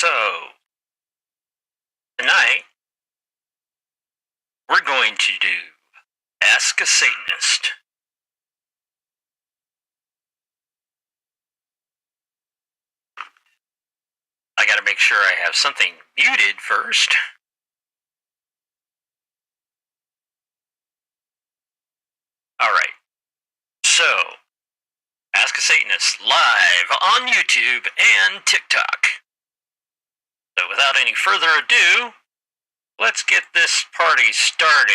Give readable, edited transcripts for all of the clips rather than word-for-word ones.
So, tonight, we're going to do Ask a Satanist. I gotta make sure I have something muted first. Alright, so, Ask a Satanist live on YouTube and TikTok. So without any further ado, let's get this party started.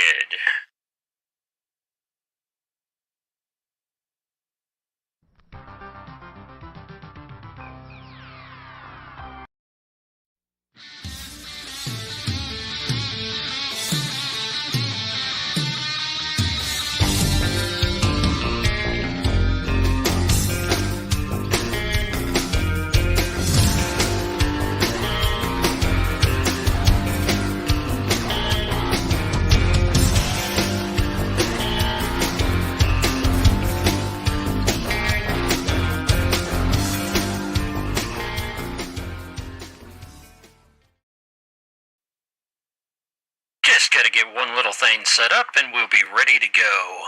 Just gotta get one little thing set up and we'll be ready to go.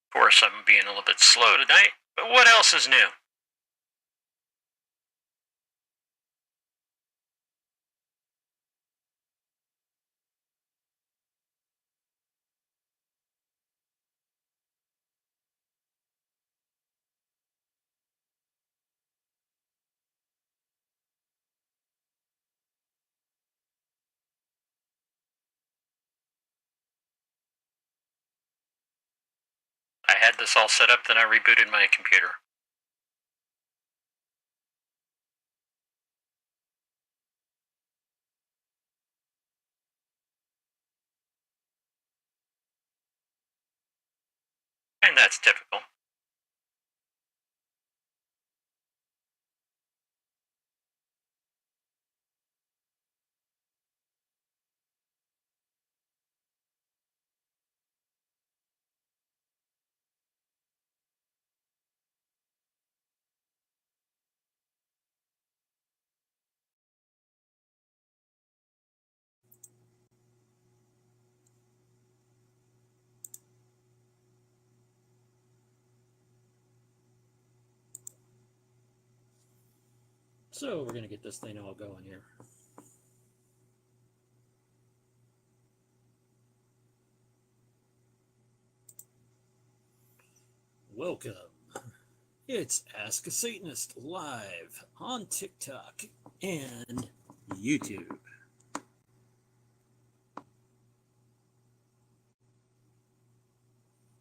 Of course, I'm being a little bit slow tonight, but what else is new? I had this all set up, then I rebooted my computer. And that's typical. So we're going to get this thing all going here. Welcome. It's Ask a Satanist live on TikTok and YouTube.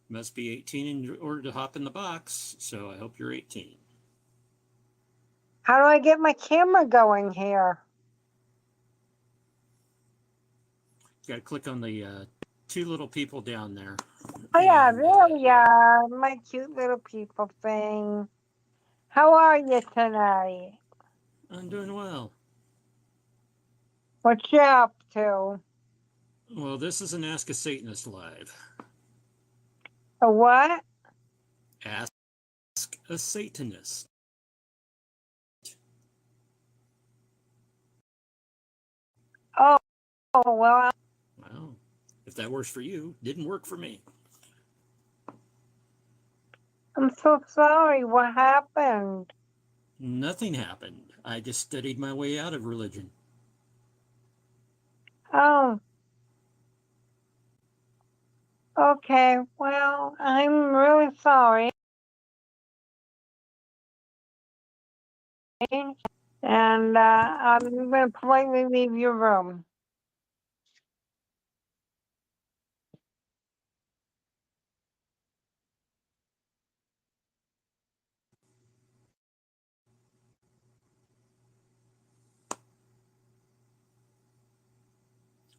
Must be 18 in order to hop in the box, so I hope you're 18. How do I get my camera going here? You got to click on the two little people down there. Oh yeah, there we are, my cute little people thing. How are you tonight? I'm doing well. What you up to? Well, this is an Ask a Satanist live. A what? Ask a Satanist. Oh, well. Well, if that works for you, didn't work for me. I'm so sorry. What happened? Nothing happened. I just studied my way out of religion. Oh. Okay, well, I'm really sorry. And I'm going to politely leave your room.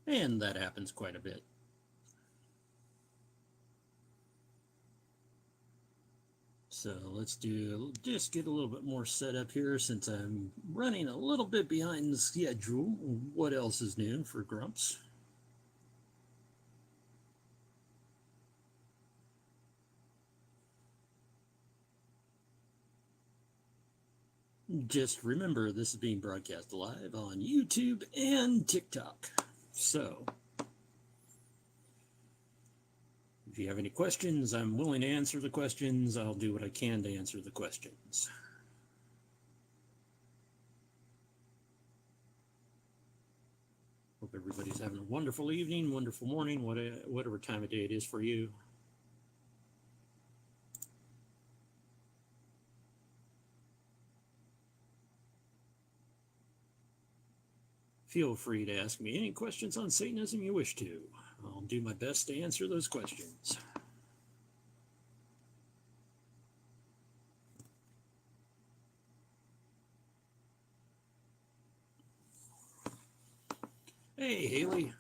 And that happens quite a bit. So let's just get a little bit more set up here since I'm running a little bit behind the schedule. What else is new for Grumps? Just remember, this is being broadcast live on YouTube and TikTok. So, if you have any questions, I'm willing to answer the questions. I'll do what I can to answer the questions. Hope everybody's having a wonderful evening, wonderful morning, whatever time of day it is for you. Feel free to ask me any questions on Satanism you wish to. I'll do my best to answer those questions. Hey, Haley.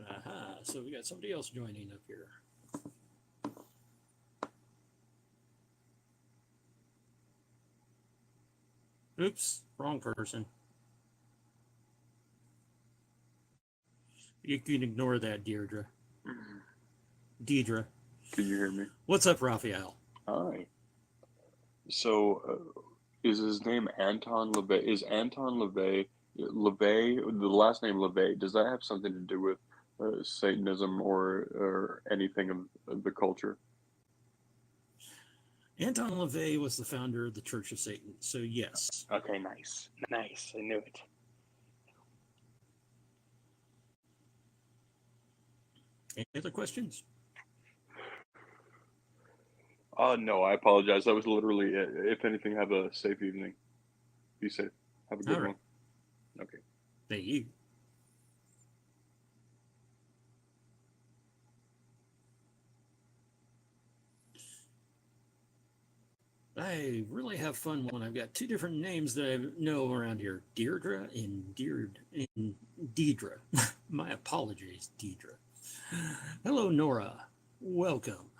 Aha, so we got somebody else joining up here. Oops, wrong person. You can ignore that, Deirdre. Deidre. Can you hear me? What's up, Raphael? Hi. So, is his name Anton LaVey? Is Anton LaVey, the last name LaVey, does that have something to do with Satanism or anything of the culture? Anton LaVey was the founder of the Church of Satan, so yes. Okay, nice. Nice. I knew it. Any other questions? No, I apologize. That was literally it. If anything, have a safe evening. Be safe. Have a good one. Okay. Thank you. I really have fun when I've got two different names that I know around here, Deirdre and Deidre. My apologies, Deidre. Hello, Nora. Welcome.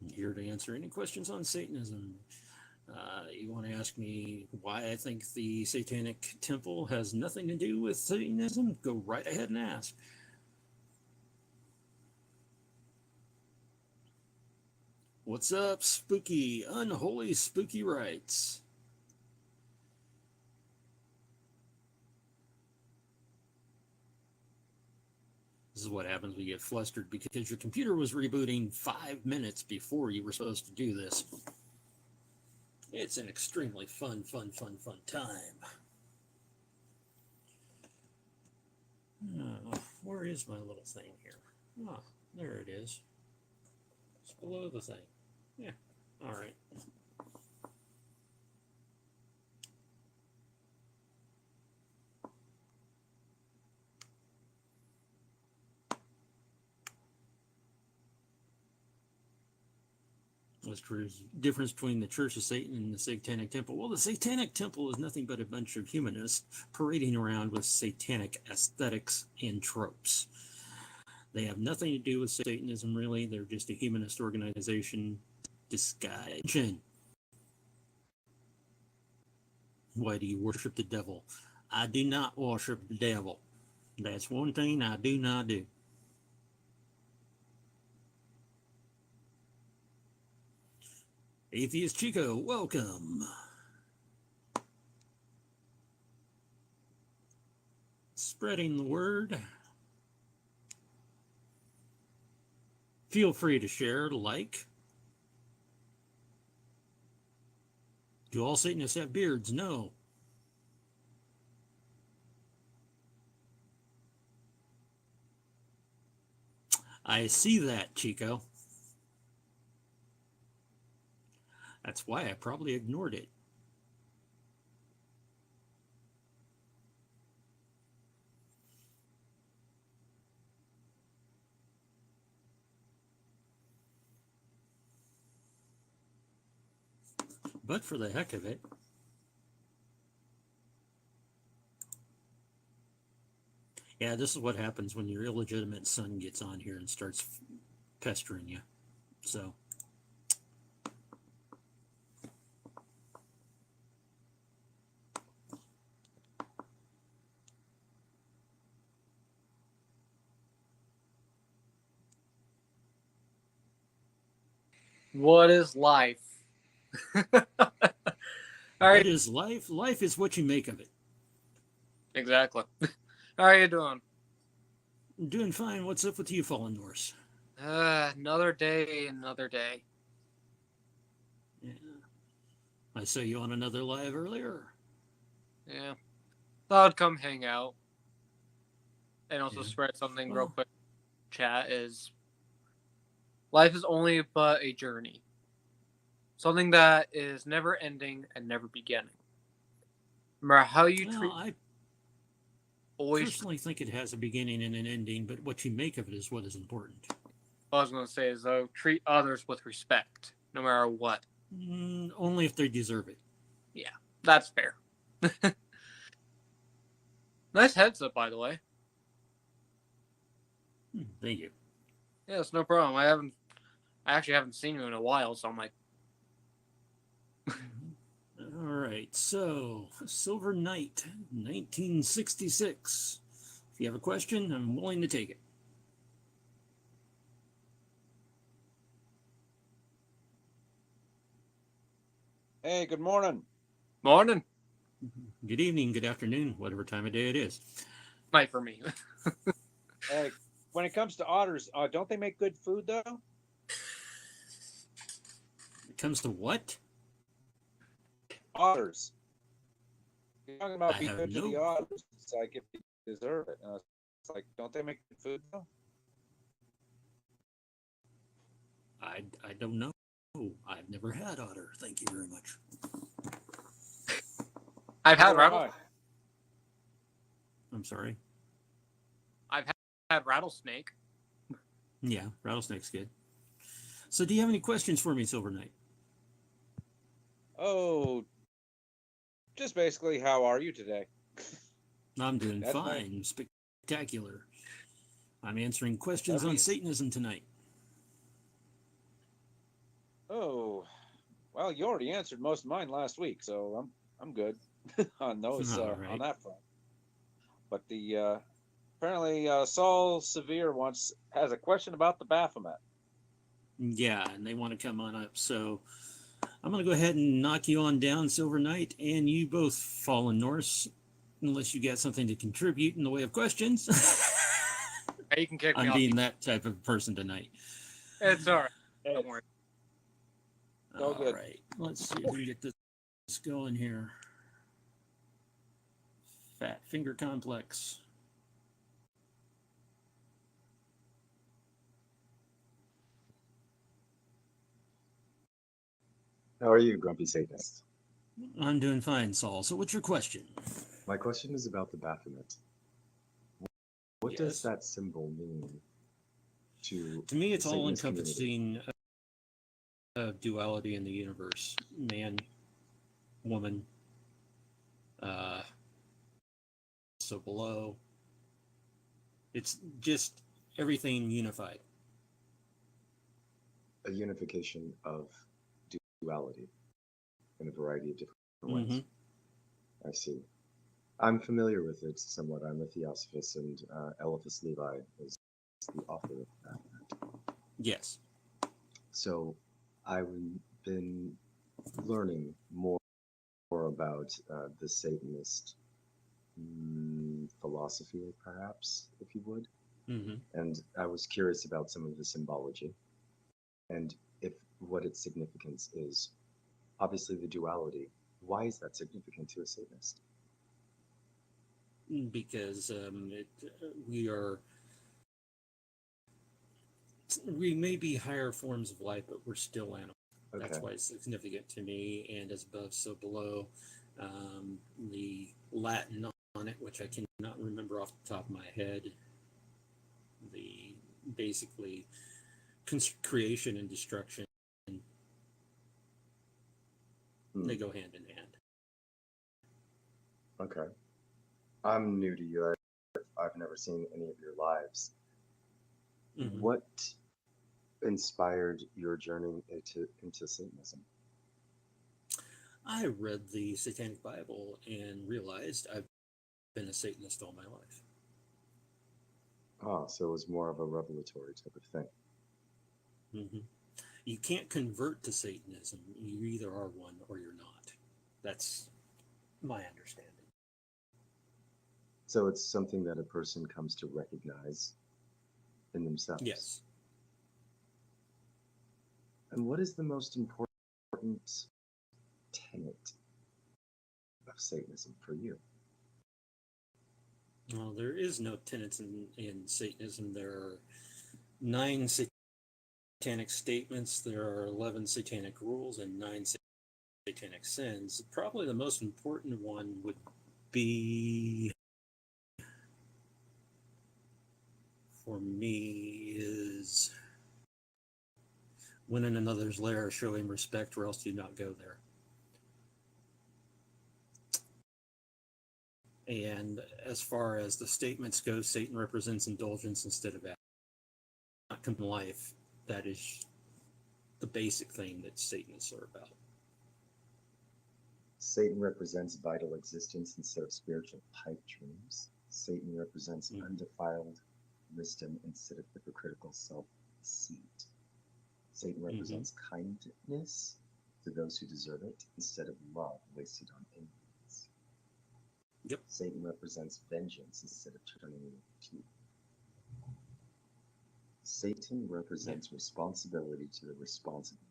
I'm here to answer any questions on Satanism. You want to ask me why I think the Satanic Temple has nothing to do with Satanism? Go right ahead and ask. What's up, spooky, unholy spooky rites? This is what happens when you get flustered because your computer was rebooting 5 minutes before you were supposed to do this. It's an extremely fun time. Oh, where is my little thing here? Oh, there it is. It's below the thing. Yeah, all right. What's the difference between the Church of Satan and the Satanic Temple? Well, the Satanic Temple is nothing but a bunch of humanists parading around with satanic aesthetics and tropes. They have nothing to do with Satanism, really. They're just a humanist organization disguised. Why do you worship the devil? I do not worship the devil. That's one thing I do not do. Atheist Chico, welcome. Spreading the word. Feel free to share, like. Do all Satanists have beards? No. I see that, Chico. That's why I probably ignored it. But for the heck of it, yeah, this is what happens when your illegitimate son gets on here and starts pestering you. So, What is life? All right. What is life? Life is what you make of it. Exactly. How are you doing? Doing fine. What's up with you, Fallen Norse? Another day, another day. Yeah. I saw you on another live earlier. Yeah. Thought I'd come hang out. And also Yeah. spread something real Well, quick. Chat is life is only but a journey. Something that is never ending and never beginning. No matter how you treat I always personally think it has a beginning and an ending, but what you make of it is what is important. all I was gonna say is though treat others with respect, no matter what. Only if they deserve it. Yeah, that's fair. Nice headset, by the way. Thank you. Yeah, it's no problem. I actually haven't seen you in a while, so I'm like, All right. So, Silver Knight, 1966. If you have a question, I'm willing to take it. Hey, good morning. morning. Good evening, good afternoon, whatever time of day it is. Night for me. Hey, when it comes to otters, don't they make good food though? It comes to what? Otters. You're talking about I be have good to the no- otters. It's like if they deserve it. It's like, don't they make good food though? I don't know. I've never had otter. Thank you very much. I've had Neither have rattle. I'm sorry. I've had rattlesnake. Yeah, rattlesnake's good. So, do you have any questions for me, Silver Knight? Oh, just basically, how are you today? I'm doing That's fine. Spectacular. I'm answering questions on Okay. Satanism tonight. Oh, well, you already answered most of mine last week, so I'm good on those All on right. that front. But the apparently Saul Severe has a question about the Baphomet. Yeah, and they want to come on up. So I'm going to go ahead and knock you on down, Silver Knight, and you both, Fallen Norse, unless you got something to contribute in the way of questions. Hey, you can kick me I'm off. being that type of person tonight. It's all right. Don't worry. All good. Right. Let's see if we can get this going here. Fat Finger Complex. How are you, Grumpy Satanist? I'm doing fine, Saul. So what's your question? My question is about the Baphomet. What Yes. does that symbol mean to me, it's the all Satanist community? encompassing duality in the universe. Man, woman, so below. It's just everything unified. A unification of duality in a variety of different ways. I see. I'm familiar with it somewhat. I'm a Theosophist, and Eliphas Levi is the author of that. Yes. So I've been learning more about the Satanist philosophy, perhaps, if you would. And I was curious about some of the symbology and what its significance is. Obviously, the duality. Why is that significant to a Satanist? Because we may be higher forms of life, but we're still animals. Okay. That's why it's significant to me. And as above, so below. The Latin on it, which I cannot remember off the top of my head. The basically creation and destruction. They go hand in hand. Okay. I'm new to you. I've never seen any of your lives. What inspired your journey into Satanism? I read the Satanic Bible and realized I've been a Satanist all my life. Oh, so it was more of a revelatory type of thing. You can't convert to Satanism. You either are one or you're not. That's my understanding. So it's something that a person comes to recognize in themselves. Yes. And what is the most important tenet of Satanism for you? Well, there is no tenets in Satanism. There are 9 satanic statements, there are 11 satanic rules, and 9 satanic sins. Probably the most important one would be, for me, is when in another's lair, show him respect, or else do not go there. And as far as the statements go, Satan represents indulgence instead of outcome in life. That is the basic thing that Satanists are about. Satan represents vital existence instead of spiritual pipe dreams. Satan represents undefiled wisdom instead of hypocritical self-deceit. Satan represents kindness to those who deserve it instead of love wasted on enemies. Yep. Satan represents vengeance instead of turning the teeth. Satan represents responsibility to the responsible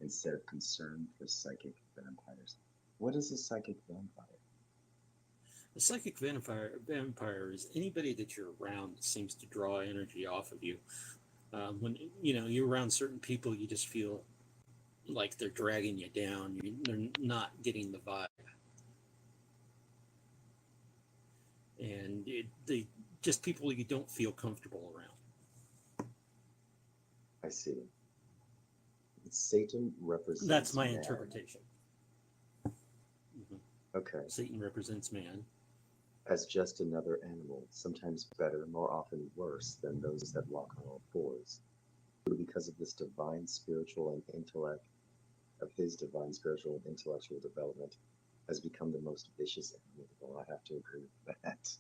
instead of concern for psychic vampires. What is a psychic vampire? A psychic vampire is anybody that you're around that seems to draw energy off of you. When you're around certain people, you just feel like they're dragging you down. They're not getting the vibe, and they just people you don't feel comfortable around. I see. Satan represents. That's my man. interpretation. Okay. Satan represents man as just another animal, sometimes better, more often worse than those that walk on all fours. Because of this divine spiritual and intellect, of his divine spiritual and intellectual development, has become the most vicious animal. Well, I have to agree with that.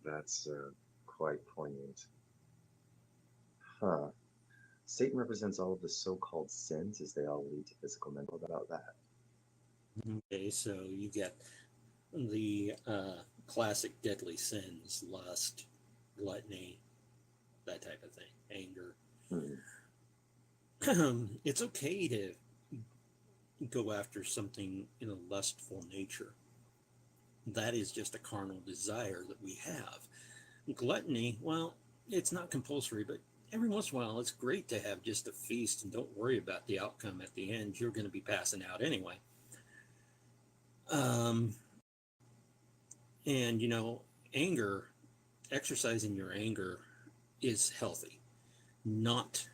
That's quite poignant. Huh. Satan represents all of the so-called sins as they all lead to physical mental. About that. Okay, so you get the classic deadly sins: lust, gluttony, that type of thing, anger. It's okay to go after something in a lustful nature. That is just a carnal desire that we have. Gluttony, well, it's not compulsory, but every once in a while it's great to have just a feast and don't worry about the outcome at the end. You're going to be passing out anyway. And anger, exercising your anger is healthy. Not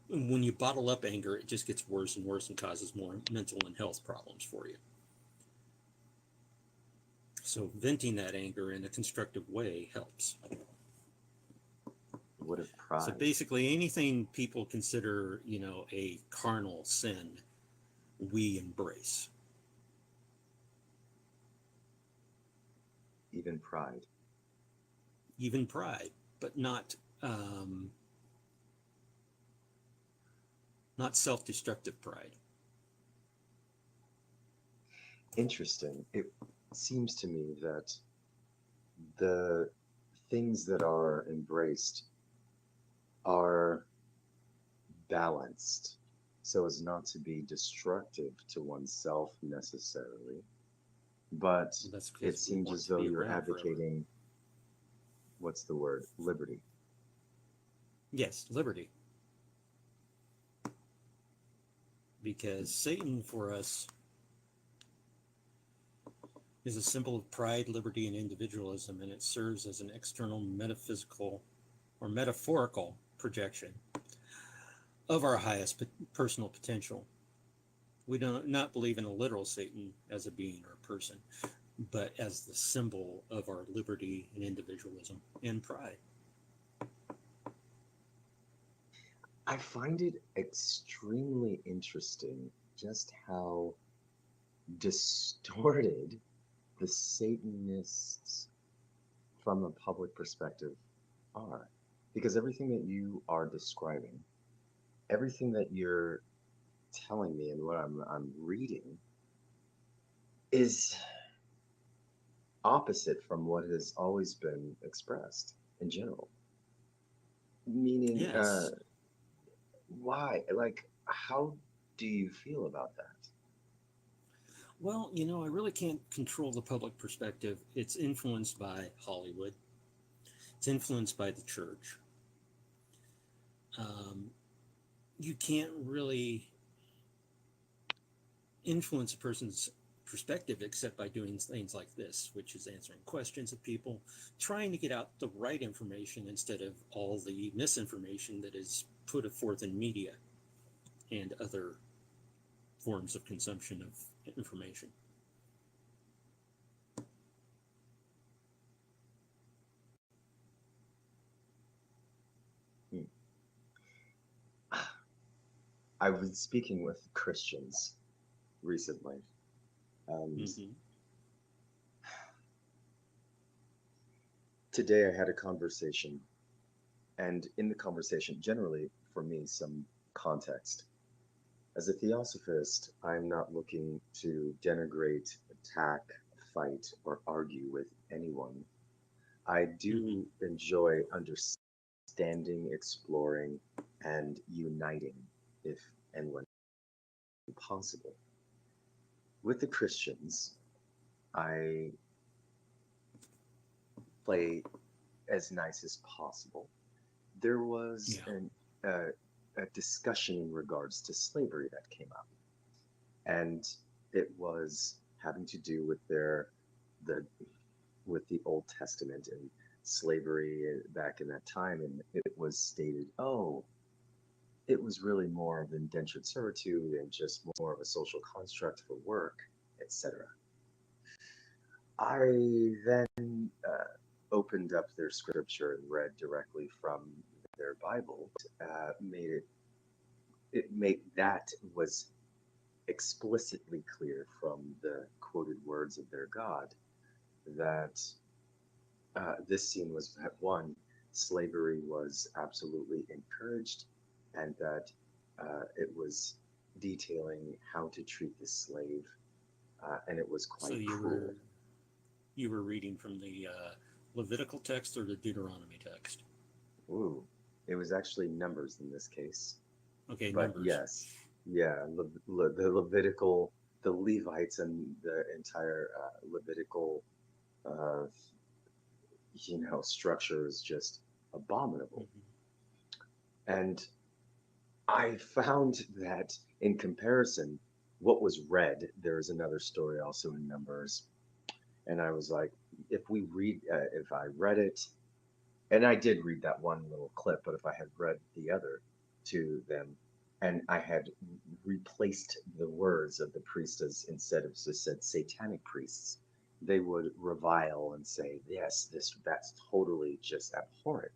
when you bottle up anger, it just gets worse and worse and causes more mental and health problems for you. So venting that anger in a constructive way helps. What if pride? So basically anything people consider, a carnal sin, we embrace. Even pride. Even pride, but not self-destructive pride. Interesting. It seems to me that the things that are embraced are balanced so as not to be destructive to oneself necessarily, but it seems as though you're advocating, what's the word? Liberty. Yes, liberty. Because Satan for us is a symbol of pride, liberty, and individualism, and it serves as an external metaphysical or metaphorical projection of our highest personal potential. We do not believe in a literal Satan as a being or a person, but as the symbol of our liberty and individualism and pride. I find it extremely interesting just how distorted the Satanists from a public perspective are. Because everything that you are describing everything that you're telling me and what I'm reading is opposite from what has always been expressed in general. Meaning, Yes. why? Like, how do you feel about that? Well, you know, I really can't control the public perspective. It's influenced by Hollywood. It's influenced by the church. Um, you can't really influence a person's perspective except by doing things like this, which is answering questions of people, trying to get out the right information instead of all the misinformation that is put forth in media and other forms of consumption of information. Hmm. I was speaking with Christians recently, and Mm-hmm. today I had a conversation, and in the conversation, generally for me, some context. As a theosophist, I'm not looking to denigrate, attack, fight, or argue with anyone. I Mm-hmm. do enjoy understanding, exploring, and uniting, if and when possible. With the Christians, I play as nice as possible. There was Yeah. a discussion in regards to slavery that came up, and it was having to do with the with the Old Testament and slavery back in that time, and it was stated, oh, it was really more of indentured servitude and just more of a social construct for work, etc. I then opened up their scripture and read directly from their Bible. Made it made that was explicitly clear from the quoted words of their God that this scene was that one, slavery was absolutely encouraged, and that it was detailing how to treat the slave, and it was So quite cruel. you were reading from the Levitical text or the Deuteronomy text? Ooh, it was actually numbers in this case, Okay, but Numbers. yes, yeah, the Levitical, the Levites, and the entire Levitical, uh, structure is just abominable. Mm-hmm. And I found that in comparison, what was read, there is another story also in Numbers, and I was like, if I read it, and I did read that one little clip, but if I had read the other to them, and I had replaced the words of the priest as instead of just said satanic priests, they would revile and say, yes, that's totally just abhorrent.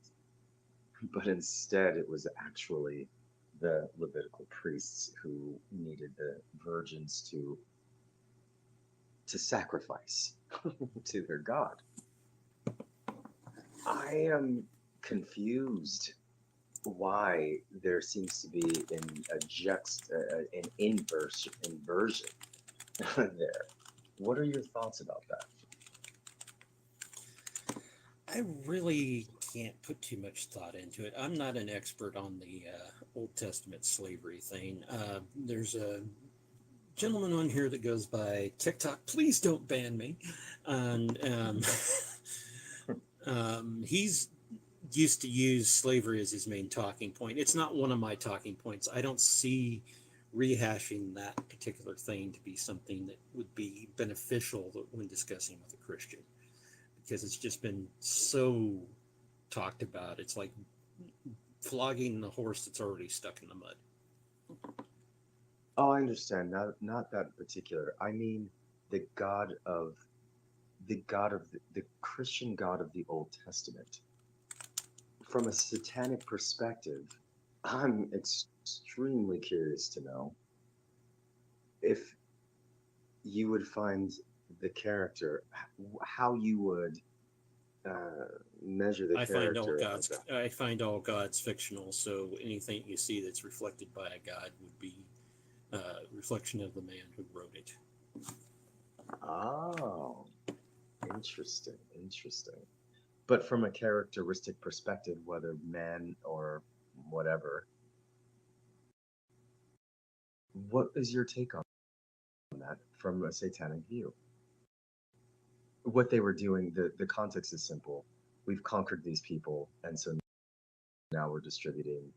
But instead, it was actually the Levitical priests who needed the virgins to sacrifice to their god. I am confused why there seems to be an inversion there. What are your thoughts about that? I really can't put too much thought into it. I'm not an expert on the Old Testament slavery thing. There's a gentleman on here that goes by TikTok. Please don't ban me. And he's used to use slavery as his main talking point. It's not one of my talking points. I don't see rehashing that particular thing to be something that would be beneficial when discussing with a Christian, because it's just been so talked about. It's like flogging the horse that's already stuck in the mud. Oh, I understand. Not that particular. I mean the God of the Christian God of the Old Testament. From a satanic perspective, I'm extremely curious to know if you would find the character, how you would measure the character. I find all gods fictional. So anything you see that's reflected by a god would be reflection of the man who wrote it. Oh, interesting. But from a characteristic perspective, whether man or whatever, what is your take on that from a satanic view? What they were doing, the context is simple. We've conquered these people, and so now we're distributing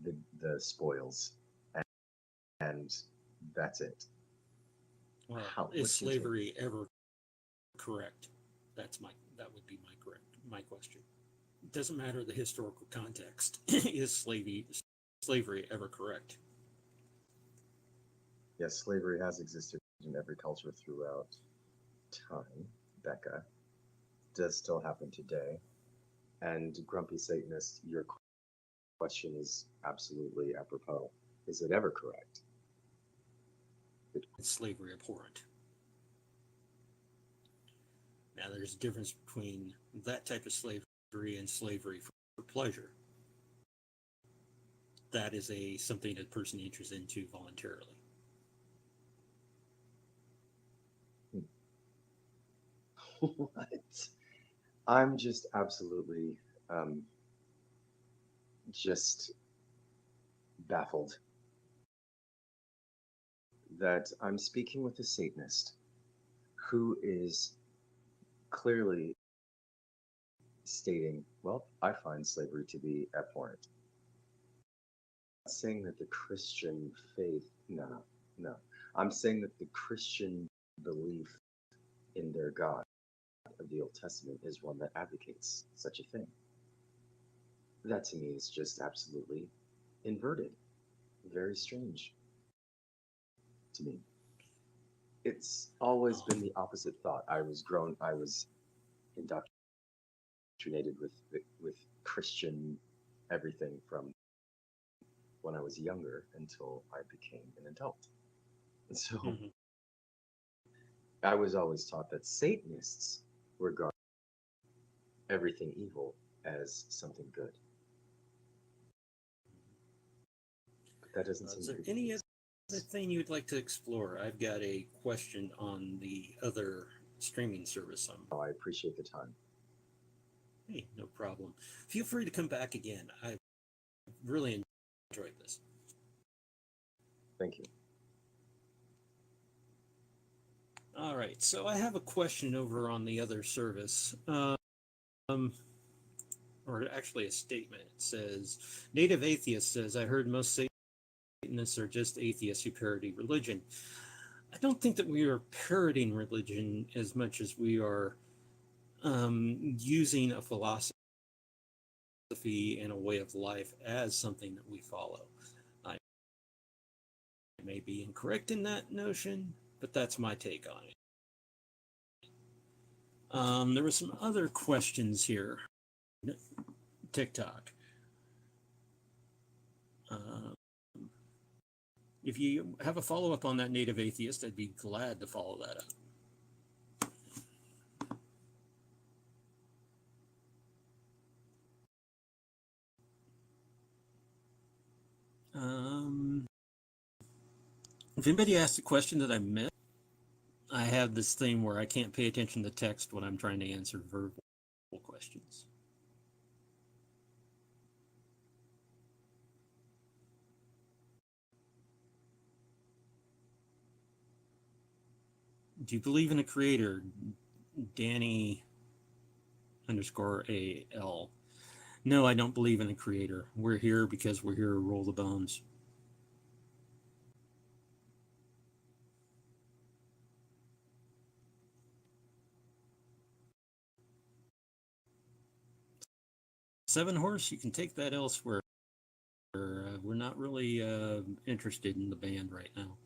the spoils, and that's it. Well, is slavery ever correct? That would be my question. It doesn't matter the historical context. Is slavery ever correct? Yes, slavery has existed in every culture throughout time. Becca, does still happen today. And Grumpy Satanist, your question is absolutely apropos. Is it ever correct? Is slavery abhorrent? Now, there's a difference between that type of slavery and slavery for pleasure. That is something that a person enters into voluntarily. What? I'm just absolutely just baffled that I'm speaking with a Satanist who is clearly stating, well, I find slavery to be abhorrent. I'm not saying that the Christian faith, no. I'm saying that the Christian belief in their God of the Old Testament is one that advocates such a thing. That to me is just absolutely inverted. Very strange to me. It's always been the opposite thought. I was indoctrinated with Christian everything from when I was younger until I became an adult. And so I was always taught that Satanists regard everything evil as something good. But that doesn't seem Is to there be any other thing you'd like to explore? I've got a question on the other streaming service. I appreciate the time. Hey, no problem. Feel free to come back again. I really enjoyed this. Thank you. All right, so I have a question over on the other service, or actually a statement. It says, Native Atheist says, I heard most Satanists are just atheists who parody religion. I don't think that we are parodying religion as much as we are using a philosophy and a way of life as something that we follow. I may be incorrect in that notion, but that's my take on it. There were some other questions here. TikTok. If you have a follow-up on that Native Atheist, I'd be glad to follow that up. If anybody asks a question that I missed, I have this thing where I can't pay attention to text when I'm trying to answer verbal questions. Do you believe in a creator? Danny _AL. No, I don't believe in a creator. We're here because we're here to roll the bones. Seven Horse, you can take that elsewhere. We're not really interested in the band right now.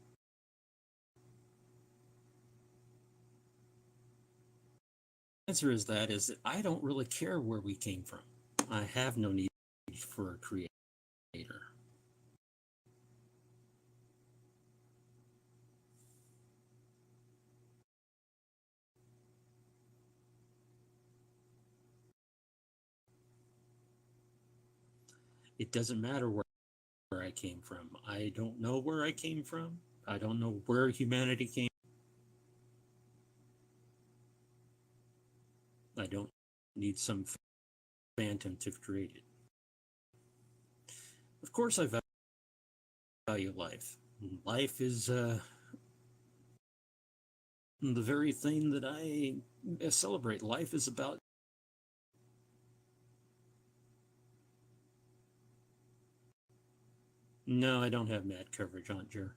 The answer is that I don't really care where we came from. I have no need for a creator. It doesn't matter where I came from. I don't know where I came from. I don't know where humanity came. I don't need some phantom to create it. Of course, I value life. Life is the very thing that I celebrate. Life is about No, I don't have mad coverage, Aunt Jer.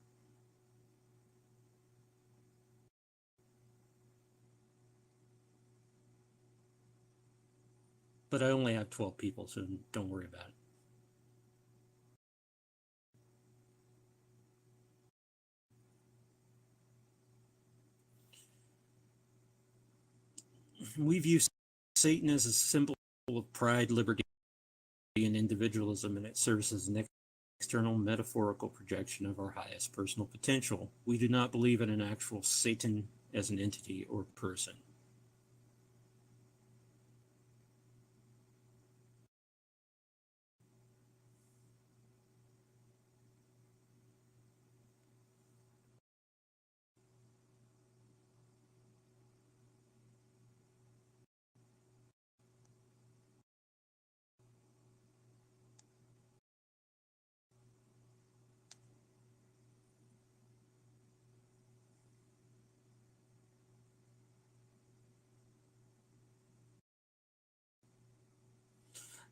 But I only have 12 people, so don't worry about it. We view Satan as a symbol of pride, liberty, and individualism, and it serves as an external metaphorical projection of our highest personal potential. We do not believe in an actual Satan as an entity or person.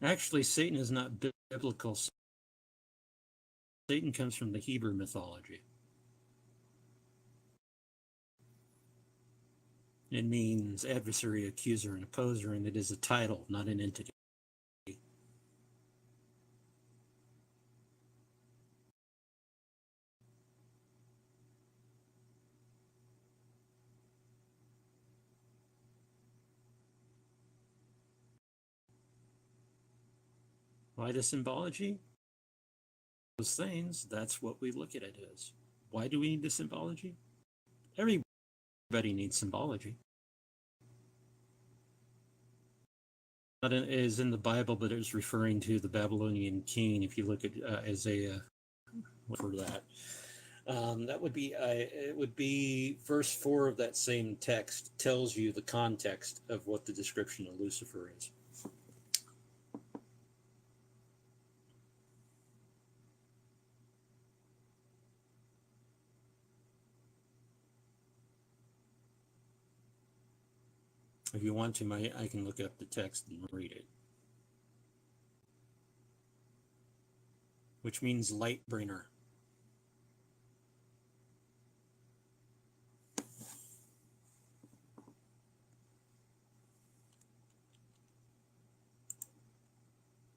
Actually, Satan is not biblical. Satan comes from the Hebrew mythology. It means adversary, accuser, and opposer, and it is a title, not an entity. Why the symbology? Those things, that's what we look at it as. Why do we need the symbology? Everybody needs symbology. Not is in the Bible, but it's referring to the Babylonian king. If you look at Isaiah, for that, that would be it would be verse 4 of that same text tells you the context of what the description of Lucifer is. If you want to, I can look up the text and read it. Which means light bringer.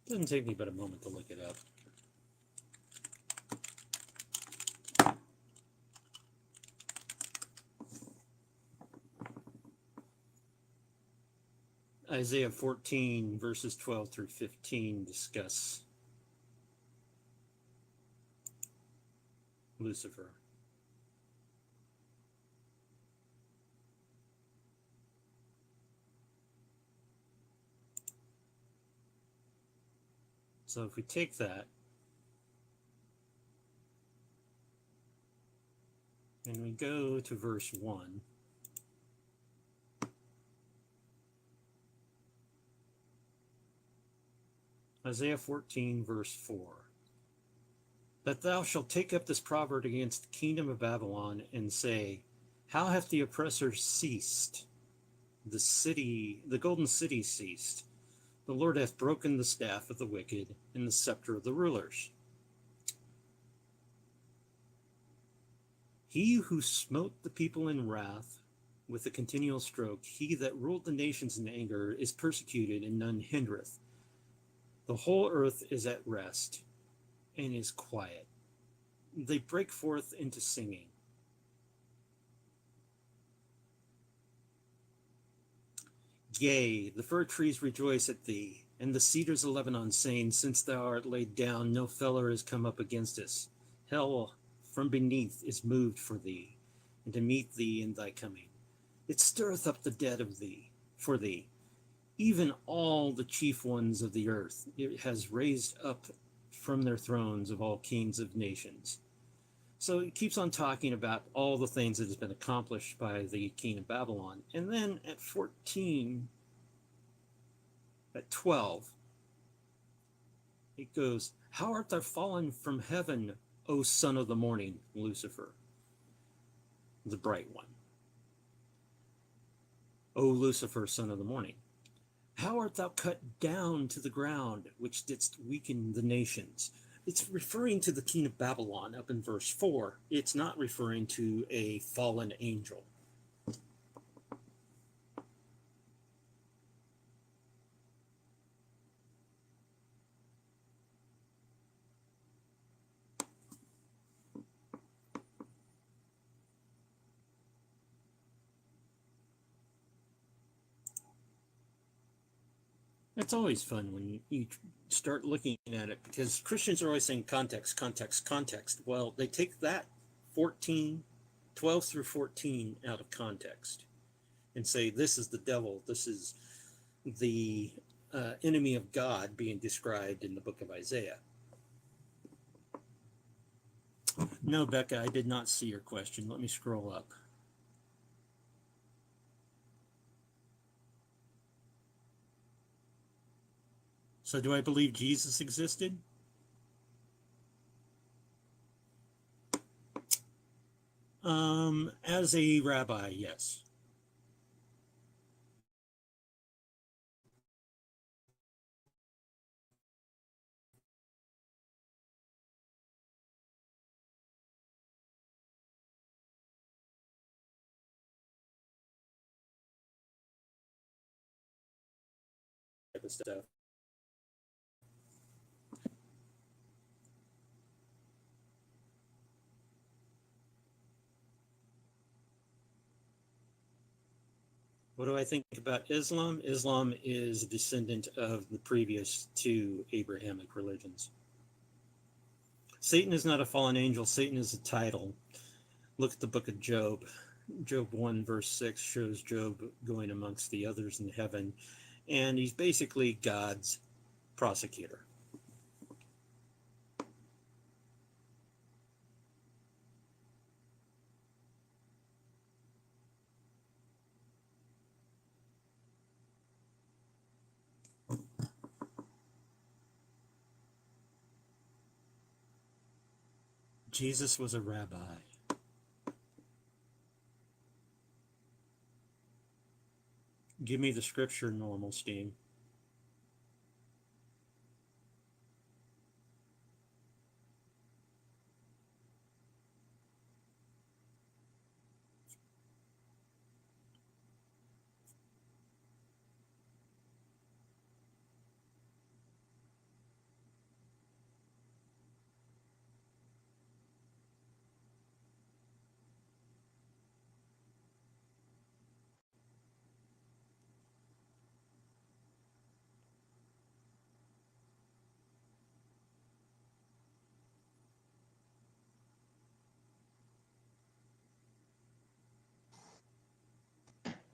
Doesn't take me but a moment to look it up. Isaiah 14, verses 12 through 15 discuss Lucifer. So if we take that and we go to verse 1, Isaiah 14, verse 4. That thou shalt take up this proverb against the kingdom of Babylon and say, how hath the oppressor ceased? The golden city ceased. The Lord hath broken the staff of the wicked and the scepter of the rulers. He who smote the people in wrath with a continual stroke, he that ruled the nations in anger, is persecuted and none hindereth. The whole earth is at rest and is quiet. They break forth into singing. Yea, the fir trees rejoice at thee, and the cedars of Lebanon, saying, since thou art laid down, no feller is come up against us. Hell from beneath is moved for thee, and to meet thee in thy coming. It stirreth up the dead of thee, for thee, even all the chief ones of the earth. It has raised up from their thrones of all kings of nations. So it keeps on talking about all the things that has been accomplished by the king of Babylon. And then at 12, it goes, "How art thou fallen from heaven, O son of the morning, Lucifer, the bright one? O Lucifer, son of the morning, how art thou cut down to the ground, which didst weaken the nations?" It's referring to the king of Babylon up in verse 4. It's not referring to a fallen angel. It's always fun when you start looking at it, because Christians are always saying context, context, context. Well, they take that 12 through 14 out of context and say this is the devil, this is the enemy of God being described in the book of Isaiah. No, Becca, I did not see your question. Let me scroll up. So do I believe Jesus existed? As a rabbi, yes. Type of stuff. What do I think about Islam? Islam is a descendant of the previous two Abrahamic religions. Satan is not a fallen angel. Satan is a title. Look at the book of Job. Job 1 verse 6 shows Job going amongst the others in heaven, and he's basically God's prosecutor. Jesus was a rabbi. Give me the scripture, normal steam.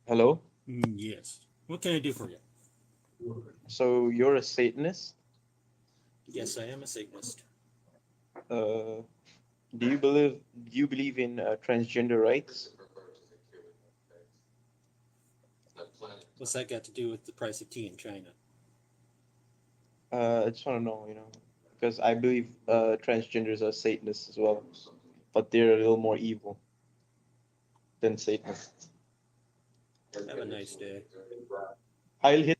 Hello. Yes. What can I do for you? So you're a Satanist? Yes, I am a Satanist. Uh, do you believe in transgender rights? What's that got to do with the price of tea in China? I just want to know, because I believe transgenders are Satanists as well, but they're a little more evil than Satanists. Have a nice day. I'll hit.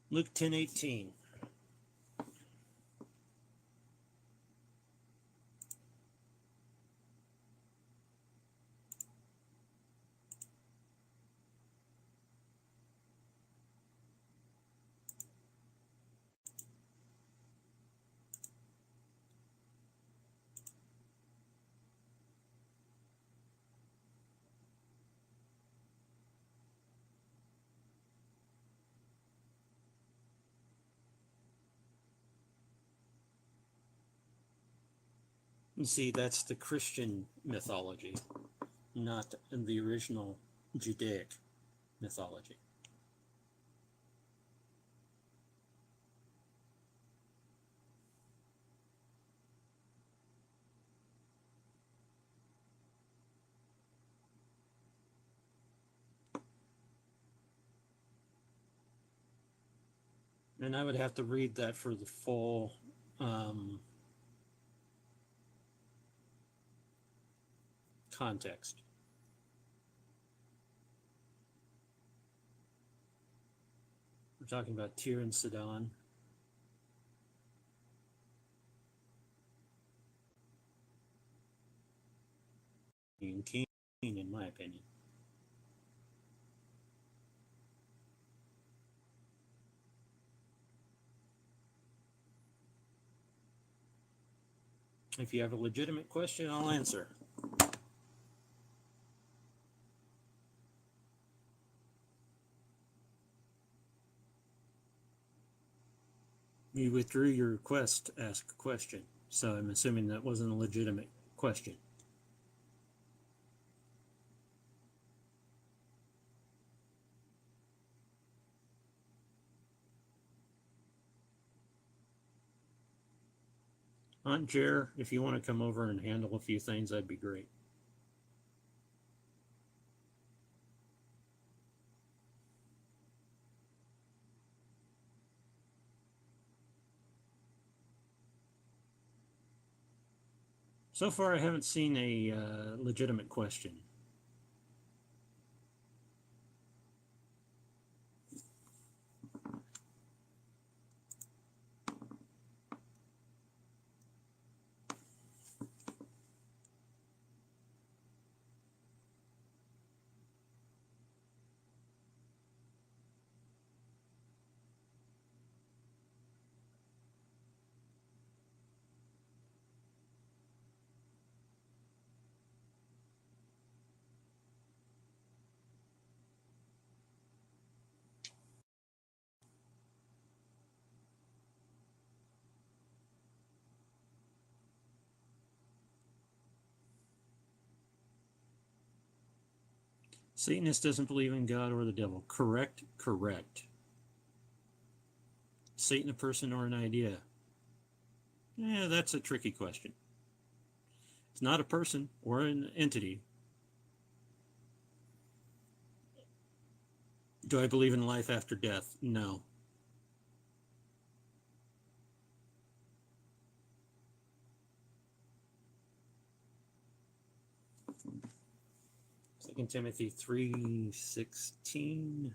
Luke 10:18. See, that's the Christian mythology, not the original Judaic mythology. And I would have to read that for the full context. We're talking about Tyr and Sidon. And Cain, in my opinion. If you have a legitimate question, I'll answer. You withdrew your request to ask a question, so I'm assuming that wasn't a legitimate question. Aunt Jer, if you want to come over and handle a few things, that'd be great. So far, I haven't seen a legitimate question. Satanist doesn't believe in God or the devil. Correct? Correct. Satan a person or an idea? Yeah, that's a tricky question. It's not a person or an entity. Do I believe in life after death? No. Second Timothy 3:16.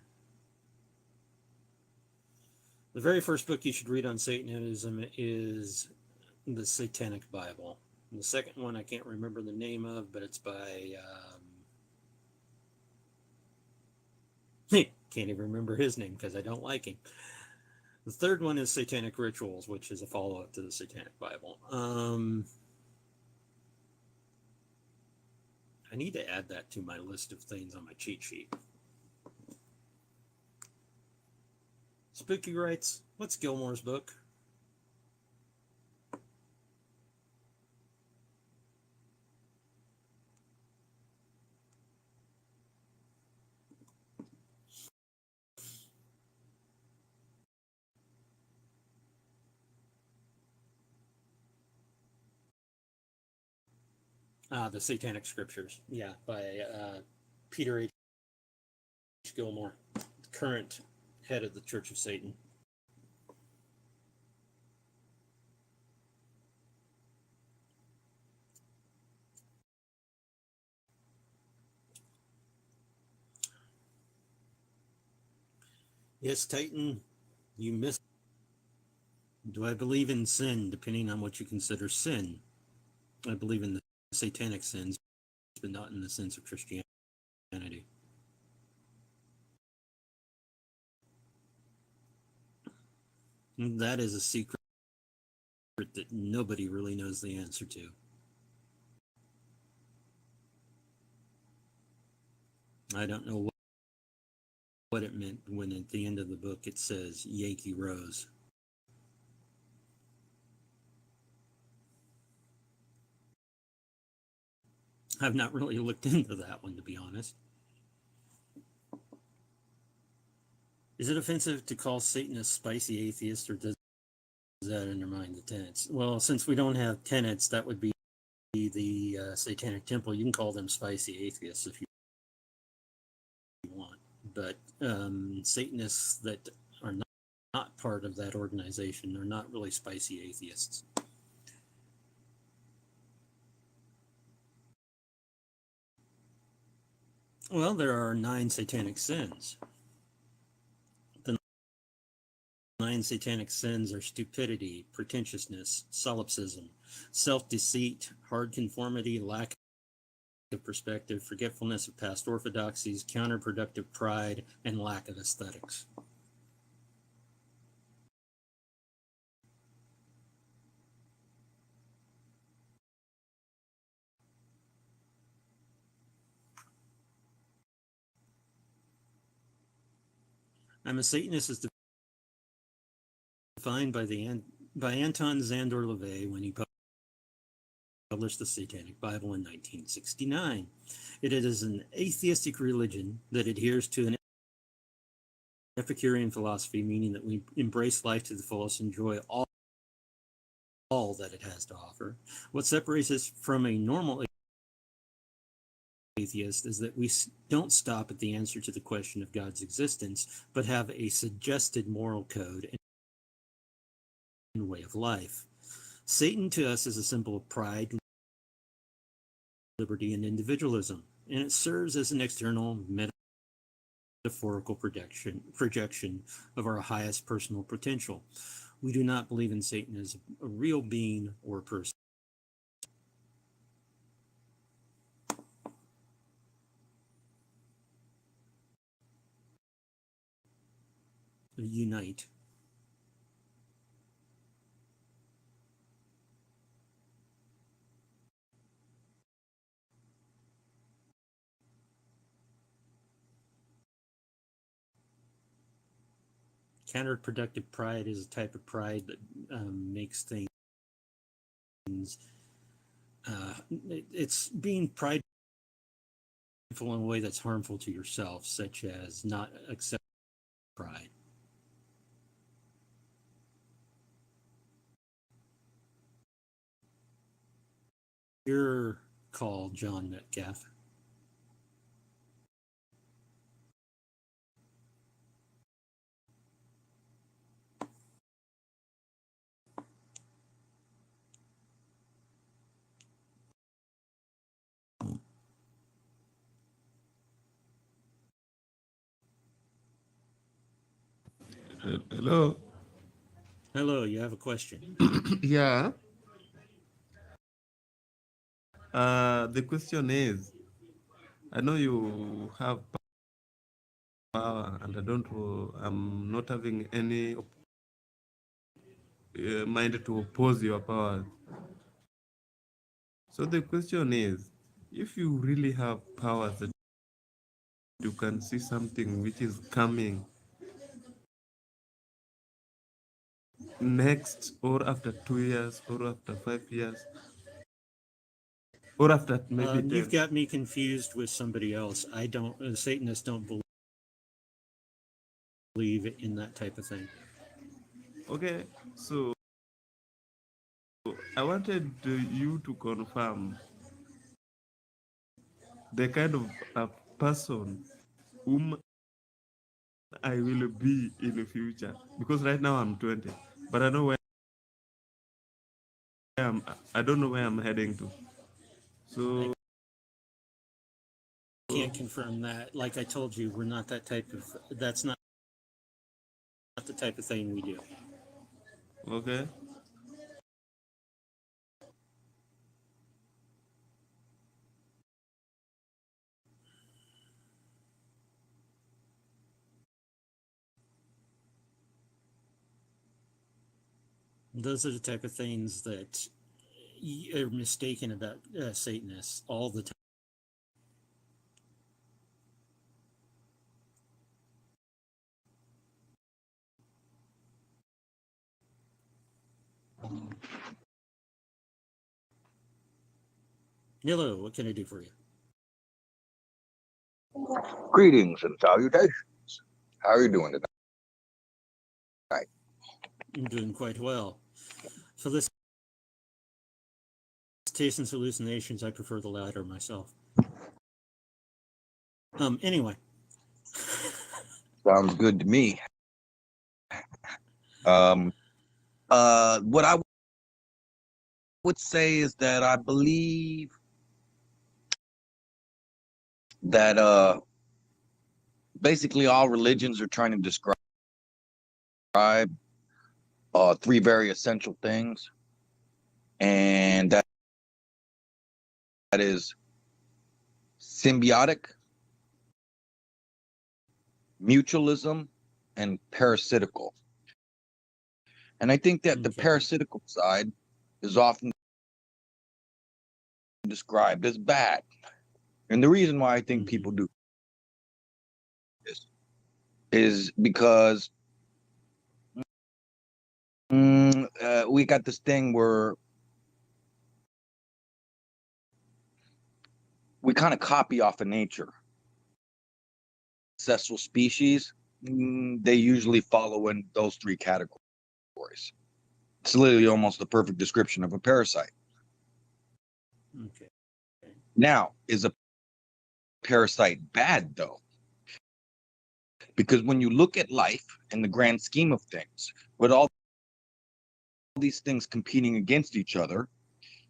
The very first book you should read on Satanism is the Satanic Bible. And the second one I can't remember the name of, but it's by can't even remember his name because I don't like him. The third one is Satanic Rituals, which is a follow-up to the Satanic Bible. I need to add that to my list of things on my cheat sheet. Spooky writes, what's Gilmore's book? The Satanic Scriptures. Yeah, by Peter H. Gilmore, current head of the Church of Satan. Yes, Titan, you missed. Do I believe in sin, depending on what you consider sin? I believe in the satanic sins, but not in the sins of Christianity. And that is a secret that nobody really knows the answer to. I don't know what it meant when at the end of the book it says Yankee Rose. I've not really looked into that one, to be honest. Is it offensive to call Satan a spicy atheist, or does that undermine the tenets? Well, since we don't have tenets, that would be the Satanic Temple. You can call them spicy atheists if you want, but Satanists that are not part of that organization are not really spicy atheists. Well, there are 9 satanic sins. The 9 satanic sins are stupidity, pretentiousness, solipsism, self-deceit, hard conformity, lack of perspective, forgetfulness of past orthodoxies, counterproductive pride, and lack of aesthetics. I'm a Satanist is defined by Anton Szandor LaVey when he published the Satanic Bible in 1969. It is an atheistic religion that adheres to an Epicurean philosophy, meaning that we embrace life to the fullest, enjoy all that it has to offer. What separates us from a normal atheist is that we don't stop at the answer to the question of God's existence, but have a suggested moral code and way of life. Satan to us is a symbol of pride, liberty, and individualism, and it serves as an external metaphorical projection of our highest personal potential. We do not believe in Satan as a real being or person. Unite. Counterproductive pride is a type of pride that makes things. It's being prideful in a way that's harmful to yourself, such as not accepting pride. Your call, John Metcalf. Hello. Hello, you have a question. Yeah. The question is, I know you have power, and I'm not having any mind to oppose your power. So the question is, if you really have powers that you can see something which is coming next, or after 2 years, or after 5 years, or after maybe 10. You've got me confused with somebody else. I don't. Satanists don't believe in that type of thing. Okay, so I wanted you to confirm the kind of a person whom I will be in the future. Because right now I'm 20, but I know where I don't know where I'm heading to. So I can't confirm that. Like I told you, we're not that type of. That's not the type of thing we do. okay. Those are the type of things that are mistaken about Satanists all the time. Hello, what can I do for you? Greetings and salutations. How are you doing tonight? I'm doing quite well. For this taste and hallucinations, I prefer the latter myself. Anyway. Sounds good to me. What I would say is that I believe that basically all religions are trying to describe three very essential things, and that is symbiotic, mutualism, and parasitical. And I think that the parasitical side is often described as bad. And the reason why I think people do this is because we got this thing where we kind of copy off of nature. Successful species, they usually follow in those three categories. It's literally almost the perfect description of a parasite. Okay. Now, is a parasite bad though? Because when you look at life in the grand scheme of things, with all these things competing against each other,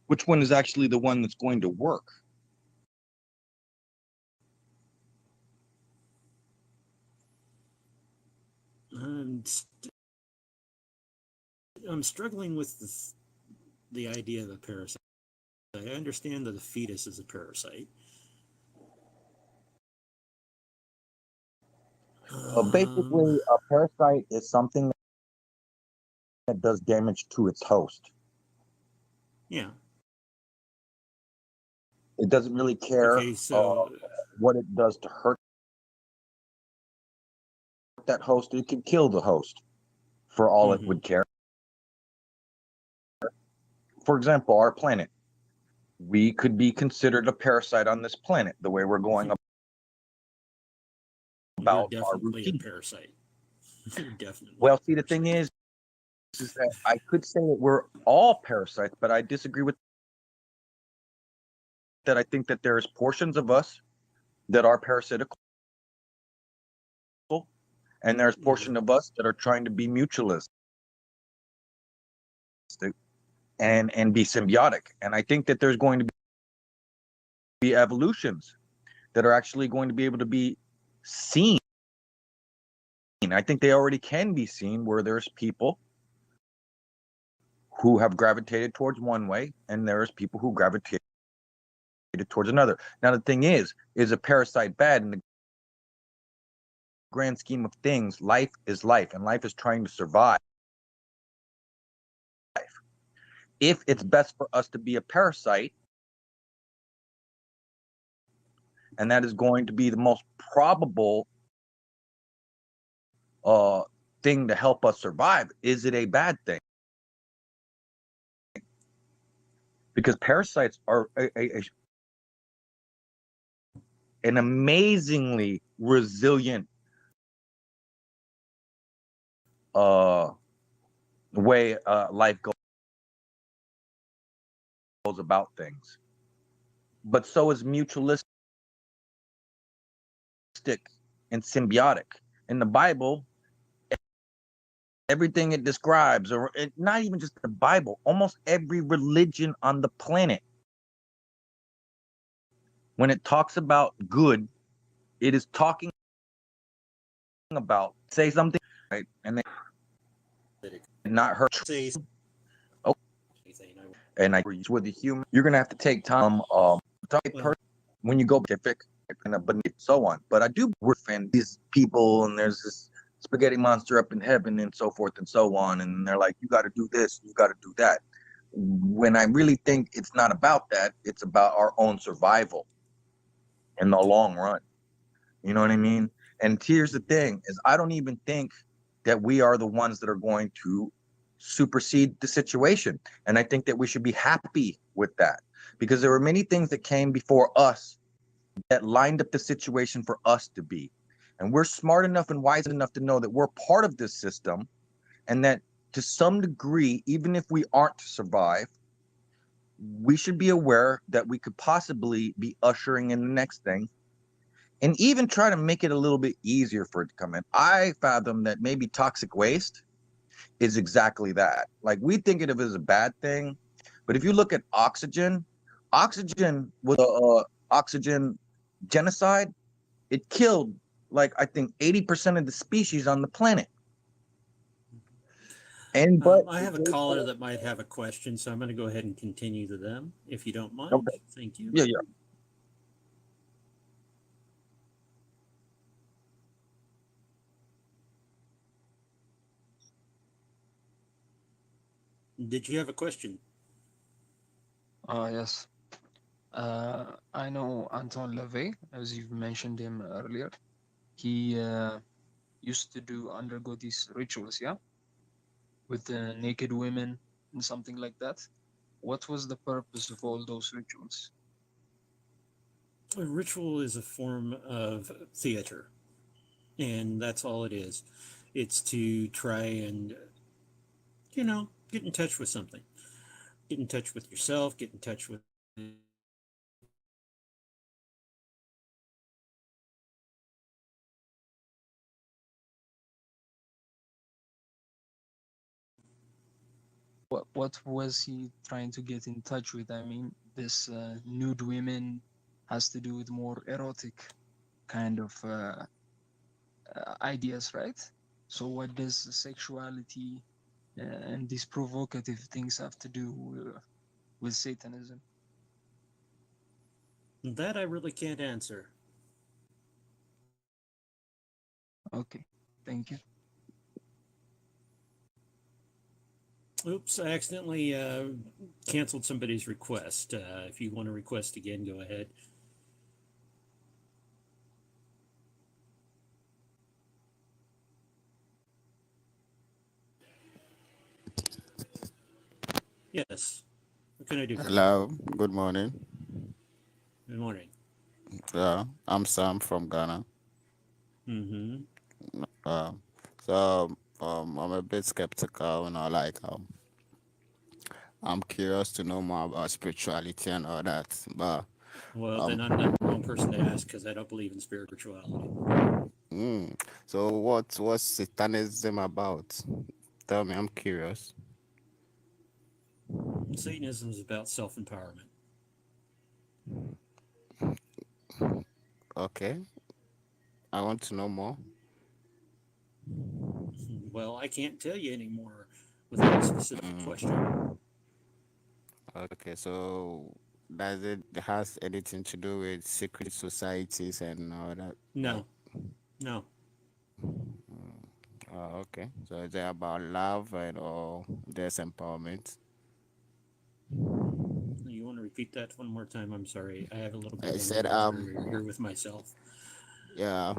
which one is actually the one that's going to work? I'm struggling with the idea of a parasite. I understand that the fetus is a parasite. Basically, a parasite is something that does damage to its host. Yeah. It doesn't really care what it does to hurt that host. It could kill the host for all it would care. For example, our planet. We could be considered a parasite on this planet, the way we're going about our routine. A parasite. Definitely. Well, see, the thing is that I could say that we're all parasites, but I disagree with that. I think that there's portions of us that are parasitical, and there's portion of us that are trying to be mutualistic and be symbiotic. And I think that there's going to be evolutions that are actually going to be able to be seen. I think they already can be seen, where there's people who have gravitated towards one way and there's people who gravitate towards another. Now, the thing is a parasite bad? In the grand scheme of things, life is life, and life is trying to survive. If it's best for us to be a parasite, and that is going to be the most probable thing to help us survive, is it a bad thing? Because parasites are an amazingly resilient way life goes about things. But so is mutualistic and symbiotic. In the Bible, everything it describes, or not even just the Bible, almost every religion on the planet, when it talks about good, it is talking about say something, right? And they not hurt. Oh, and I agree with the human. You're gonna have to take time. When you go scientific and so on. But I do defend these people, and there's this spaghetti monster up in heaven and so forth and so on, and they're like, you got to do this, you got to do that. When I really think it's not about that, it's about our own survival in the long run. You know what I mean? And here's the thing: is I don't even think that we are the ones that are going to supersede the situation, and I think that we should be happy with that. because there were many things that came before us that lined up the situation for us to be. And we're smart enough and wise enough to know that we're part of this system, and that to some degree, even if we aren't to survive, we should be aware that we could possibly be ushering in the next thing, and even try to make it a little bit easier for it to come in. I fathom that maybe toxic waste is exactly that. Like, we think of it as a bad thing, but if you look at oxygen was a oxygen genocide. It killed, like, I think 80% of the species on the planet. And I have a caller that might have a question, so I'm going to go ahead and continue to them, if you don't mind. Okay. Thank you. yeah. Did you have a question? Yes. I know Anton LaVey, as you've mentioned him earlier. He used to undergo these rituals, yeah, with naked women and something like that. What was the purpose of all those rituals? A ritual is a form of theater, and that's all it is. It's to try and, get in touch with something. Get in touch with yourself, get in touch with What was he trying to get in touch with? I mean, this nude women has to do with more erotic kind of ideas, right? So what does sexuality and these provocative things have to do with Satanism? that. I really can't answer. Okay, thank you. Oops, I accidentally canceled somebody's request. If you want to request again, go ahead. Yes. What can I do for you? Hello, good morning. Good morning. Yeah, I'm Sam from Ghana. Mm-hmm. Uh, so I'm a bit skeptical, I'm curious to know more about spirituality and all that. But Well, then I'm not the wrong person to ask, because I don't believe in spirituality. so what's Satanism about? Tell me, I'm curious. Satanism is about self-empowerment. Okay, I want to know more. Well, I can't tell you anymore without a specific question. Okay, so does it has anything to do with secret societies and all that? No. No. Okay, so is it about love and or there's empowerment? You want to repeat that one more time? I'm sorry. I have a little bit I of a said language barrier here with myself. yeah.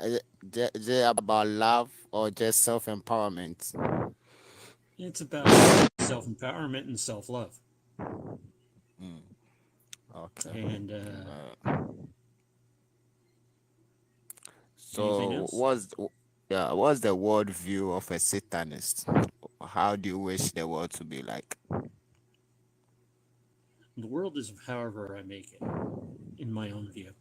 Is it about love or just self-empowerment? It's about self-empowerment and self-love. Okay. And anything So else? what's the world view of a Satanist? How do you wish the world to be like? The world is however I make it, in my own view.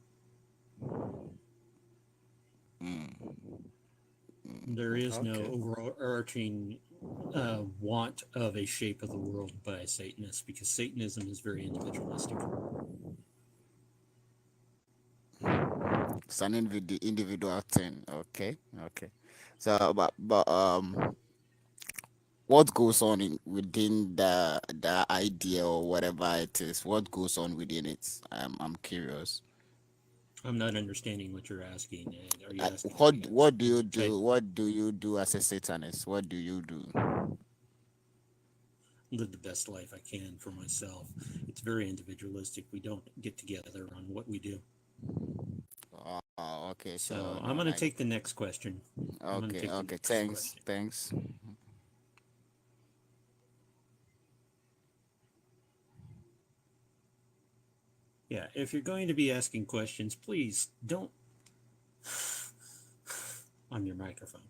There is no Okay. overarching want of a shape of the world by a Satanist, because Satanism is very individualistic. It's an individual thing. Okay. Okay. So but what goes on within the idea or whatever it is? What goes on within it? I'm curious. I'm not understanding what you're asking. Are you asking What do you which I do? What do you do as a Satanist? What do you do? live the best life I can for myself? It's very individualistic. We don't get together on what we do. Okay. So So I'm going to take the next question. okay. Okay. Thanks. Thanks. Yeah, if you're going to be asking questions, please don't on your microphone.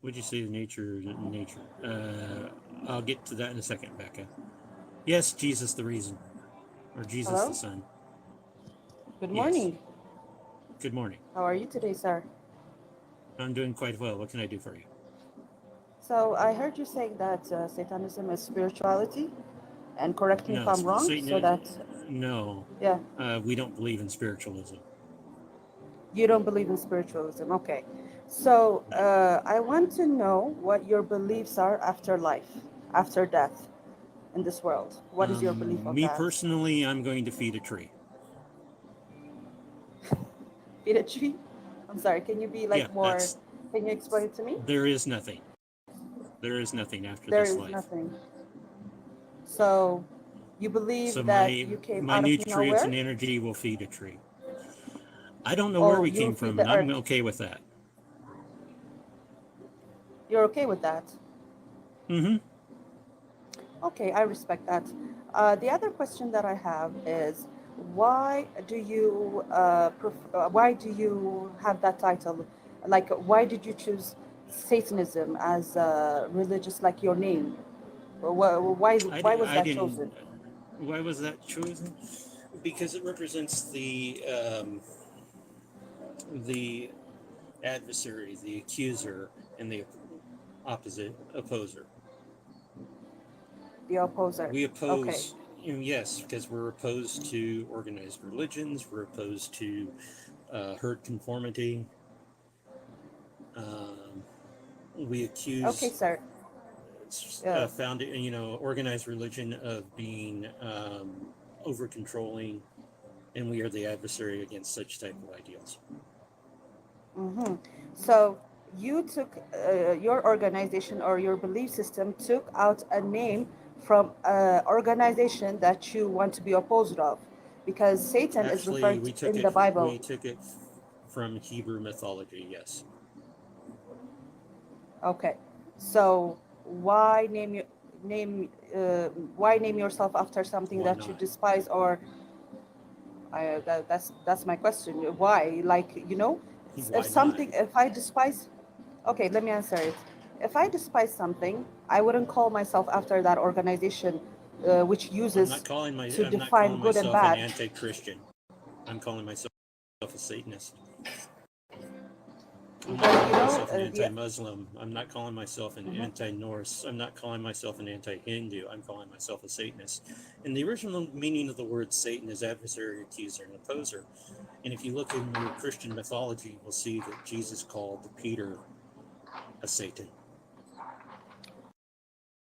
Would you say the nature? I'll get to that in a second, Becca. Yes, Jesus the reason, or Jesus Hello? the Son. Good Yes. morning. Good morning. How are you today, sir? I'm doing quite well. What can I do for you? So I heard you saying that Satanism is spirituality, and correct me if No, I'm wrong. Satan. So that, No, yeah, we don't believe in spiritualism. you don't believe in spiritualism. Okay. So I want to know what your beliefs are after life, after death in this world. What is your belief of Me that? personally, I'm going to feed a tree. Feed a tree? I'm sorry, can you be Yeah, like more, can you explain it to me? there is nothing. There is nothing after There this is life. nothing. So you believe So that you came my out of nutrients and nowhere? energy will feed a tree. I don't know where Oh, we you'll came feed from, the and I'm earth. okay with that. You're okay with that? Mm-hmm. Okay, I respect that. The other question that I have is, why do you why do you have that title? Like, why did you choose Satanism as religious, like your name? Why was I that didn't. chosen? Why was that chosen? Because it represents the adversary, the accuser, and the opposer. The opposer. We Okay. oppose, yes, because we're opposed to organized religions. We're opposed to herd conformity. We accuse Okay, sir. found organized religion of being over controlling, and we are the adversary against such type of ideals. Mm-hmm. So you took your organization or your belief system took out a name from an organization that you want to be opposed of, because Satan is Actually, referred we to took in it. the Bible. We took it from Hebrew mythology. Yes. Okay. So why why name yourself after something Why that you not? despise, or that's my question. Why? Like, Why if something, not? if I despise, okay, let me answer it. If I despise something, I wouldn't call myself after that organization, which I'm uses not calling to I'm not define calling good and myself an bad. anti-Christian. I'm calling myself a Satanist. I'm not But calling myself an the anti-Muslim. I'm not calling myself an anti-Norse. I'm not calling myself an anti-Hindu. I'm calling myself a Satanist. And the original meaning of the word Satan is adversary, accuser, and opposer. And if you look in your Christian mythology, you'll see that Jesus called Peter a Satan.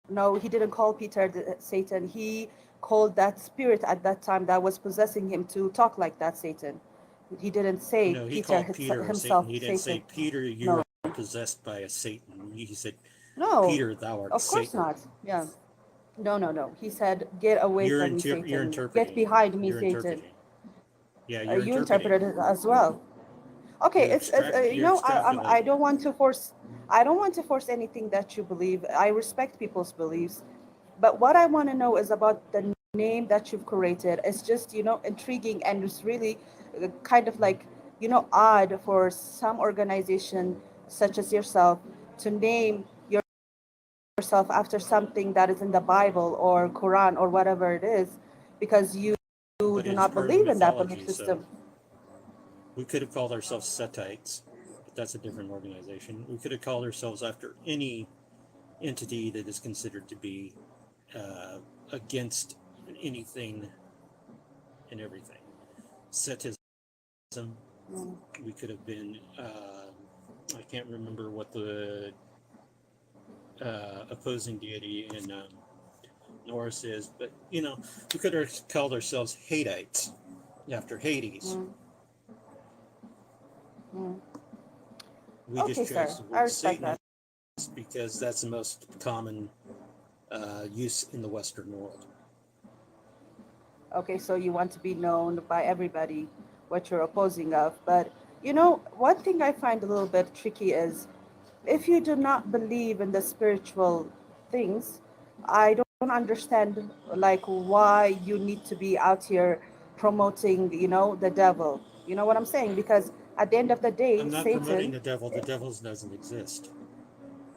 No, he didn't call Peter Satan. He called that spirit at that time that was possessing him to talk like that Satan. He didn't say No, he Peter called Peter a himself Satan. He didn't say, Satan. Peter, you No, are possessed by a Satan. He said, no, Peter, thou art of course Satan. not. Yeah. No. He said, get away You're from me, Satan. Get interpreting. behind me, You're Satan. interpreting. Yeah, you're You interpreting. interpreted it as well. Okay, You're it's I don't want to force anything that you believe. I respect people's beliefs, but what I want to know is about the name that you've created. It's just intriguing, and it's really kind of like odd for some organization such as yourself to name yourself after something that is in the Bible or Quran or whatever it is, because you But do it is not part of the believe in that belief mythology, so system. we could have called ourselves Setites, but that's a different organization. We could have called ourselves after any entity that is considered to be against anything and everything. Satism. Mm. We could have been. I can't remember what the opposing deity in Norse is, but we could have called ourselves Hadites after Hades. Mm. Mm. We Okay, just sir. chose the I word respect that. Satanist because that's the most common use in the Western world. Okay, so you want to be known by everybody what you're opposing of. But one thing I find a little bit tricky is if you do not believe in the spiritual things, I don't understand like why you need to be out here promoting, the devil. You know what I'm saying? Because at the end of the day, I'm not promoting Satan, the devil. The devil doesn't exist.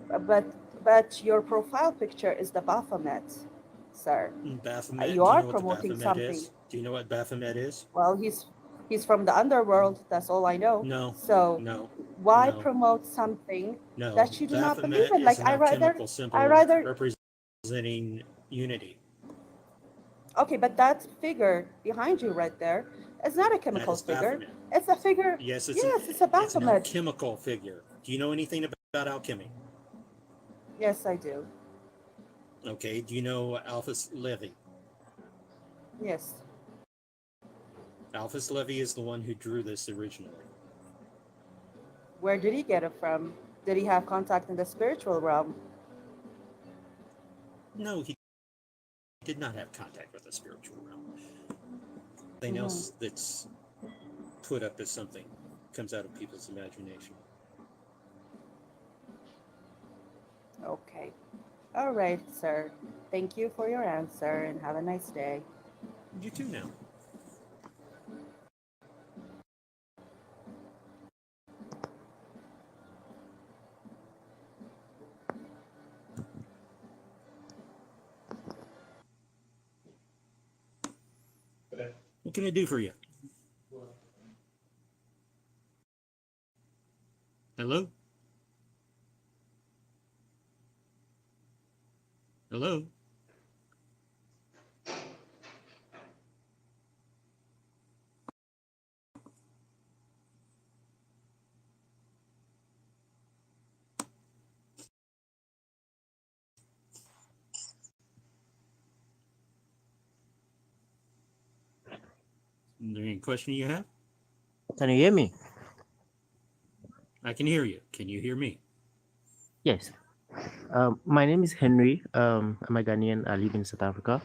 but but your profile picture is the Baphomet, sir. Baphomet. You Do you are know what the promoting Baphomet something. is? Do you know what Baphomet is? Well, he's from the underworld. That's all I know. No, So no, why no, promote something no. that you do not believe Baphomet in? is Like an alchemical I symbol rather. representing unity. Okay, but that figure behind you right there is not a That chemical is figure. Baphomet. It's a figure. Yes, Yes, it's a it's an Baphomet. alchemical figure. Do you know anything about alchemy? Yes, I do. Okay. Do you know Alphys Levi? Yes. Alphys Levi is the one who drew this originally. Where did he get it from? Did he have contact in the spiritual realm? No, he did not have contact with the spiritual realm. Something else that's put up as something comes out of people's imagination. Okay. All right, sir. Thank you for your answer and have a nice day. You too now. What can I do for you? Hello? Hello? Is there any question you have? Can you hear me? I can hear you. Can you hear me? Yes. My name is Henry. I'm a Ghanaian. I live in South Africa.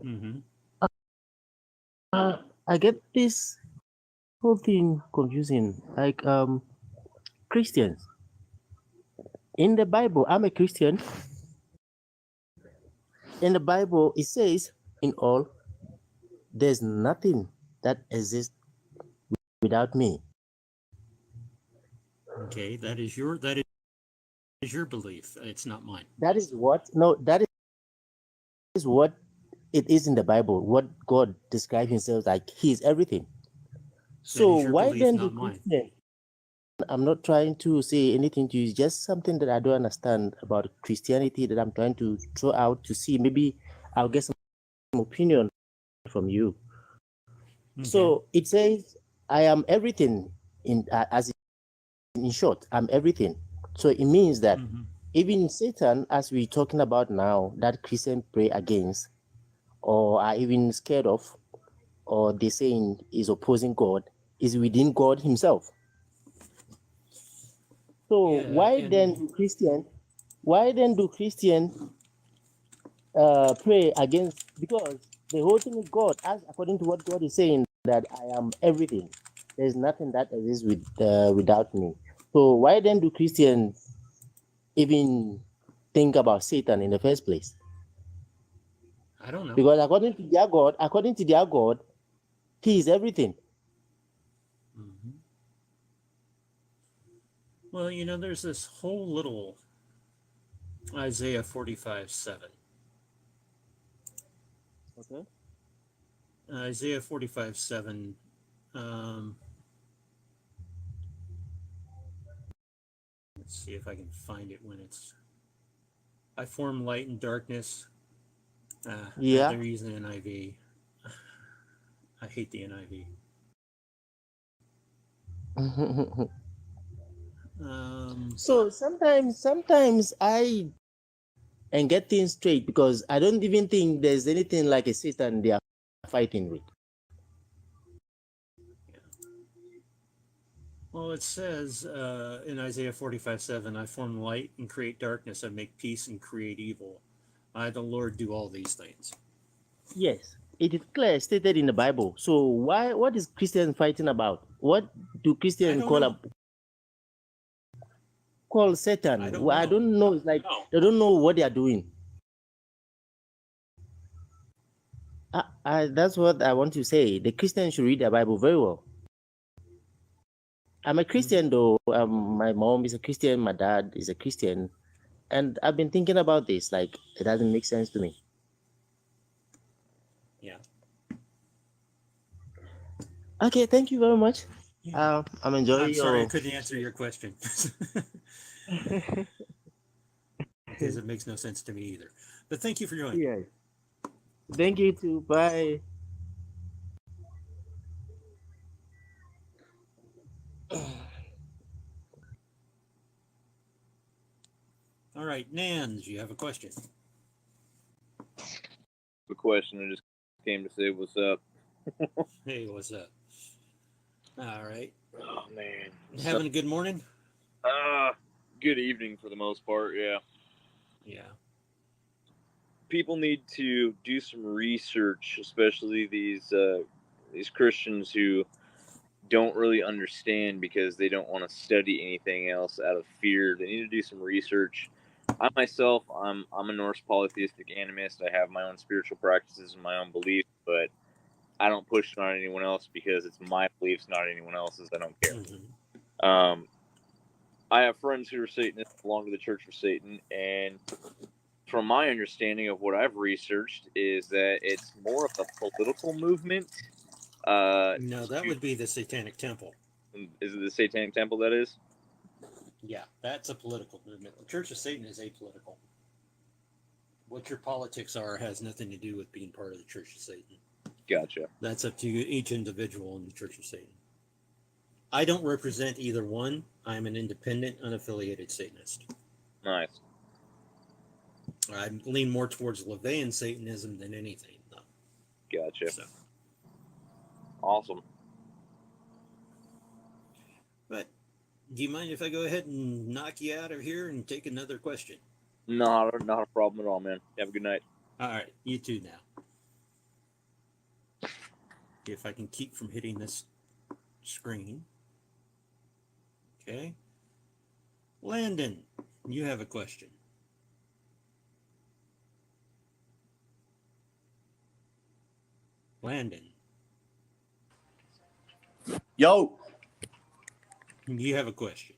Mm-hmm. I get this whole thing confusing. Like Christians in the Bible. I'm a Christian. In the Bible, it says, "In all, there's nothing that exists without me." Okay, that is your belief. It's not mine. That is what. No, that is what it is in the Bible. What God describes Himself like He is everything. So That is your why belief, then do not mine. Christians? I'm not trying to say anything to you. It's just something that I don't understand about Christianity that I'm trying to throw out to see. Maybe I'll get some opinion from you. Okay. So it says, "I am everything." As in short, I'm everything. So it means that even Satan, as we're talking about now, that Christians pray against, or are even scared of, or they saying is opposing God, is within God Himself. So Yeah, why and then do Christians pray against? Because the whole thing is God, as according to what God is saying, that I am everything. There's nothing that exists without me. So why then do Christians even think about Satan in the first place? I don't know. Because according to their God, He is everything. Well, there's this whole little Isaiah 45:7. Okay. Isaiah 45:7. Let's see if I can find it when it's. I form light and darkness. Yeah. They're using NIV. I hate the NIV. So sometimes I and get things straight because I don't even think there's anything like a Satan they are fighting with. Well, it says in Isaiah 45:7, I form light and create darkness. I make peace and create evil. I, the Lord, do all these things. Yes, it is clear stated in the Bible. So what is Christian fighting about? What do Christians call up? called Satan. I don't Well, I know. don't know. It's like they don't know what they are doing. That's what I want to say. The Christians should read the Bible very well. I'm a Christian, though. My mom is a Christian. My dad is a Christian. And I've been thinking about this. Like, it doesn't make sense to me. Yeah. Okay, thank you very much. I'm enjoying I'm sorry I your... couldn't answer your question. Because it makes no sense to me either. But thank you for joining. Yeah. Thank you too. Bye. All right, Nans, you have a question. The question, I just came to say what's up. Hey, what's up? All right. Oh man. Having a good morning? Good evening for the most part, yeah. Yeah. People need to do some research, especially these Christians who don't really understand because they don't want to study anything else out of fear. They need to do some research. I myself, I'm a Norse polytheistic animist. I have my own spiritual practices and my own beliefs, but I don't push it on anyone else because it's my beliefs, not anyone else's. I don't care. I have friends who are Satanists, belong to the Church of Satan, and from my understanding of what I've researched is that it's more of a political movement. No, that would be the Satanic Temple. Is it the Satanic Temple that is? Yeah, that's a political movement. The Church of Satan is apolitical. What your politics are has nothing to do with being part of the Church of Satan. Gotcha. That's up to each individual in the Church of Satan. I don't represent either one. I'm an independent, unaffiliated Satanist. Nice. I lean more towards LaVeyan Satanism than anything, though. Gotcha. So. Awesome. But do you mind if I go ahead and knock you out of here and take another question? Not a problem at all, man. Have a good night. All right, you too now. If I can keep from hitting this screen. Okay. Landon, you have a question. Landon. Yo. You have a question.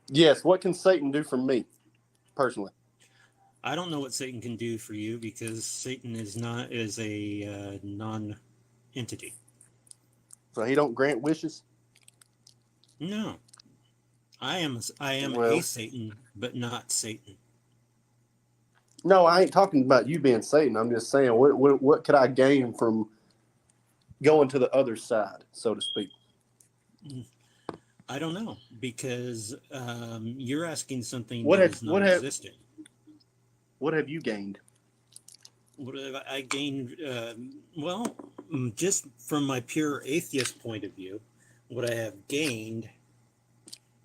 Yes, what can Satan do for me, personally? I don't know what Satan can do for you because Satan is a non-entity. So he don't grant wishes? No. I am Well, a Satan, but not Satan. No, I ain't talking about you being Satan. I'm just saying, what could I gain from going to the other side, so to speak? I don't know, because you're asking something What that have is non-existent. What have you gained? What have I gained? Well, just from my pure atheist point of view, what I have gained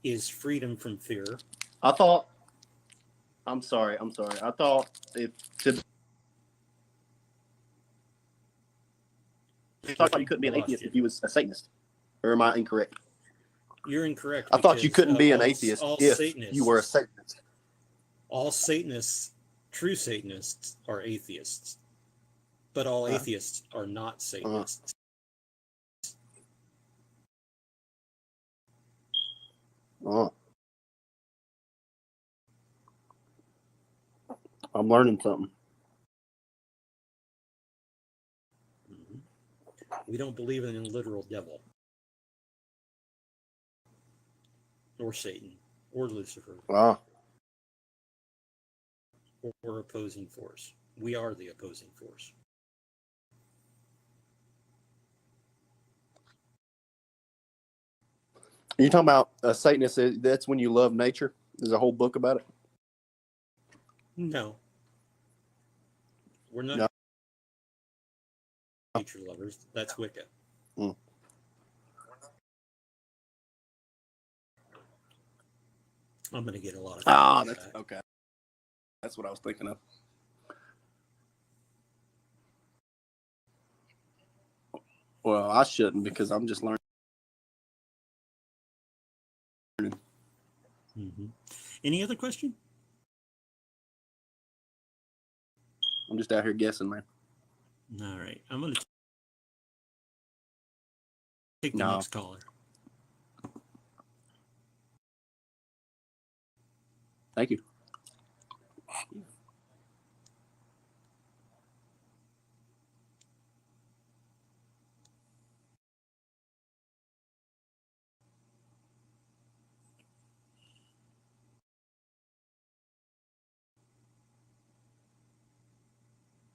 is freedom from fear. I'm sorry. I thought you couldn't be an atheist if you was a Satanist. Or am I incorrect? You're incorrect. I thought you couldn't be an atheist if Satanists, you were a Satanist. All Satanists, true Satanists, are atheists. But all atheists are not Satanists. I'm learning something. We don't believe in a literal devil, or Satan, or Lucifer, or opposing force. We are the opposing force. Are you talking about a Satanist? That's when you love nature? There's a whole book about it? No. We're not nature lovers. That's Wicca. Mm. I'm going to get a lot of that's okay. That's what I was thinking of. Well, I shouldn't because I'm just learning. Mm-hmm. Any other question? I'm just out here guessing, man. All right. I'm going to take the No. next caller. Thank you.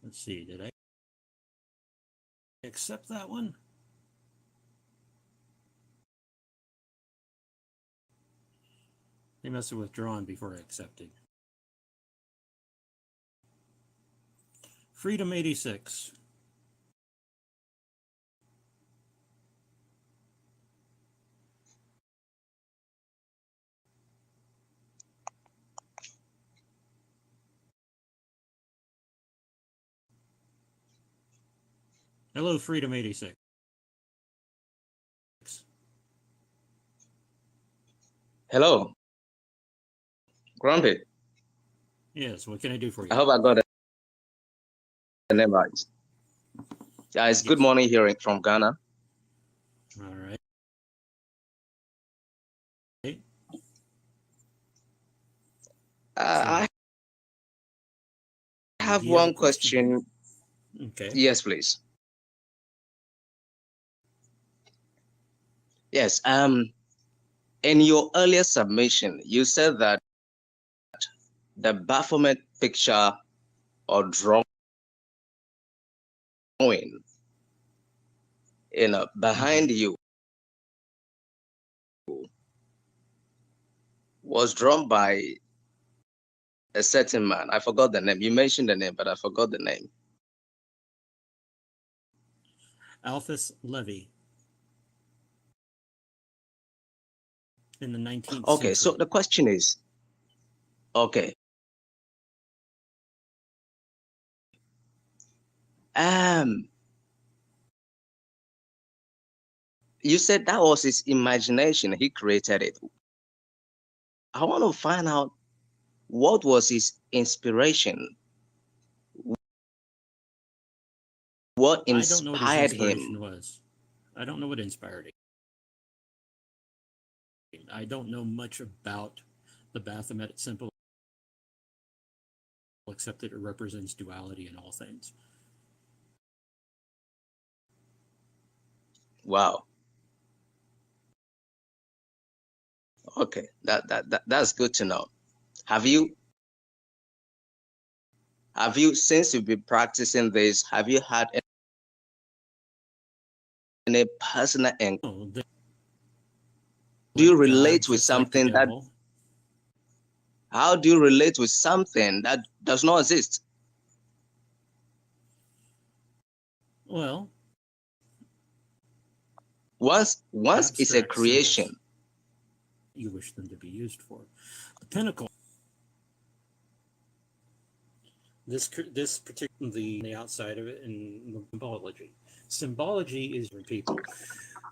Let's see. Did I accept that one? They must have withdrawn before I accepted. Freedom 86. Hello, Freedom 86. Hello, Grumpy. Yes, what can I do for you? I hope I got the name right. Yeah, it's good morning here from Ghana. All right. I have Do you have a one question. Okay. Yes, please. Yes. In your earlier submission, you said that the Baphomet picture or drawing, behind you was drawn by a certain man. I forgot the name. You mentioned the name, but I forgot the name. Alphys Levy. In the 19th Okay, century. so the question is, okay. You said that was his imagination. He created it. I want to find out what was his inspiration. What inspired him? I don't know what inspired him. I don't know much about the Baphomet symbol, except that it represents duality in all things. Wow. Okay, that's good to know. Have you since you've been practicing this, have you had any personal encounter? Do you relate with something that? How do you relate with something that does not exist? Well, once it's a creation. Symbols you wish them to be used for. The pinnacle. This particularly the outside of it in symbology. Symbology is when people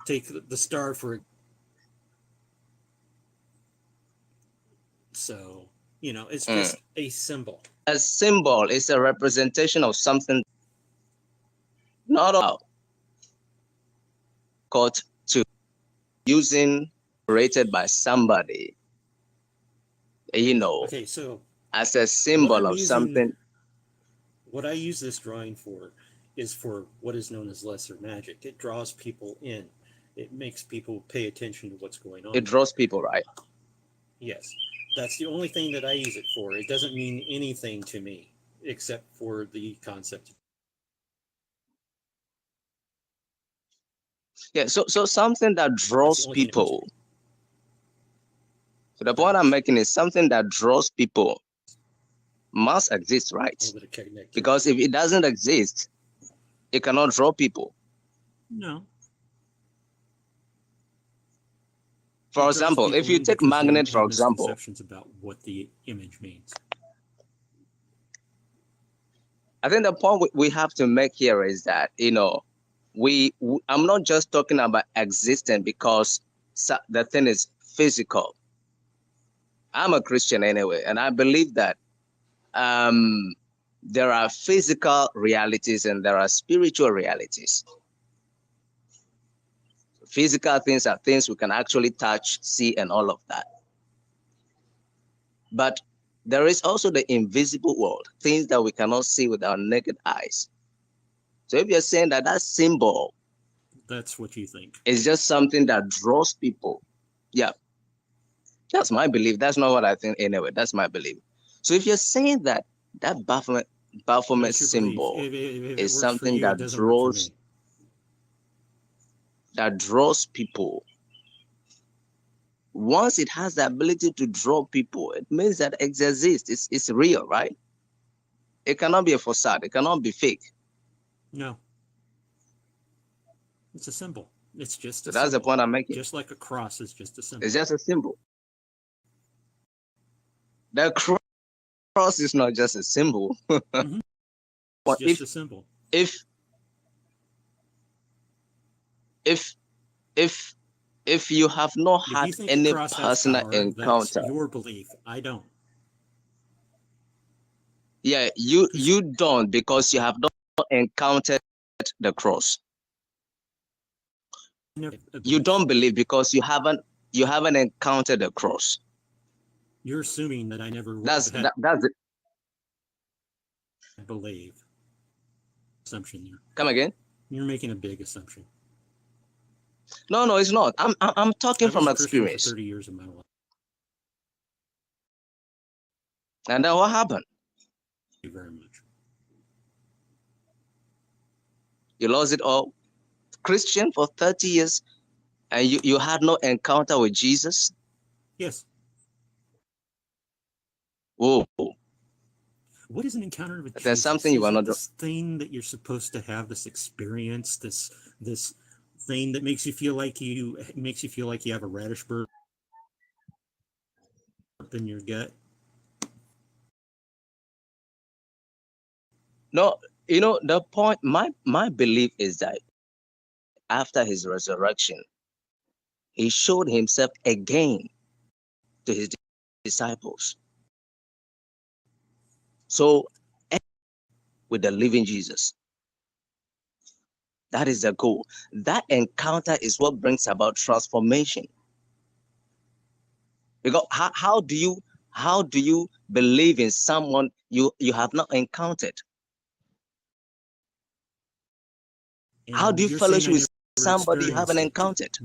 take the star for. So, it's just a symbol. A symbol is a representation of something not all caught to using created by somebody, Okay, so as a symbol of something. What I use this drawing for is for what is known as lesser magic. It draws people in. It makes people pay attention to what's going on. It draws people, right? Yes. That's the only thing that I use it for. It doesn't mean anything to me except for the concept. Yeah, so something that draws people. So the point I'm making is something that draws people must exist, right? Because if it doesn't exist, it cannot draw people. No. For example, if you take magnet, for example. Misconceptions about what the image means. I think the point we have to make here is that, I'm not just talking about existing because the thing is physical. I'm a Christian anyway, and I believe that there are physical realities and there are spiritual realities. Physical things are things we can actually touch, see, and all of that. But there is also the invisible world, things that we cannot see with our naked eyes. So if you're saying that that symbol, that's what you think, is just something that draws people, yeah, that's my belief. That's not what I think anyway. That's my belief. So if you're saying that that Baphomet symbol is something that draws people, once it has the ability to draw people, it means that it exists. It's real, right? It cannot be a facade. It cannot be fake. No. It's a symbol. It's just So a that's symbol. the point I'm making. Just like a cross is just a symbol. It's just a symbol. The cross is not just a symbol. Mm-hmm. It's just a symbol. If you have not had any personal encounter, that's your belief. I don't. Yeah, you don't, because you have not encountered the cross. You don't believe because you haven't encountered the cross. You're assuming that I never that's it. Believe. Assumption there. Come again? You're making a big assumption. No, it's not. I'm talking from experience. For 30 years of my life. And then what happened? Thank you very much. You lost it all. Christian for 30 years, and you had no encounter with Jesus? Yes. Whoa. What is an encounter with Jesus? There's something you are not doing. This thing that you're supposed to have, this experience, this thing that makes you feel like you have a radish burp in your gut. No, the point, my belief is that after his resurrection, he showed himself again to his disciples. So, with the living Jesus, that is the goal. That encounter is what brings about transformation. Because how do you believe in someone you have not encountered? And how do you fellowship with somebody you haven't encountered?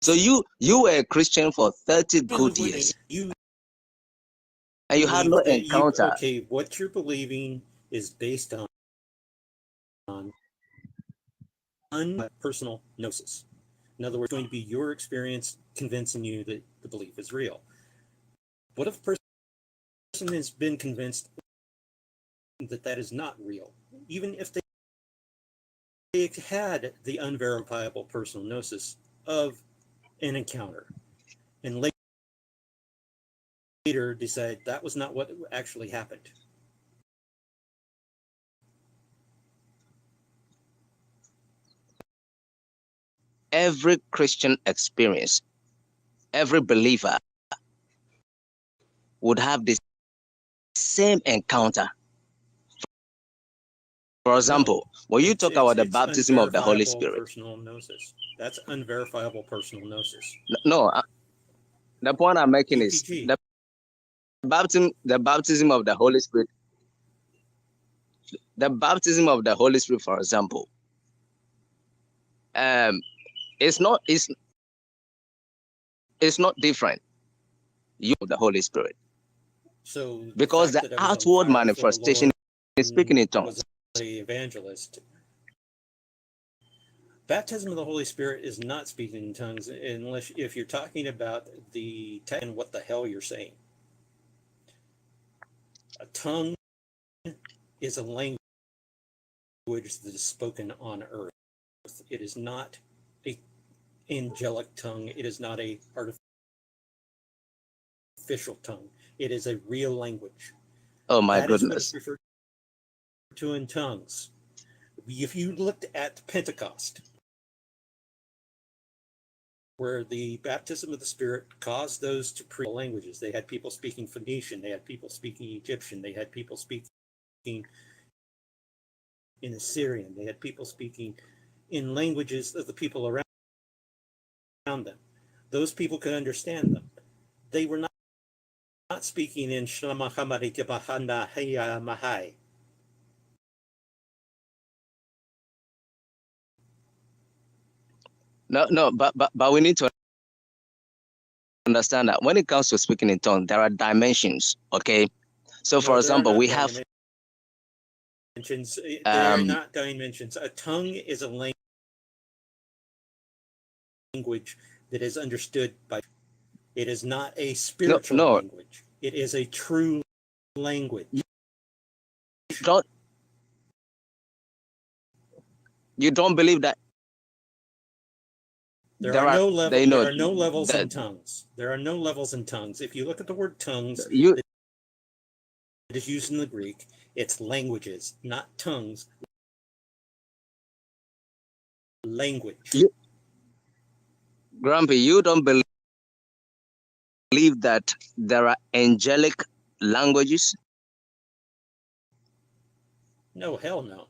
So you were a Christian for 30 good years, and you had no encounter. Okay, what you're believing is based on unpersonal gnosis. In other words, it's going to be your experience convincing you that the belief is real. What if a person has been convinced that that is not real, even if they had the unverifiable personal gnosis of an encounter, and later decide that was not what actually happened? Every Christian experience, every believer would have the same encounter. For example, when you talk about the baptism of the Holy Spirit, personal gnosis. That's unverifiable personal gnosis. No, the point I'm making is the baptism of the Holy Spirit. The baptism of the Holy Spirit, for example, it's not different. You the Holy Spirit. So because the outward manifestation is speaking in tongues. The evangelist. Baptism of the Holy Spirit is not speaking in tongues unless if you're talking about the and what the hell you're saying. A tongue is a language that is spoken on earth. It is not a angelic tongue. It is not a artificial tongue. It is a real language. Oh my that goodness. Is what it's referred to in tongues. If you looked at Pentecost, where the baptism of the Spirit caused those to create languages. They had people speaking Phoenician, they had people speaking Egyptian, they had people speaking in Assyrian, they had people speaking in languages of the people around them. Those people could understand them. They were not speaking in Mahai. No, but we need to understand that when it comes to speaking in tongues, there are dimensions. Okay, so for example, we have dimensions. They are not dimensions. A tongue is a language that is understood by. It is not a spiritual language. It is a true language. You don't believe that? There are no levels in tongues. There are no levels in tongues. If you look at the word tongues, it is used in the Greek. It's languages, not tongues. Language. Grumpy, you don't believe that there are angelic languages? No, hell no.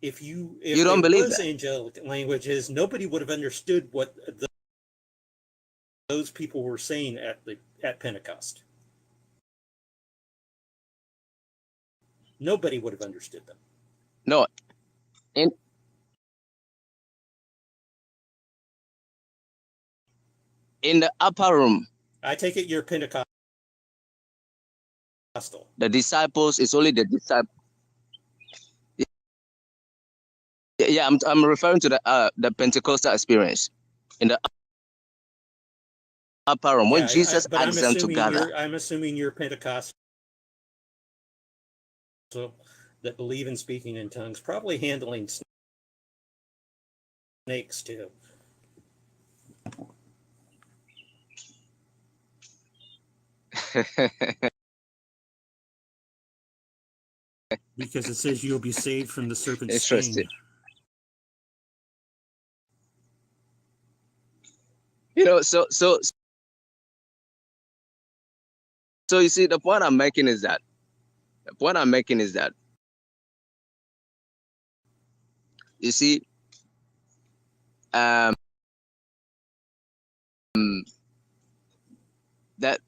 If you don't believe that angelic languages, nobody would have understood what those people were saying at Pentecost. Nobody would have understood them. No. In the upper room. I take it you're Pentecostal. The disciples is only the disciples. Yeah, I'm referring to the Pentecostal experience in the upper room when Jesus asked them to gather. I'm assuming you're Pentecostal that believe in speaking in tongues, probably handling snakes too. Because it says you'll be saved from the serpent's sting. You know, so you see, the point I'm making is that you see, that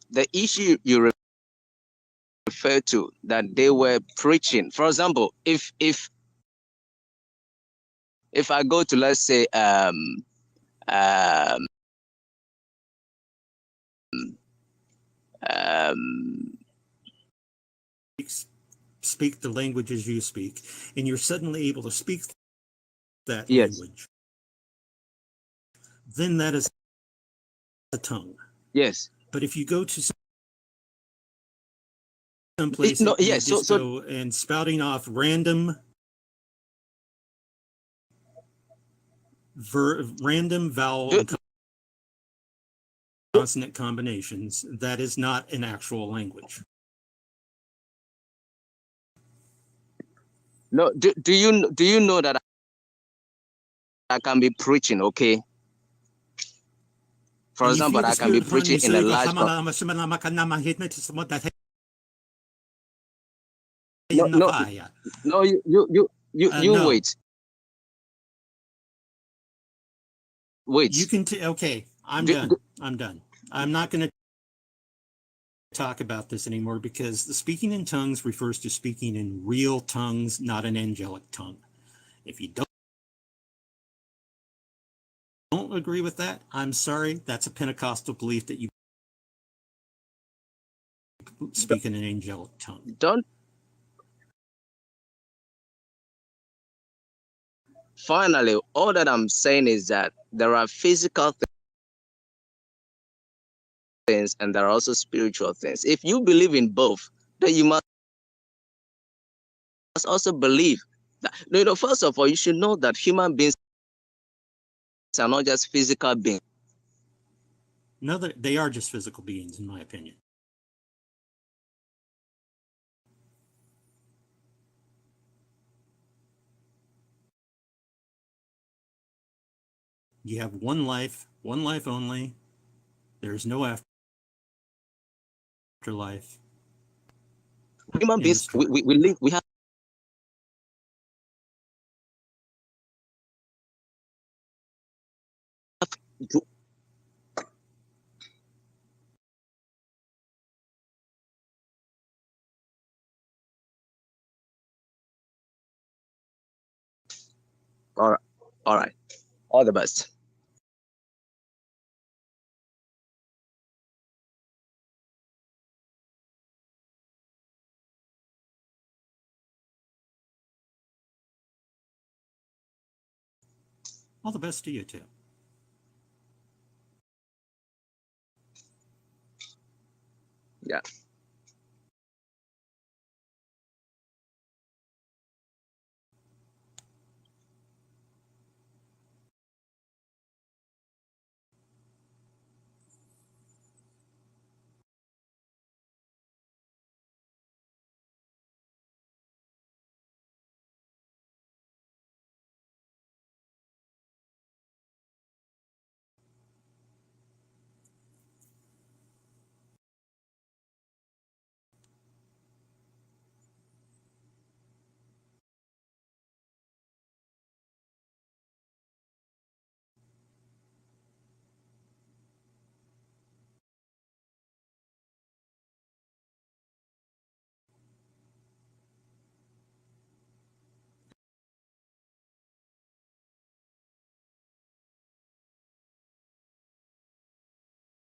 the issue you refer to, that they were preaching, for example, if I go to, let's say, speak the languages you speak, and you're suddenly able to speak that language, then that is a tongue. Yes. But if you go to some place and spouting off random vowel and consonant combinations, that is not an actual language. No, do you know that I can be preaching, okay? For example, I can be preaching in a large No, you wait. Wait. You can okay, I'm done. I'm not going to talk about this anymore because the speaking in tongues refers to speaking in real tongues, not an angelic tongue. If you don't agree with that, I'm sorry. That's a Pentecostal belief that you speak in an angelic tongue. Finally, all that I'm saying is that there are physical things and there are also spiritual things. If you believe in both, then you must also believe that, you know, first of all, you should know that human beings are not just physical beings. No, they are just physical beings, in my opinion. You have one life only. There's no afterlife. Human beings, we live, we have. All right, all right, all the best. All the best to you too. Yeah.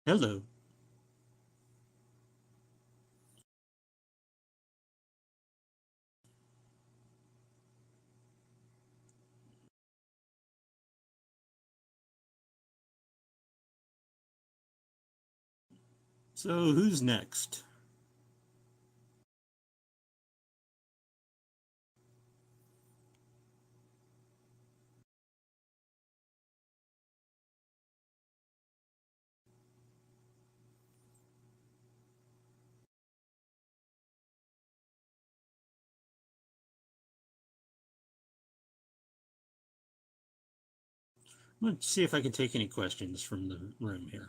Hello. So who's next? Let's see if I can take any questions from the room here.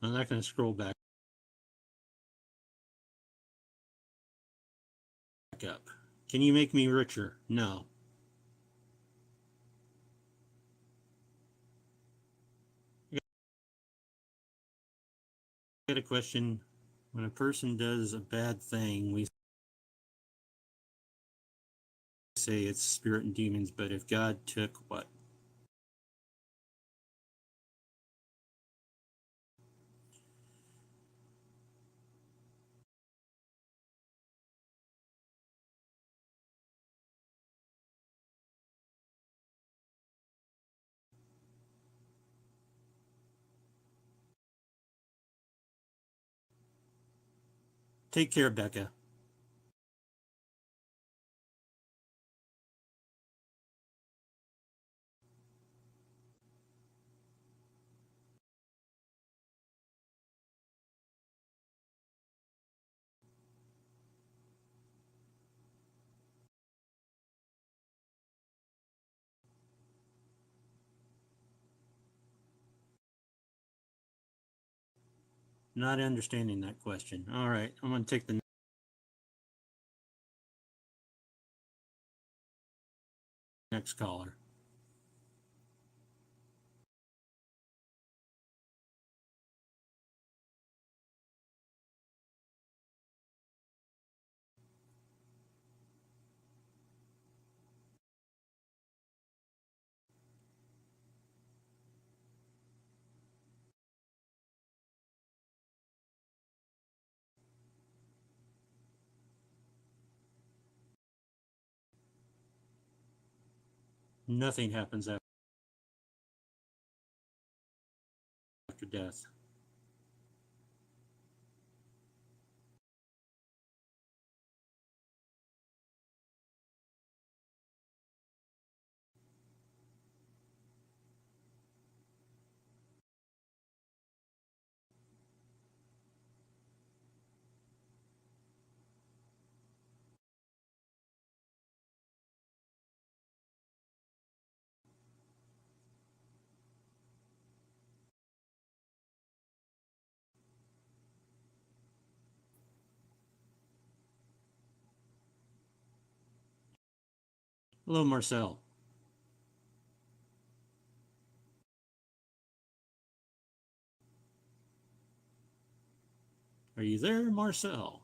I'm not going to scroll back up. Can you make me richer? No. I got a question. When a person does a bad thing, we say it's spirit and demons, but if God took what? Take care, Becca. Not understanding that question. All right, I'm going to take the next caller. Nothing happens after death. Hello, Marcel. Are you there, Marcel?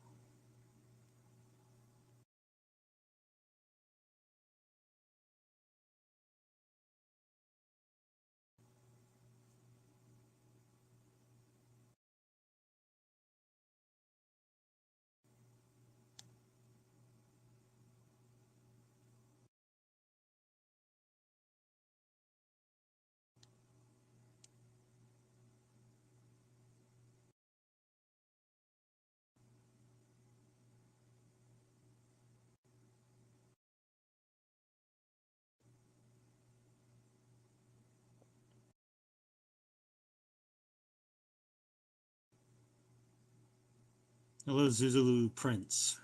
Hello, Zulu Prince.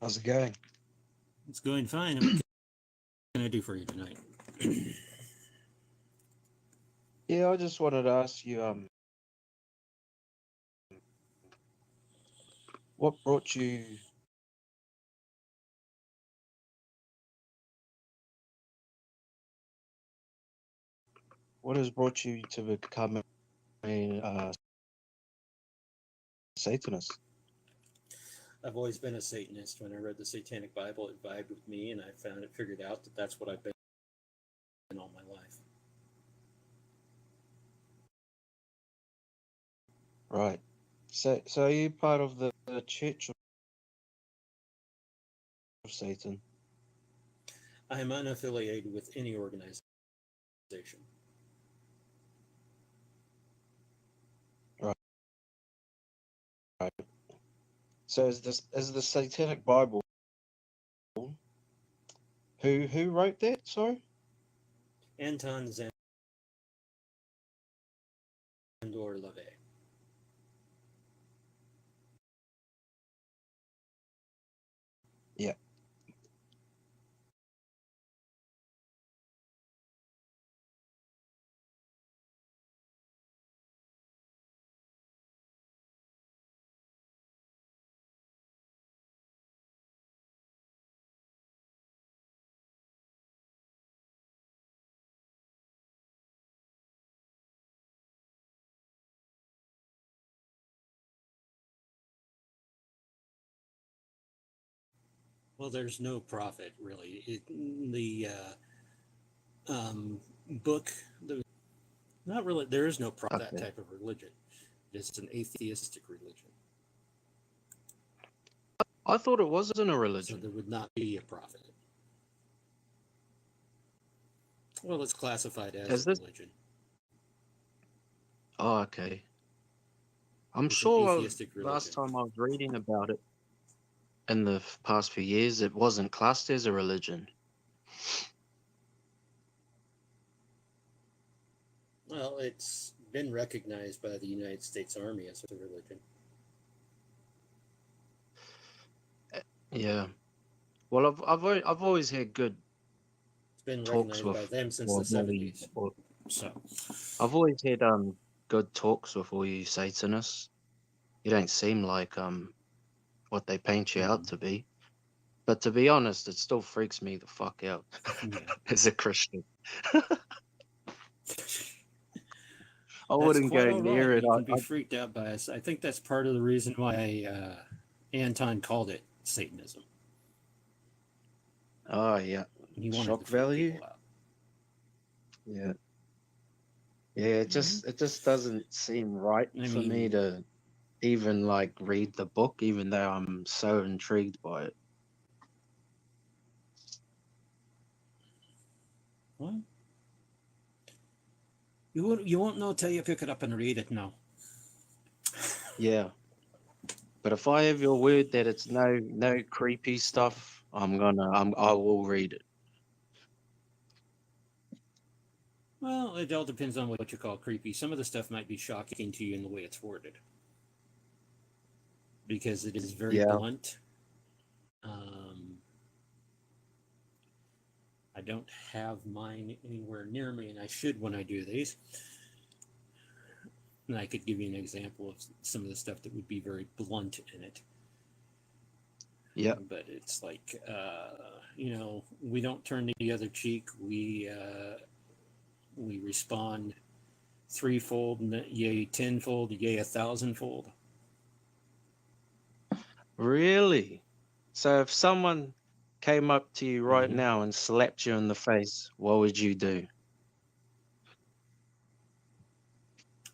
How's it going? It's going fine. What can I do for you tonight? Yeah, I just wanted to ask you, what brought you what has brought you to become a Satanist? I've always been a Satanist. When I read the Satanic Bible, it vibed with me, and I figured out that that's what I've been all my life. Right. So are you part of the Church of Satan? I am unaffiliated with any organization. Right. Right. So is the Satanic Bible? Who wrote that? Sorry. Anton Zandor LaVey. Yeah. Well, there's no prophet, really. The book, not really, there is no prophet, that Okay. type of religion. It's an atheistic religion. I thought it wasn't a So religion. there would not be a prophet. Well, it's classified as Is a this? religion. Oh, okay. I'm It's an sure atheistic last religion. time I was reading about it in the past few years, it wasn't classed as a religion. Well, it's been recognized by the United States Army as a religion. Yeah. Well, I've always had good It's been talks recognized by with them since the all you. 70s. So, I've always had good talks with all you Satanists. You don't seem like what they paint you out to be. But to be honest, it still freaks me the fuck out yeah. as a Christian. I That's wouldn't quite go all right. near it. You can be freaked out by us. I think that's part of the reason why Anton called it Satanism. Oh yeah, He wanted shock to freak value. people out. Yeah, yeah. It just doesn't seem right for me to even like read the book, even though I'm so intrigued by it. What? You won't know till you pick it up and read it now. Yeah, but if I have your word that it's no creepy stuff, I will read it. Well, it all depends on what you call creepy. Some of the stuff might be shocking to you in the way it's worded, because it is very blunt. I don't have mine anywhere near me, and I should when I do these. And I could give you an example of some of the stuff that would be very blunt in it. Yeah. But it's like, we don't turn the other cheek. We respond threefold, yea, tenfold, yea, 1,000-fold. Really? So if someone came up to you right Mhm. now and slapped you in the face, what would you do?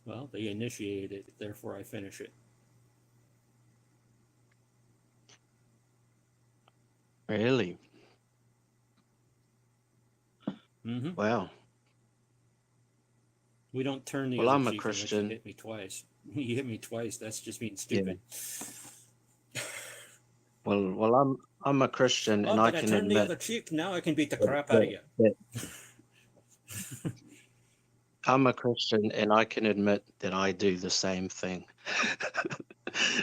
Well, they initiated it, therefore I finish it. Really? Mm-hmm. Wow. We don't turn the Well, other I'm a cheek unless you Christian. hit me twice. You hit me twice, that's just being Yeah. stupid. Well, I'm a Christian, Oh, and I but I can turned the admit other cheek, now I can beat the that, crap out of that, you. that I'm a Christian, and I can admit that I do the same thing.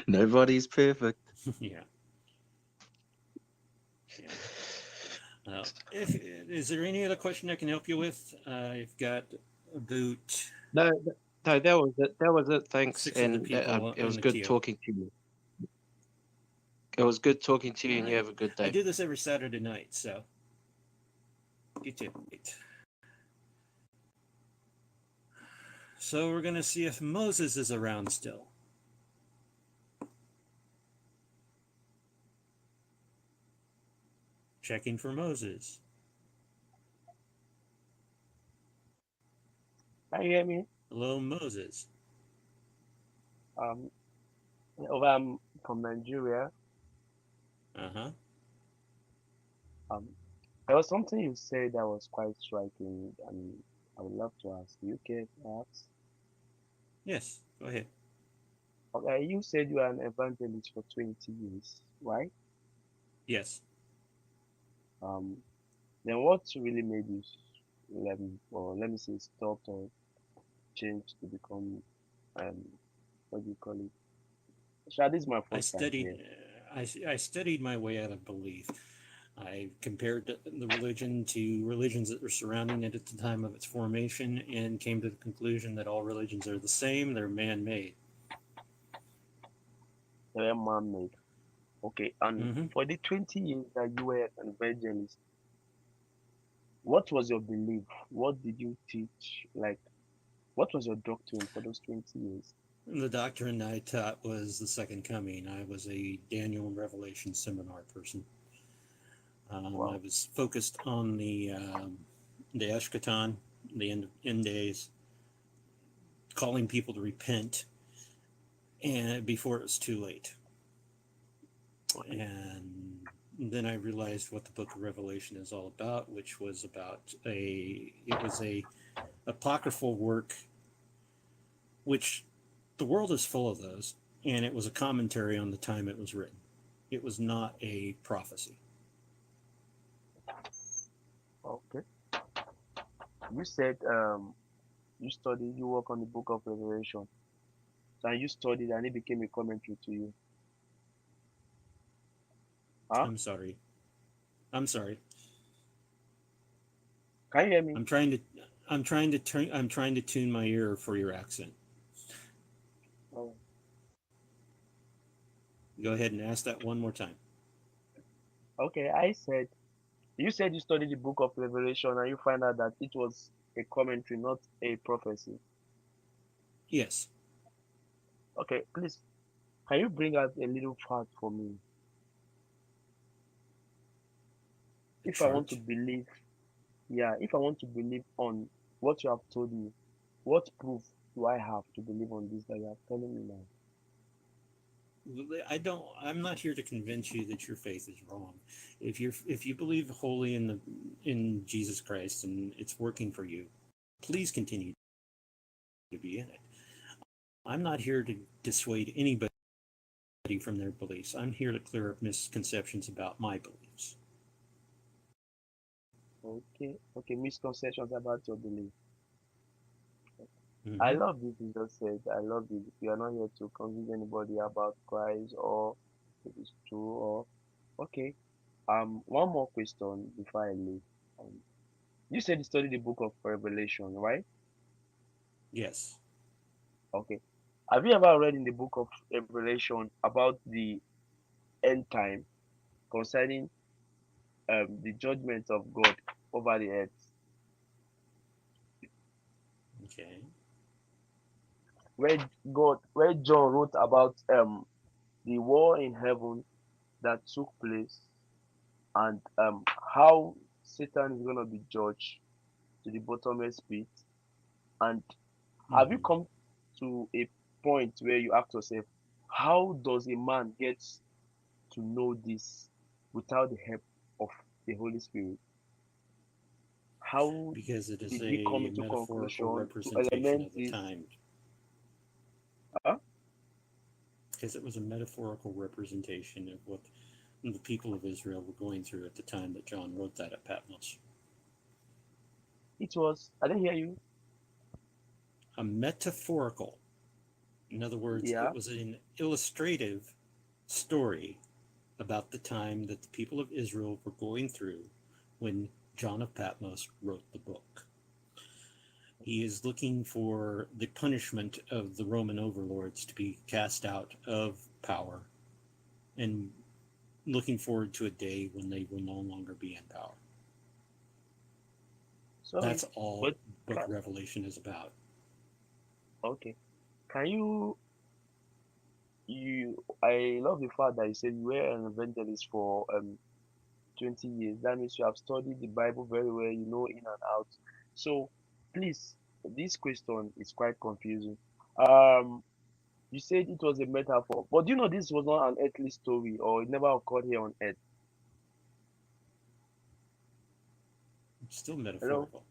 Nobody's perfect. Yeah. Is there any other question I can help you with? I've got about No, no, that was it. That was it. Thanks, 6 other and people it in was the good queue. talking to you. It was good talking to you, All and you right. have a good I day. do this every Saturday night, so you too. So we're gonna see if Moses is around still. Checking for Moses. Can you hear me? Hello, Moses. I'm from Nigeria. Uh-huh. There was something you said that was quite striking, and I would love to ask you, okay, perhaps. Yes, go ahead. Okay, you said you are an evangelist for 20 years, right? Yes. Then what really made you let me say stop or change to become what do you call it? Shah, this is my I first time studied here. I studied my way out of belief. I compared the religion to religions that were surrounding it at the time of its formation and came to the conclusion that all religions are the same, they're man-made. They're man-made. Okay, and for the 20 years that you were an evangelist, what was your belief? What did you teach? Like, what was your doctrine for those 20 years? The doctrine I taught was the second coming. I was a Daniel and Revelation seminar person. I was focused on the eschaton, the end days, calling people to repent, and before it was too late. And then I realized what the Book of Revelation is all about, which was about a apocryphal work, which the world is full of those, and it was a commentary on the time it was written. It was not a prophecy. Okay. You said you work on the Book of Revelation. So you studied and it became a commentary to you. Huh? I'm sorry. I'm sorry. Can you hear me? I'm trying to tune my ear for your accent. Oh. Go ahead and ask that one more time. Okay, you said you studied the Book of Revelation and you find out that it was a commentary, not a prophecy. Yes. Okay, please, can you bring out a little fact for me? If I want to believe, if I want to believe on what you have told me, what proof do I have to believe on this that you are telling me now? I'm not here to convince you that your faith is wrong. If you believe wholly in Jesus Christ and it's working for you, please continue to be in it. I'm not here to dissuade anybody from their beliefs. I'm here to clear up misconceptions about my beliefs. Okay, misconceptions about your belief. I love this you just said. I love it. You are not here to convince anybody about Christ or if it's true or okay. One more question before I leave. You said you studied the book of Revelation, right? Yes. Okay. Have you ever read in the book of Revelation about the end time? concerning the judgment of God over the earth. Okay. Where John wrote about the war in heaven that took place, and how Satan is gonna be judged to the bottomless pit. And have you come to a point where you ask yourself, how does a man get to know this without the help of the Holy Spirit? How Because it is did he come a into metaphorical conclusion to representation element of the this? time. Huh? Because it was a metaphorical representation of what the people of Israel were going through at the time that John wrote that at Patmos. It was, I didn't hear you. A metaphorical. In other words, Yeah. it was an illustrative story about the time that the people of Israel were going through when John of Patmos wrote the book. He is looking for the punishment of the Roman overlords to be cast out of power and looking forward to a day when they will no longer be in power. Sorry, That's all but Book of Revelation is about. okay. Can I love the fact that you said you were an evangelist for 20 years. That means you have studied the Bible very well, you know in and out. So please, this question is quite confusing. You said it was a metaphor, but do you know this was not an earthly story, or it never occurred here on earth? It's still Hello? metaphorical.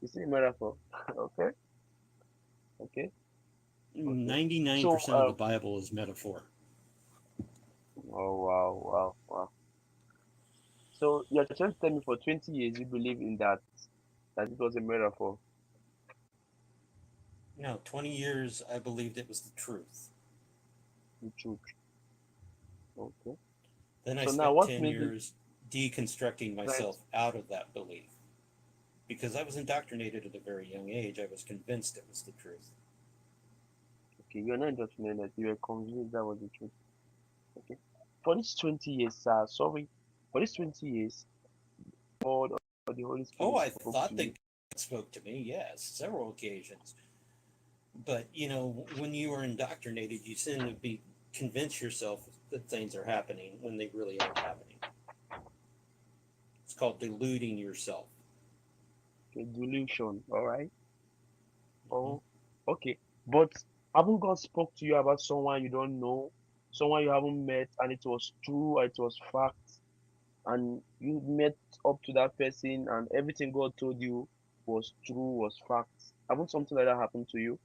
It's a metaphor. Okay. Okay. 99% So of the Bible is metaphor. oh wow. So you're trying to tell me for 20 years you believe in that it was a metaphor. No, 20 years I believed it was the truth. The truth. Okay. Then I So now spent what 10 made you years deconstructing myself out of that belief. Because I was indoctrinated at a very young age, I was convinced it was the truth. Okay, you're not indoctrinated, you were convinced that was the truth. Okay. For these 20 years, sir, sorry, for these 20 years, God or the Holy Oh, Spirit I spoke thought to that you. God spoke to me, yes, several occasions. But, you know, when you are indoctrinated, you tend to be convince yourself that things are happening when they really aren't happening. It's called deluding yourself. Okay, delusion, all right? Oh, okay. But haven't God spoke to you about someone you don't know, someone you haven't met, and it was true, or it was fact, and you met up to that person, and everything God told you was true, was fact? Haven't something like that happened to you?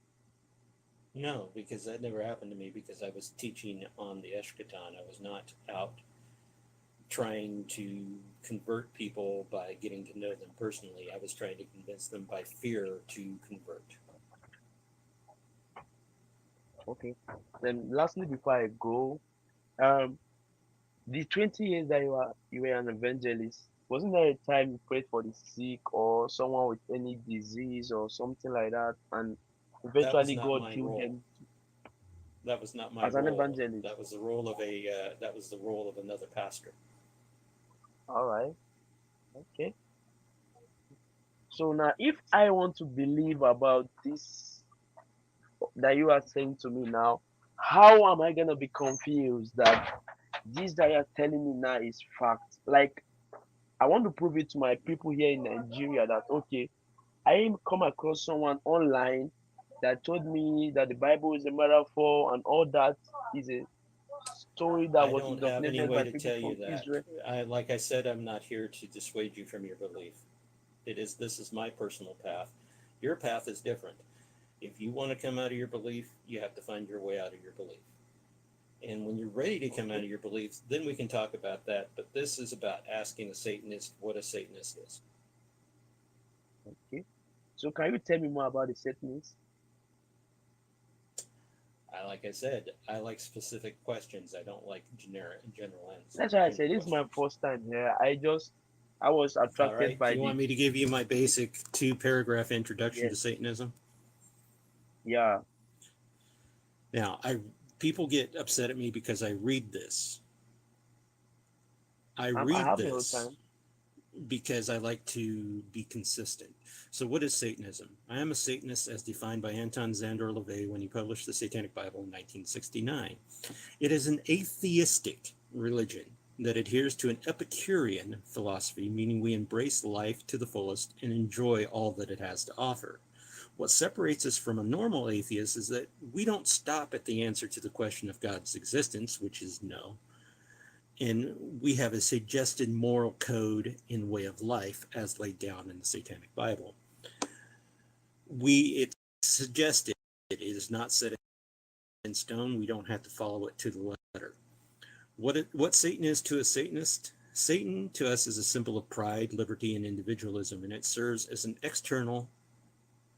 No, because that never happened to me because I was teaching on the Eschaton. I was not out trying to convert people by getting to know them personally. I was trying to convince them by fear to convert. Okay. Then lastly, before I go, um, the 20 years that you were an evangelist, wasn't there a time you prayed for the sick or someone with any disease or something like that, and That was eventually not God my healed role. them That was not my as an role. evangelist? That was the role of a. That was the role of another pastor. All right. Okay. So now, if I want to believe about this that you are saying to me now, how am I gonna be confused that this that you're telling me now is fact? Like, I want to prove it to my people here in Nigeria that okay, I come across someone online that told me that the Bible is a metaphor and all that is a story that I was don't have any indoctrinated way by to people tell you from that. Israel. Like I said, I'm not here to dissuade you from your belief. This is my personal path. Your path is different. If you want to come out of your belief, you have to find your way out of your belief. And when you're ready to come out of your beliefs, then we can talk about that. But this is about asking a Satanist what a Satanist is. Okay. So can you tell me more about the Satanists? Like I said, I like specific questions. I don't like general answers. That's why I said this is my first time here. I was All attracted right. Do by you the want me to give you my basic 2-paragraph introduction yes. to Satanism? Yeah. Now, people get upset at me because I read this. I I read have no this time. because I like to be consistent. So what is Satanism? I am a Satanist as defined by Anton Szandor LaVey when he published the Satanic Bible in 1969. It is an atheistic religion that adheres to an Epicurean philosophy, meaning we embrace life to the fullest and enjoy all that it has to offer. What separates us from a normal atheist is that we don't stop at the answer to the question of God's existence, which is no. And we have a suggested moral code and way of life as laid down in the Satanic Bible. It's suggested, it is not set in stone. We don't have to follow it to the letter. What Satan is to a Satanist? Satan to us is a symbol of pride, liberty, and individualism, and it serves as an external,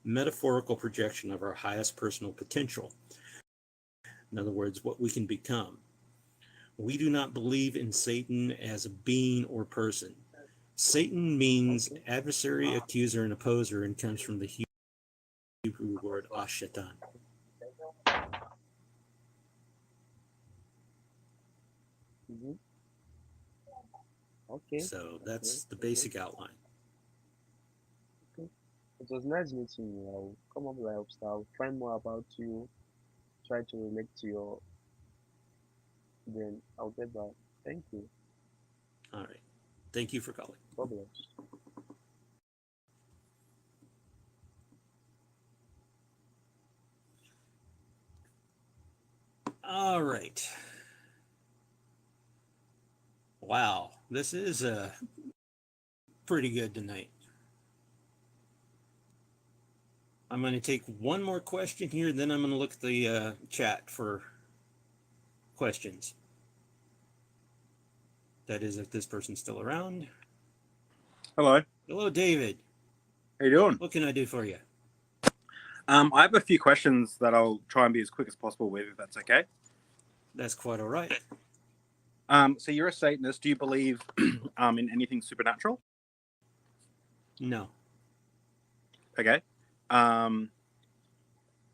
metaphorical projection of our highest personal potential. In other words, what we can become. We do not believe in Satan as a being or person. Satan means adversary, accuser, and opposer, and comes from the Hebrew word Ashatan. Mm-hmm. Okay. So that's the Okay. basic outline. Okay. It was nice meeting you. I'll come up with help. I'll find more about you. Try to relate to your. Then I'll get back. Thank you. All right. Thank you for calling. God bless. All right. Wow, this is pretty good tonight. I'm going to take one more question here, then I'm going to look at the chat for questions. That is, if this person's still around. Hello. Hello, David. How you doing? What can I do for you? I have a few questions that I'll try and be as quick as possible with, if that's okay. That's quite all right. So you're a Satanist. Do you believe in anything supernatural? No. Okay.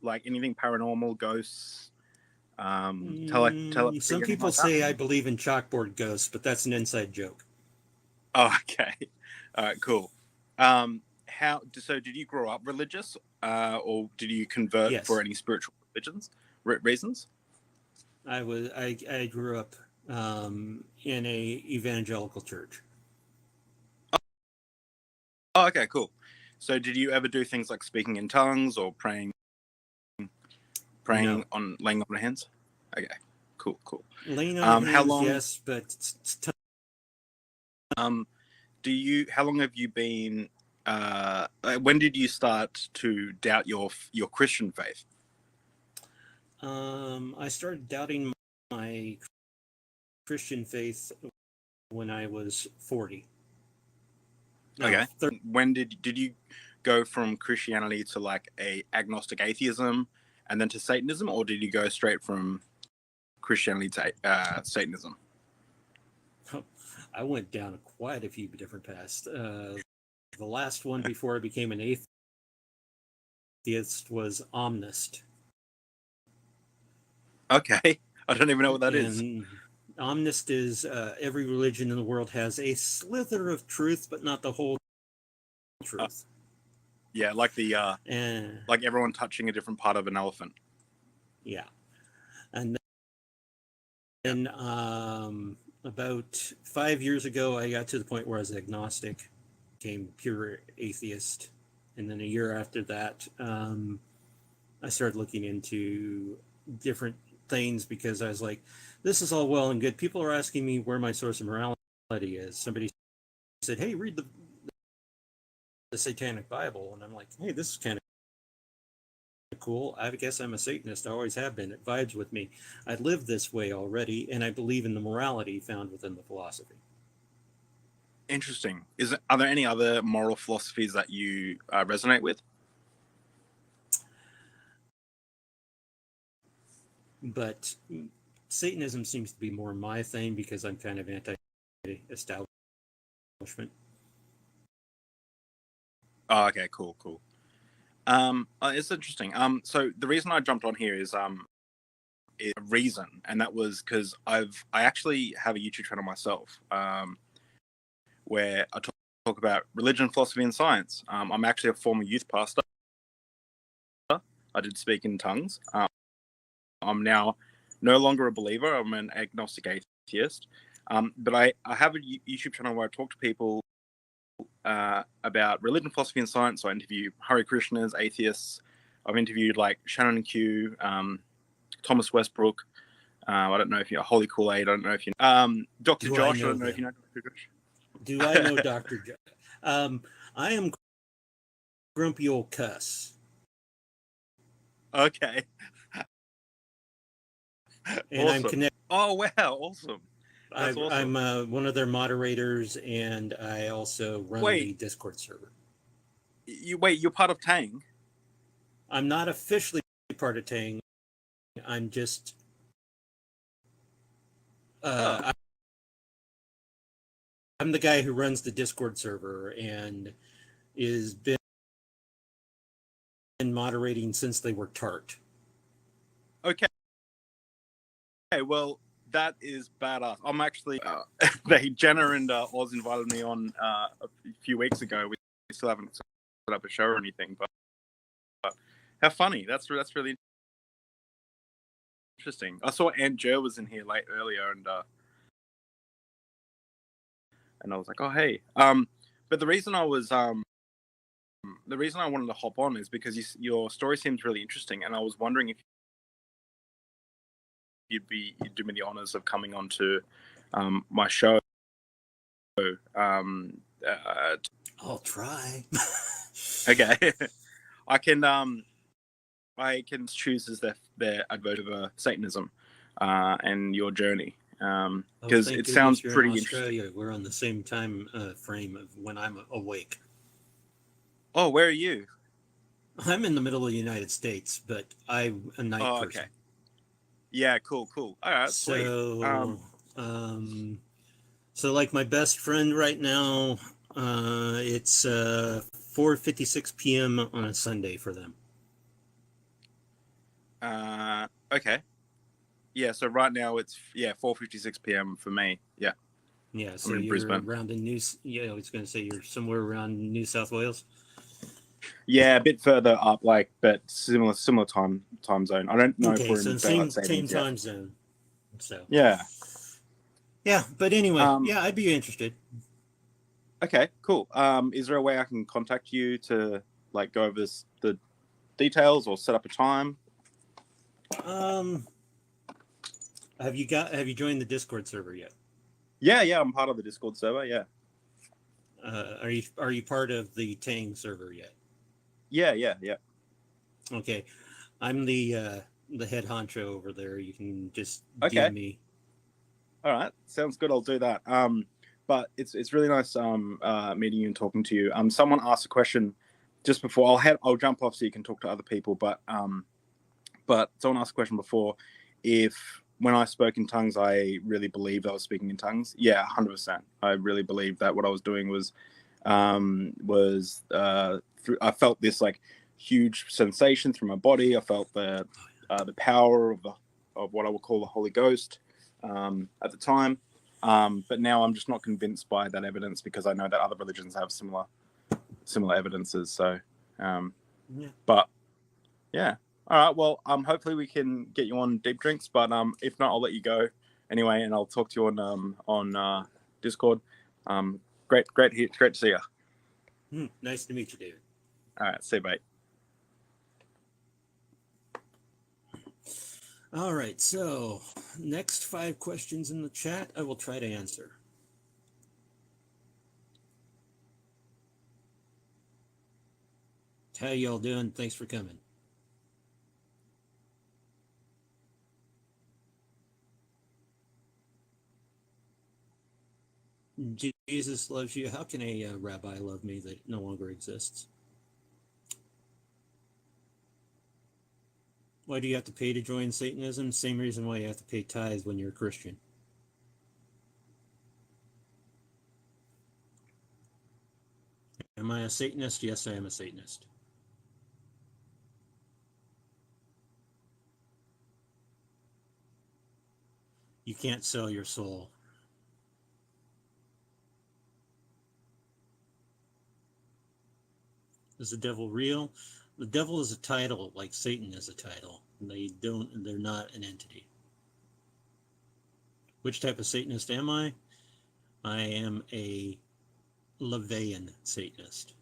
Like anything paranormal, ghosts, telepathy, Some anything people like that? say I believe in chalkboard ghosts, but that's an inside joke. Oh, okay. All right, cool. So did you grow up religious, or did you convert Yes. for any spiritual reasons? I grew up in a evangelical church. Oh, okay, cool. So did you ever do things like speaking in tongues or praying No. on laying on hands? Okay, cool. Laying on How hands, long? yes, but How long have you been? When did you start to doubt your Christian faith? I started doubting my Christian faith when I was 40. No, Okay. When did you go from Christianity to like a agnostic atheism and then to Satanism, or did you go straight from Christianity to Satanism? I went down quite a few different paths. The last one before I became an atheist was Omnist. Okay. I don't even know what that is. Omnist is every religion in the world has a slither of truth, but not the whole truth. Yeah, like the like everyone touching a different part of an elephant. Yeah. And then about 5 years ago, I got to the point where I was agnostic, became pure atheist. And then a year after that, I started looking into different things because I was like, this is all well and good. People are asking me where my source of morality is. Somebody said, hey, read the Satanic Bible. And I'm like, hey, this is kind of cool. I guess I'm a Satanist. I always have been. It vibes with me. I live this way already, and I believe in the morality found within the philosophy. Interesting. Are there any other moral philosophies that you resonate with? But Satanism seems to be more my thing because I'm kind of anti-establishment. Oh, okay, cool. It's interesting. So the reason I jumped on here is is a reason, and that was because I actually have a YouTube channel myself, where I talk about religion, philosophy, and science. I'm actually a former youth pastor. I did speak in tongues. I'm now no longer a believer. I'm an agnostic atheist. But I have a YouTube channel where I talk to people about religion, philosophy, and science. So I interview Hare Krishnas, atheists. I've interviewed like Shannon Q, Thomas Westbrook. I don't know if you're Holy Kool-Aid. I don't know if you Dr. Josh. I don't know if you know Dr. Josh. Do I know Dr. Josh? I am Grumpy Old Cuss. Okay. And awesome. I'm connected. Oh, wow. Awesome. That's awesome. I'm one of their moderators, and I also run the Discord server. You're part of Tang? I'm not officially part of Tang. I'm just I'm the guy who runs the Discord server and is been moderating since they were tart. Okay. Okay, well, that is badass. I'm actually Jenna and Oz invited me on a few weeks ago. We still haven't set up a show or anything, but how funny. That's really interesting. I saw Aunt Jer was in here earlier, and I was like, oh hey. But the reason I wanted to hop on is because your story seems really interesting, and I was wondering if you'd do me the honors of coming on to my show. I'll try. Okay. I can choose as their advert of Satanism and your journey, because it sounds pretty interesting. We're on the same time frame of when I'm awake. Oh, where are you? I'm in the middle of the United States, but I'm a night person. Okay. Yeah, cool. All right, so, sweet. So like my best friend right now, it's 4:56 p.m. on a Sunday for them. Okay. Yeah, so right now it's 4:56 p.m. for me. Yeah. Yeah, so I'm in you're Brisbane. around in I was going to say you're somewhere around New South Wales. Yeah, a bit further up, but similar time zone. I don't know if we're in same daylight savings yet. time zone. So yeah, but anyway, I'd be interested. Okay, cool. Is there a way I can contact you to go over the details or set up a time? Have you joined the Discord server yet? Yeah, I'm part of the Discord server. Yeah. Are you part of the Tang server yet? Yeah. Okay, I'm the head honcho over there. You can just Okay. DM me. All right, sounds good. I'll do that. But it's really nice meeting you and talking to you. Someone asked a question just before. I'll jump off so you can talk to other people. But someone asked a question before if when I spoke in tongues, I really believed I was speaking in tongues. Yeah, 100%. I really believed that what I was doing was I felt this huge sensation through my body. I felt the power of what I would call the Holy Ghost at the time. But now I'm just not convinced by that evidence because I know that other religions have similar evidences. So, but yeah. All right. Well, hopefully we can get you on Deep Drinks, but if not, I'll let you go anyway, and I'll talk to you on Discord. Great to see you. Nice to meet you, David. All right. See you, mate. All right. So next 5 questions in the chat, I will try to answer. How y'all doing? Thanks for coming. Jesus loves you. How can a rabbi love me that no longer exists? Why do you have to pay to join Satanism? Same reason why you have to pay tithes when you're a Christian. Am I a Satanist? Yes, I am a Satanist. You can't sell your soul. Is the devil real? The devil is a title, like Satan is a title. They're not an entity. Which type of Satanist am I? I am a LaVeyan Satanist.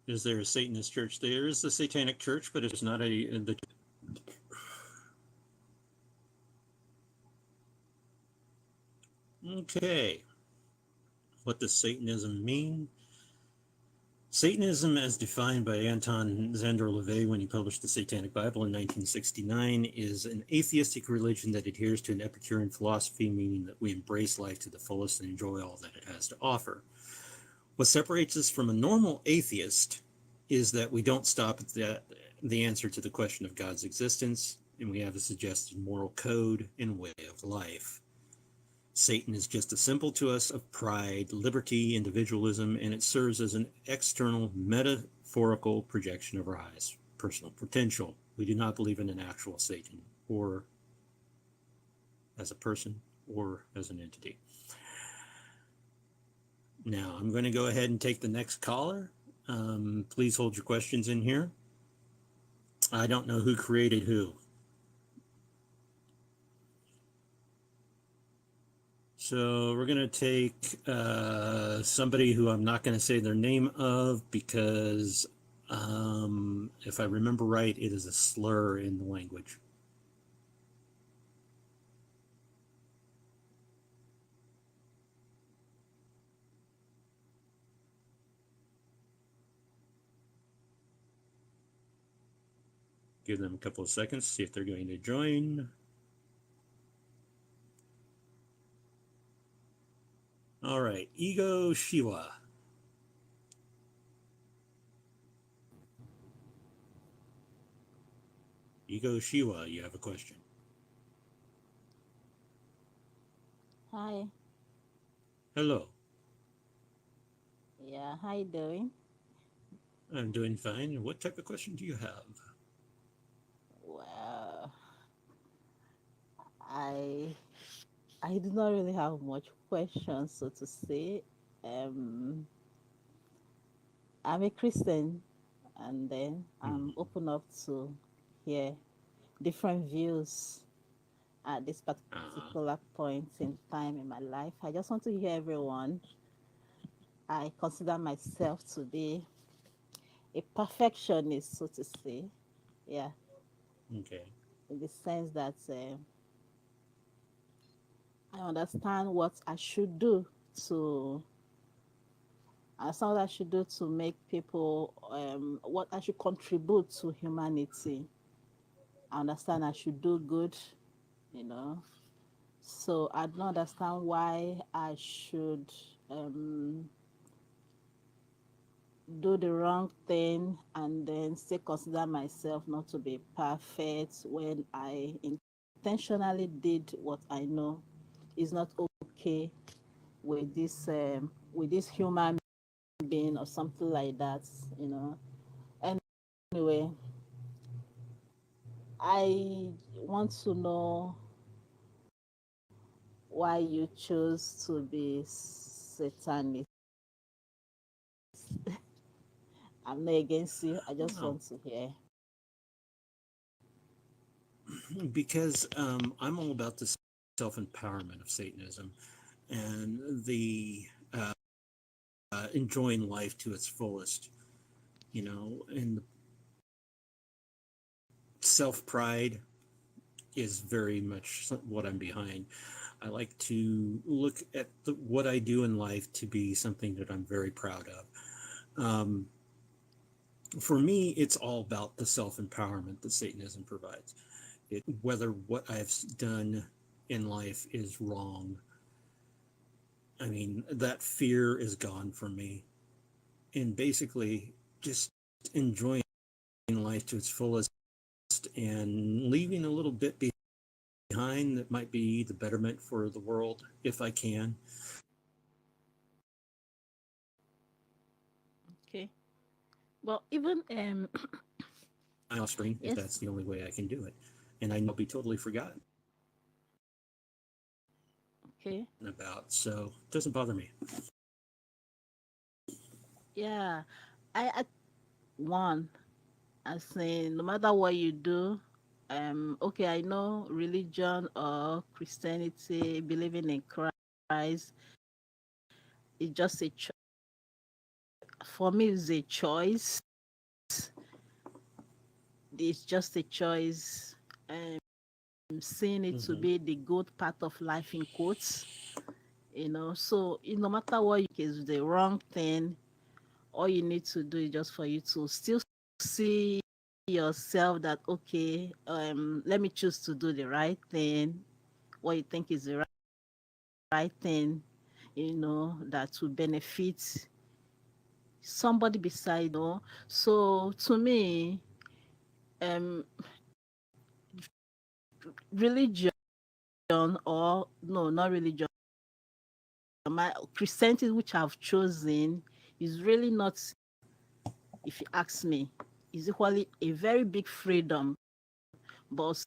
Is there a Satanist church? There is the Satanic Church, but it's not the. Okay. What does Satanism mean? Satanism, as defined by Anton Szandor LaVey when he published the Satanic Bible in 1969, is an atheistic religion that adheres to an Epicurean philosophy, meaning that we embrace life to the fullest and enjoy all that it has to offer. What separates us from a normal atheist is that we don't stop at the answer to the question of God's existence, and we have a suggested moral code and way of life. Satan is just a symbol to us of pride, liberty, individualism, and it serves as an external metaphorical projection of our highest personal potential. We do not believe in an actual Satan, or as a person, or as an entity. Now, I'm going to go ahead and take the next caller. Please hold your questions in here. I don't know who created who. So we're going to take somebody who I'm not going to say their name of because if I remember right, it is a slur in the language. Give them a couple of seconds, see if they're going to join. All right, Ego Shiwa. Ego Shiwa, you have a question. Hi. Hello. Yeah, how you doing? I'm doing fine. What type of question do you have? Well, I do not really have much questions, so to say. I'm a Christian, and then I'm open up to hear different views at this particular point in time in my life. I just want to hear everyone. I consider myself to be a perfectionist, so to say. Yeah. Okay. In the sense that I understand what I should do to make people what I should contribute to humanity. I understand I should do good, you know. So I don't understand why I should do the wrong thing and then still consider myself not to be perfect when I intentionally did what I know is not okay with this human being or something like that, you know. Anyway, I want to know why you chose to be Satanist. I'm not against you. I just want to hear. Because I'm all about the self-empowerment of Satanism and the enjoying life to its fullest, you know, and self-pride is very much what I'm behind. I like to look at what I do in life to be something that I'm very proud of. For me, it's all about the self-empowerment that Satanism provides. Whether what I've done in life is wrong, I mean, that fear is gone from me. And basically, just enjoying life to its fullest and leaving a little bit behind that might be the betterment for the world, if I can. Okay. Well, even offspring if Yes. that's the only way I can do it. And I know I'll be totally forgotten Okay. about, so it doesn't bother me. Yeah. I saying no matter what you do, okay, I know religion or Christianity, believing in Christ is just a for me it's a choice. It's just a choice. Seeing it to be the good part of life in quotes, so no matter what is the wrong thing, all you need to do is just for you to still see yourself that okay, let me choose to do the right thing, what you think is the right thing, that will benefit somebody beside you. So to me, religion, or no, not religion, my Christianity, which I've chosen, is really not, if you ask me, is equally a very big freedom, but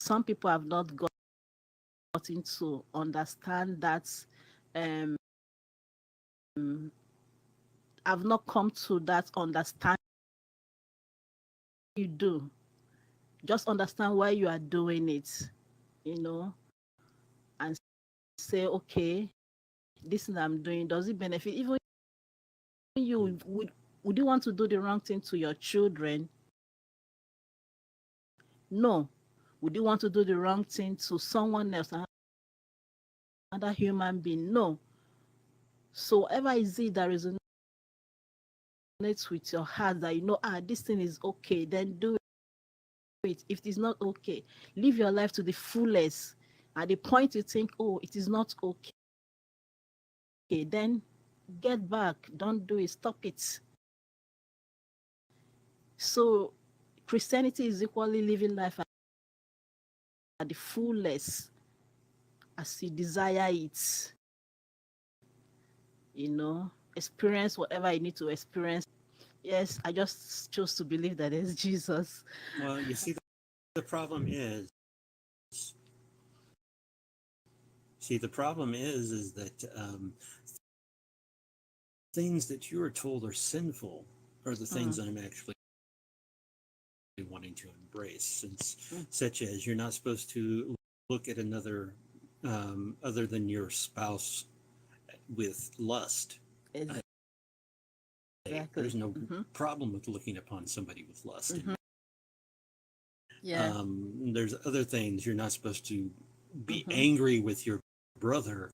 some people have not gotten to understand that. I've not come to that understanding. You do just understand why you are doing it, and say, okay, this thing I'm doing, does it benefit even you? Would you want to do the wrong thing to your children? No. Would you want to do the wrong thing to someone else, another human being? No. So whatever is it that resonates with your heart, that this thing is okay, then do it. If it is not okay, live your life to the fullest. At the point you think, oh, it is not okay, then get back. Don't do it. Stop it. So Christianity is equally living life at the fullest as you desire it. Experience whatever you need to experience. Yes, I just chose to believe that there's Jesus. Well, you see, the problem is, that things that you are told are sinful are the things that I'm actually wanting to embrace, such as you're not supposed to look at another other than your spouse with lust. Exactly. There's no problem with looking upon somebody with lust. Yeah. There's other things. You're not supposed to be angry with your brother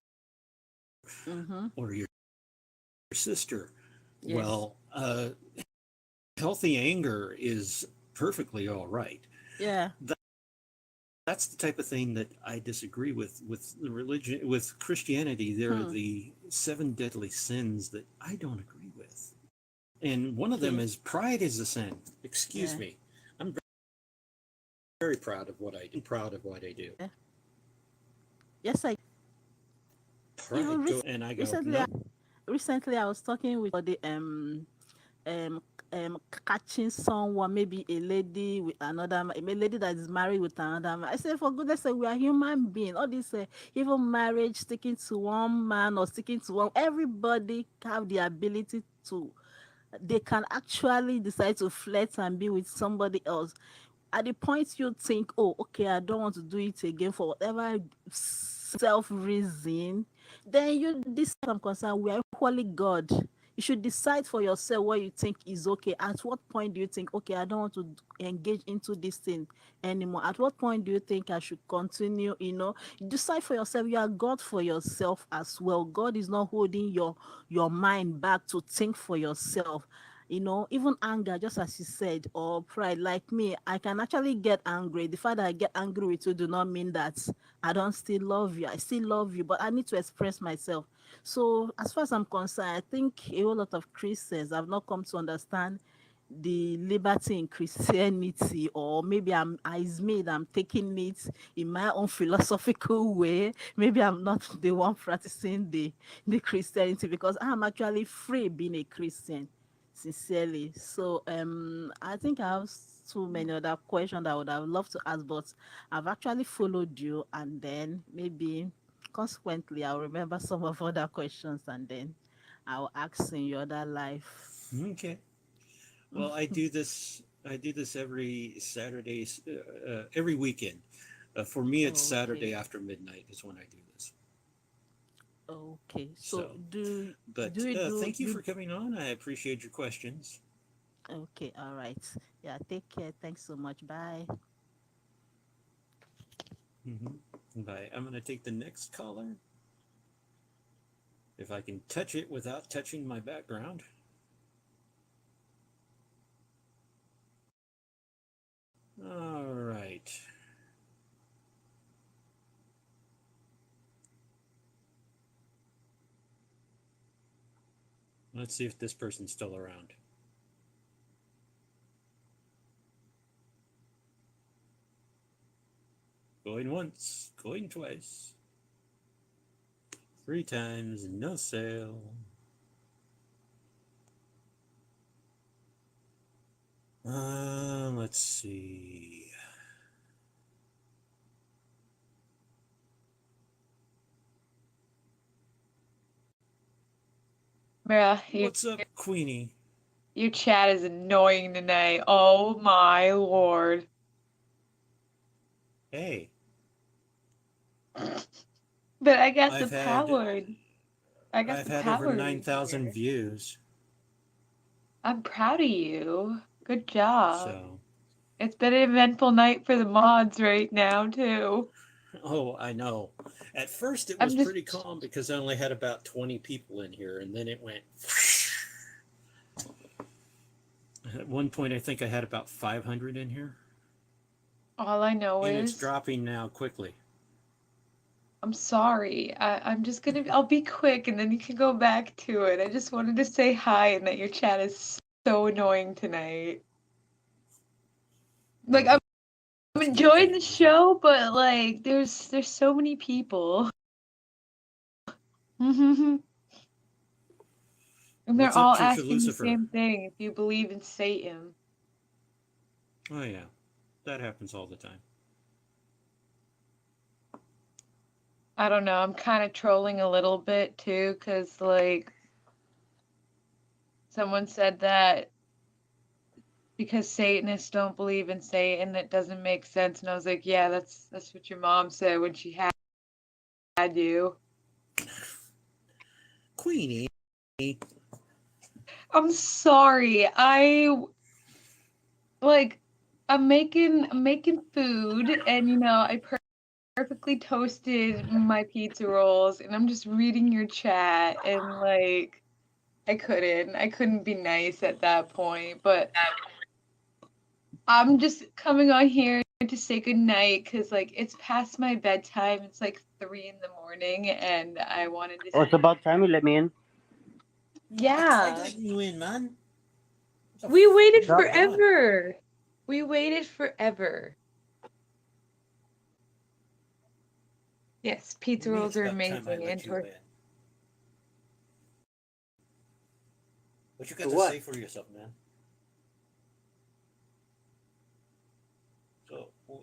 or your sister. Yes. Well, healthy anger is perfectly all right. Yeah. That's the type of thing that I disagree with the religion, with Christianity. There are the 7 deadly sins that I don't agree with. And one of them is pride is a sin. Excuse me. I'm very proud of what I do. Yeah. Yes, I. Pride, Recently, I was talking with the catching someone, maybe a lady with another, a lady that is married with another man. I said, for goodness sake, we are human beings. All this, even marriage, sticking to one man or sticking to one, everybody have the ability to. They can actually decide to flirt and be with somebody else. At the point you think, oh, okay, I don't want to do it again for whatever self reason, then this I'm concerned, we are equally God. You should decide for yourself what you think is okay. At what point do you think, okay, I don't want to engage into this thing anymore? At what point do you think I should continue? Decide for yourself. You are God for yourself as well. God is not holding your mind back to think for yourself. Even anger, just as you said, or pride, like me, I can actually get angry. The fact that I get angry with you do not mean that I don't still love you. I still love you, but I need to express myself. So as far as I'm concerned, I think a whole lot of Christians have not come to understand the liberty in Christianity, or maybe I'm taking it in my own philosophical way. Maybe I'm not the one practicing the Christianity, because I'm actually free being a Christian, sincerely. So I think I have too many other questions that I would have loved to ask, but I've actually followed you, and then maybe consequently I'll remember some of other questions, and then I'll ask in your other life. Okay. Well, I do this. I do this every Saturday, every weekend. For me, it's Saturday after midnight is when I do this. Okay. So, do but do you do thank you you for coming on. I appreciate your questions. Okay, all right. Yeah, take care. Thanks so much. Bye. Bye. I'm going to take the next caller. If I can touch it without touching my background. All right. Let's see if this person's still around. Going once, going twice. 3 times, no sale. Let's see. Bruh, What's up, Queenie? your chat is annoying tonight. Oh my lord. Hey. But I got the I've had over power. 9,000 views. I'm proud of you. Good job. So, It's been an eventful night for the mods right now too. oh, I know. At first it I'm was just pretty calm because I only had about 20 people in here, and then it went. At one point, I think I had about 500 in here, all I know and it's is dropping now quickly. I'm sorry. I'm just gonna I'll be quick and then you can go back to it. I just wanted to say hi and that your chat is so annoying tonight. Like I'm enjoying the show, but like there's so many people. And they're What's up, all Church of asking the Lucifer? same thing, if you believe in Satan. Oh, yeah. That happens all the time. I don't know, I'm kind of trolling a little bit too, because like someone said that because Satanists don't believe in Satan, it doesn't make sense. And I was like, yeah, that's what your mom said when she had you. Queenie. I'm sorry. I'm making food, and I perfectly toasted my pizza rolls, and I'm just reading your chat, and like I couldn't be nice at that point, but I'm just coming on here to say goodnight because like it's past my bedtime. It's like 3 in the morning, and I wanted to. Oh, it's about time you let me in. Yeah. I let you in, man. We waited Stop. forever. We waited forever. Yes, pizza Maybe rolls it's are about time I amazing, let and you in. What you got For to what? say for yourself, man?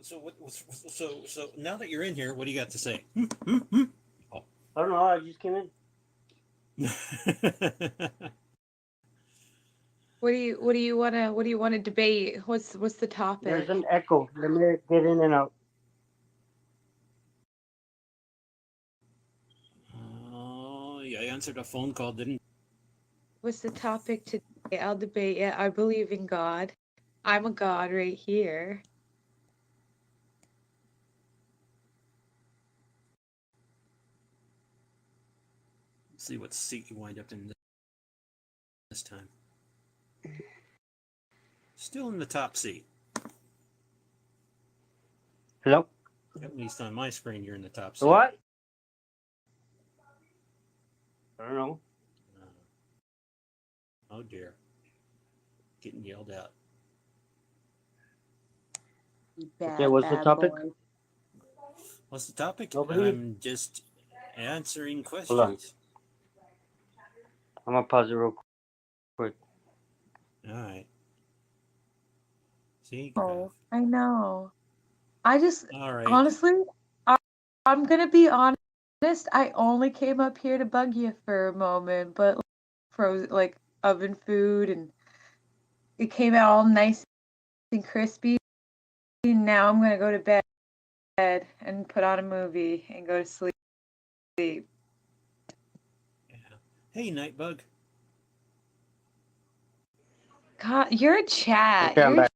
So now that you're in here, what do you got to say? Oh. I don't know. I just came in. What do you wanna debate? What's the topic? There's an echo. Let me get in and out. Oh, yeah, I answered a phone call, didn't? What's the topic today? I'll debate it. I believe in God. I'm a God right here. See what seat you wind up in this time. Still in the top seat. Hello? At least on my screen, you're in the top seat. What? I don't know. Oh dear. Getting yelled at. Okay, what's the topic? Boy. What's the topic? Nobody? I'm just answering Hold on. questions. I'm gonna pause it real quick. All right. See? Oh, I know. I just All right. honestly, I'm gonna be honest. I only came up here to bug you for a moment, but frozen like oven food, and it came out all nice and crispy. Now I'm gonna go to bed and put on a movie and go to sleep. Hey, Nightbug. God, your chat. Okay, I'm Your back.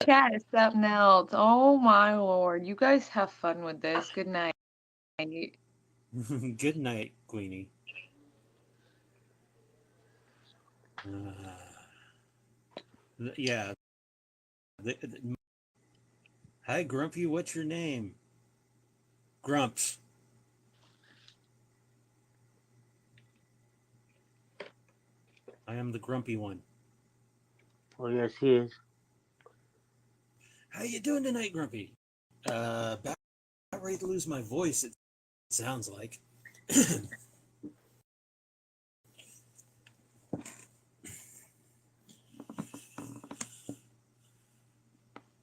chat is something else. Oh my lord. You guys have fun with this. Good night. Good night, Queenie. Yeah. Hi, Grumpy. What's your name? Grumps. I am the grumpy one. Oh, yes, he is. How you doing tonight, Grumpy? About ready to lose my voice, it sounds like.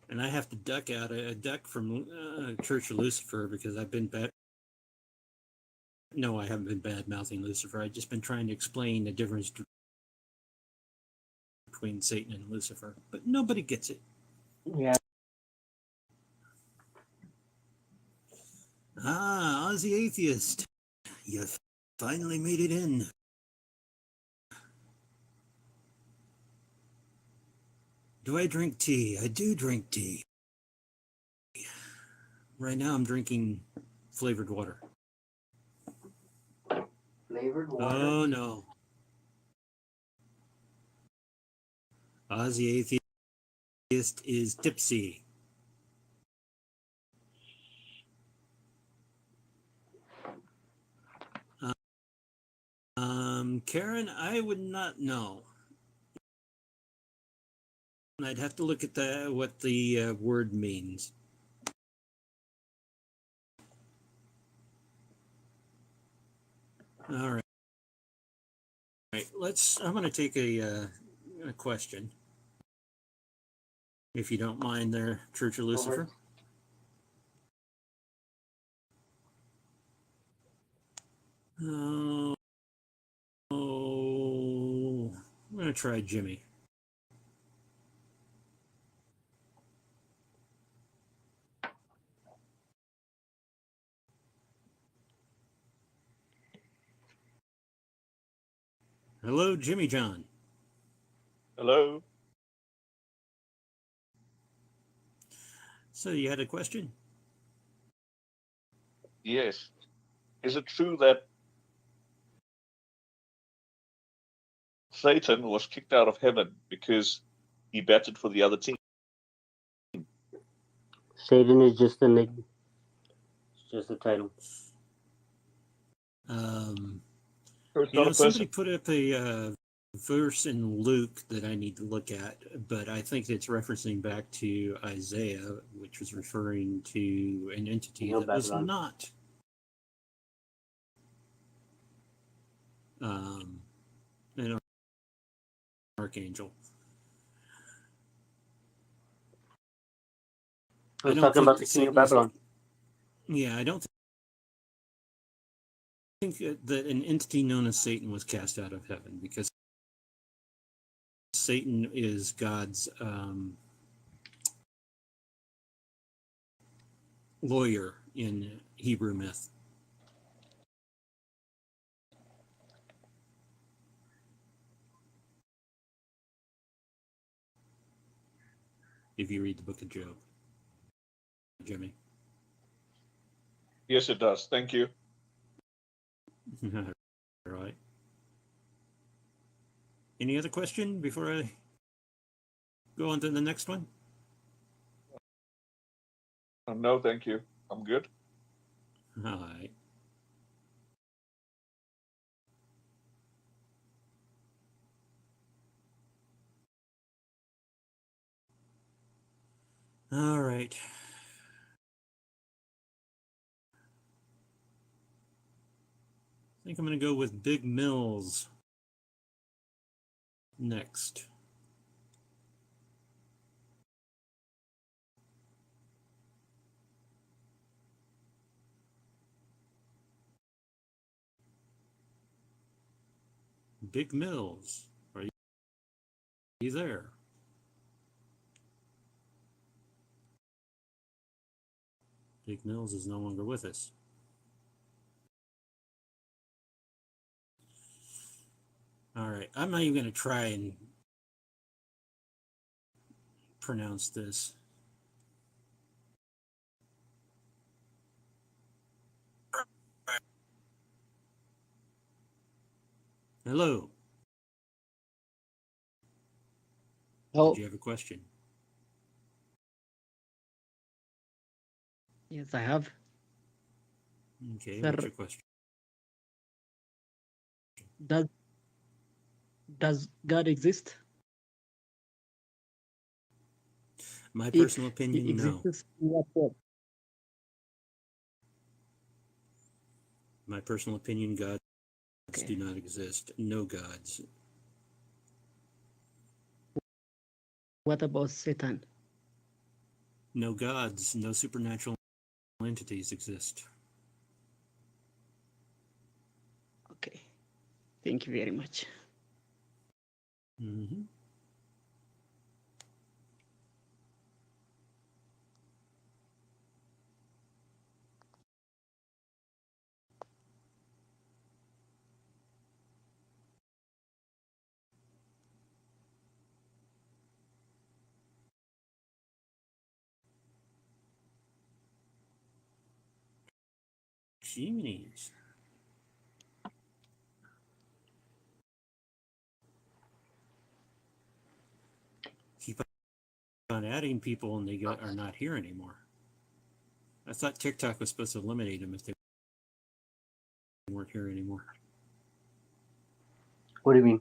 And I have to duck out a duck from Church of Lucifer because I've been bad. No, I haven't been bad mouthing Lucifer. I've just been trying to explain the difference between Satan and Lucifer, but nobody gets it. Yeah. Ah, Ozzy Atheist. You finally made it in. Do I drink tea? I do drink tea. Right now I'm drinking flavored water. Flavored water? Oh, no. Ozzy Atheist is tipsy. Karen, I would not know. I'd have to look at what the word means. All right. I'm going to take a question, if you don't mind there, Church of Lucifer. Oh, I'm going to try Jimmy. Hello, Jimmy John. Hello. So you had a question? Yes. Is it true that Satan was kicked out of heaven because he batted for the other team? Satan is just a nickname. It's just a title. It's not a Somebody person. put up a verse in Luke that I need to look at, but I think it's referencing back to Isaiah, which was referring to an entity that was Babylon. not an archangel. I was talking about the king of Babylon. Yeah, I don't think that an entity known as Satan was cast out of heaven, because Satan is God's lawyer in Hebrew myth. If you read the book of Job, Jimmy. Yes, it does. Thank you. All right. Any other question before I go on to the next one? No, thank you. I'm good. All right. All right. I think I'm going to go with Big Mills next. Big Mills, are you there? Big Mills is no longer with us. All right, I'm not even going to try and pronounce this. Hello. Did you have a question? Yes, I have. Okay, Sir, what's your question? does God exist? My If personal he opinion, no. exists, in what form? My personal opinion, gods do not exist. No gods. What about Satan? No gods. No supernatural entities exist. Okay. Thank you very much. Mm-hmm. Jiminy's. Keep on adding people and they are not here anymore. I thought TikTok was supposed to eliminate them if they weren't here anymore. What do you mean?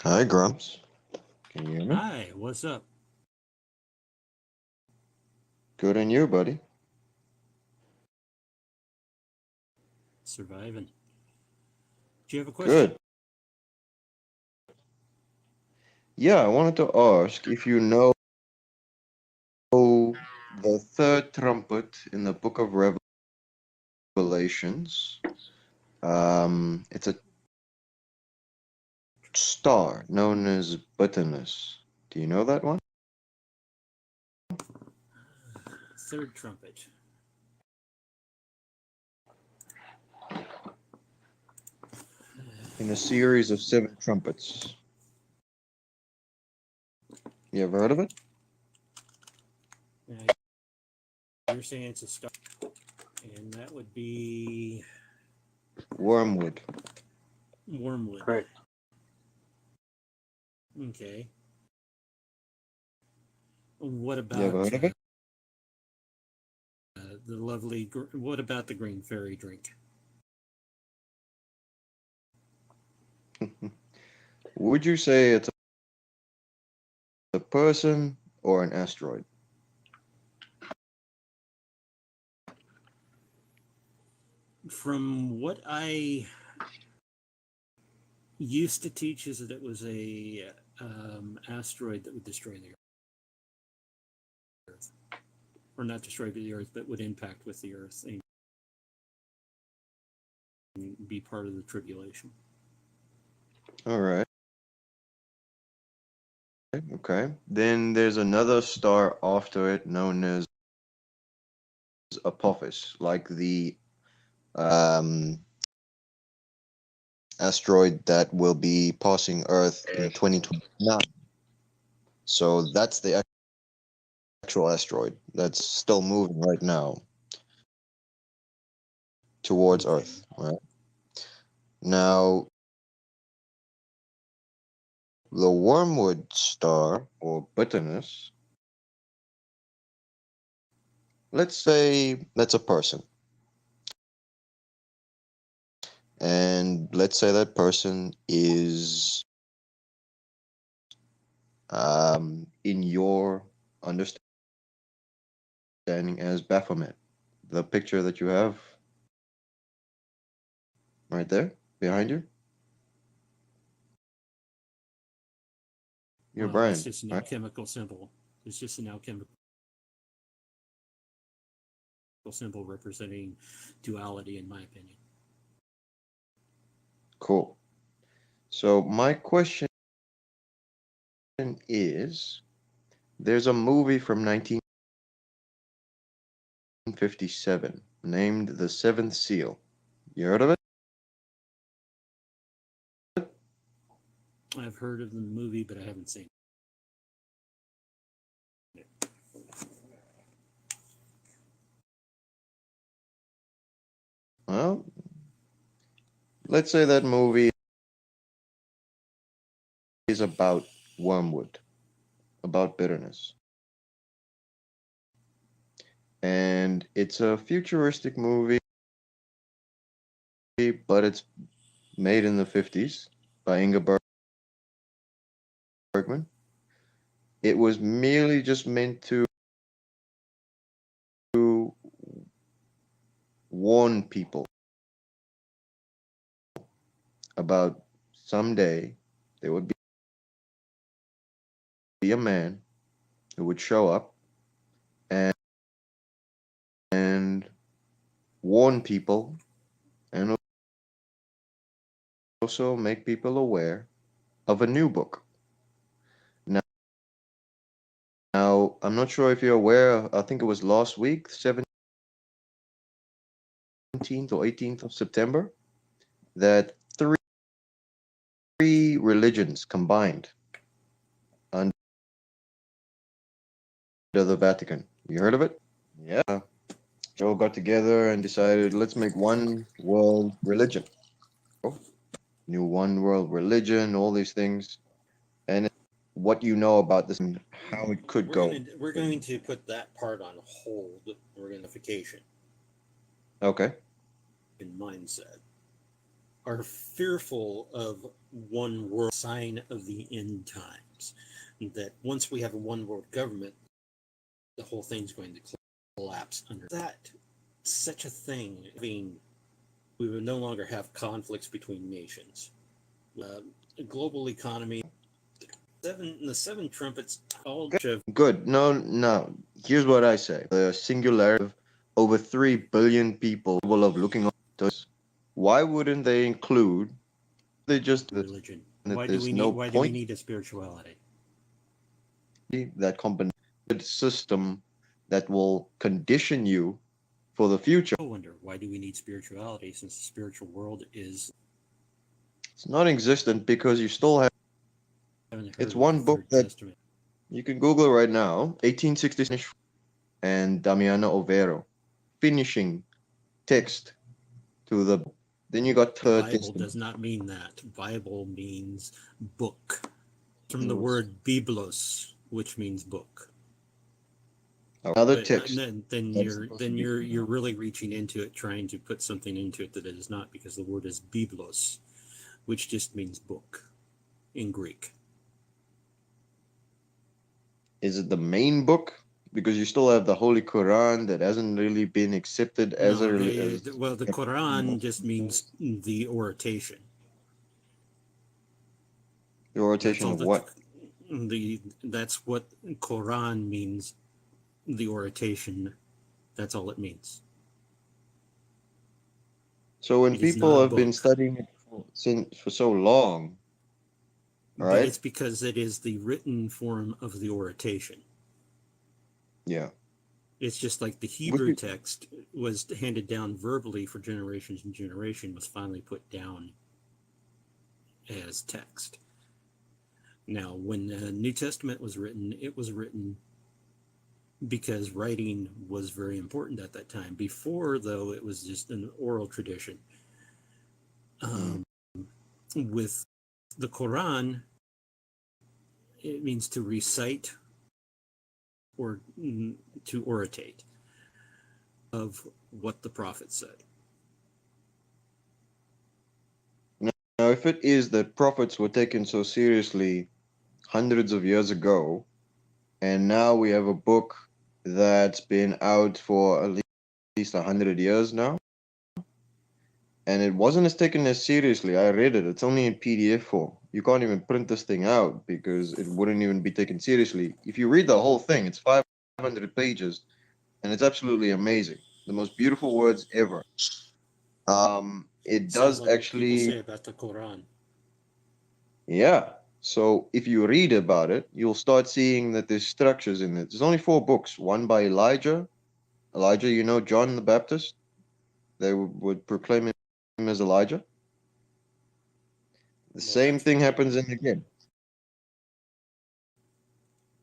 Hi, Grumps. Can you hear me? Hi, what's up? Good on you, buddy. Surviving. Do you have a question? Good. Yeah, I wanted to ask if you know the third trumpet in the book of Revelations. It's a star known as bitterness. Do you know that one? Third trumpet. In a series of 7 trumpets. You ever heard of it? You're saying it's a star, and that would be Wormwood. Wormwood. Correct. Okay. What You ever about heard of it? the lovely? What about the green fairy drink? Would you say it's a person or an asteroid? From what I used to teach, is that it was a asteroid that would destroy the Earth, or not destroy the Earth, but would impact with the Earth and be part of the tribulation. All right. Okay. Then there's another star after it known as Apophis, like the asteroid that will be passing Earth in 2029. So that's the actual asteroid that's still moving right now towards Earth. Right? Now, the Wormwood star or bitterness, let's say that's a person. And let's say that person is in your understanding as Baphomet. The picture that you have right there behind you. Your Well, that's brain, just an right? alchemical symbol. It's just an alchemical symbol representing duality, in my opinion. Cool. So my question is, there's a movie from 1957 named The Seventh Seal. You heard of it? I've heard of the movie, but I haven't seen it. Well, let's say that movie is about wormwood, about bitterness. And it's a futuristic movie, but it's made in the 50s by Ingmar Bergman. It was merely just meant to warn people about someday there would be a man who would show up and warn people and also make people aware of a new book. Now, I'm not sure if you're aware, I think it was last week, 17th or 18th of September, that three religions combined under the Vatican. You heard of it? Yeah. Joe got together and decided, let's make one world religion. New one world religion, all these things. And what you know about this and how it could go. We're going to put that part on hold, organification. Okay. In mindset. Are fearful of one world, sign of the end times. That once we have a one world government, the whole thing's going to collapse under that. Such a thing. I mean, we would no longer have conflicts between nations. A global economy. The seven trumpets. All Good. No. Here's what I say. The singularity of over 3 billion people capable of looking at us. Why wouldn't they include? They just religion. That Why do we need a spirituality? That combination system that will condition you for the future. I wonder, why do we need spirituality since the spiritual world is... It's not existent because you still have... It's one book that Testament. You can Google right now, 1866, and Damiano Overo, finishing text to the... Then you got Bible Testament. Does not mean that. Bible means book. From the word biblos, which means book. Another text. Then you're really reaching into it, trying to put something into it that it is not, because the word is biblos, which just means book in Greek. Is it the main book? Because you still have the Holy Quran that hasn't really been accepted as the Quran just means the oration. The oration of what? That's what Quran means. The oration, that's all it means. So when people have been studying it for so long, right? But it's because it is the written form of the oration. Yeah. It's just like the Hebrew text was handed down verbally for generations and generation, was finally put down as text. Now, when the New Testament was written, it was written because writing was very important at that time. Before, though, it was just an oral tradition. With the Quran, it means to recite or to oratate of what the prophet said. Now, if it is that prophets were taken so seriously hundreds of years ago, and now we have a book that's been out for at least 100 years now, and it wasn't as taken as seriously. I read it. It's only in PDF form. You can't even print this thing out because it wouldn't even be taken seriously. If you read the whole thing, it's 500 pages, and it's absolutely amazing. The most beautiful words ever. It Sounds does like what people say actually, about the Quran. yeah. So if you read about it, you'll start seeing that there's structures in it. There's only 4 books. One by Elijah. Elijah, you know, John the Baptist. They would proclaim him as Elijah. The same thing happens in again.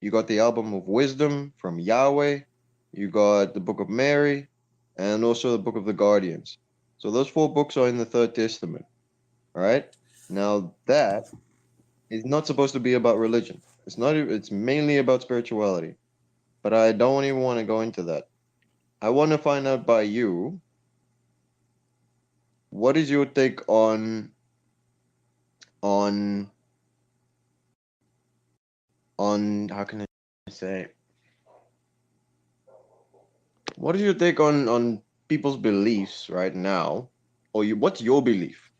You got the album of wisdom from Yahweh. You got the book of Mary, and also the book of the Guardians. So those 4 books are in the Third Testament. All right. Now that is not supposed to be about religion. It's not. It's mainly about spirituality. But I don't even want to go into that. I want to find out by you. What is your take on how can I say? What is your take on people's beliefs right now, or what's your belief?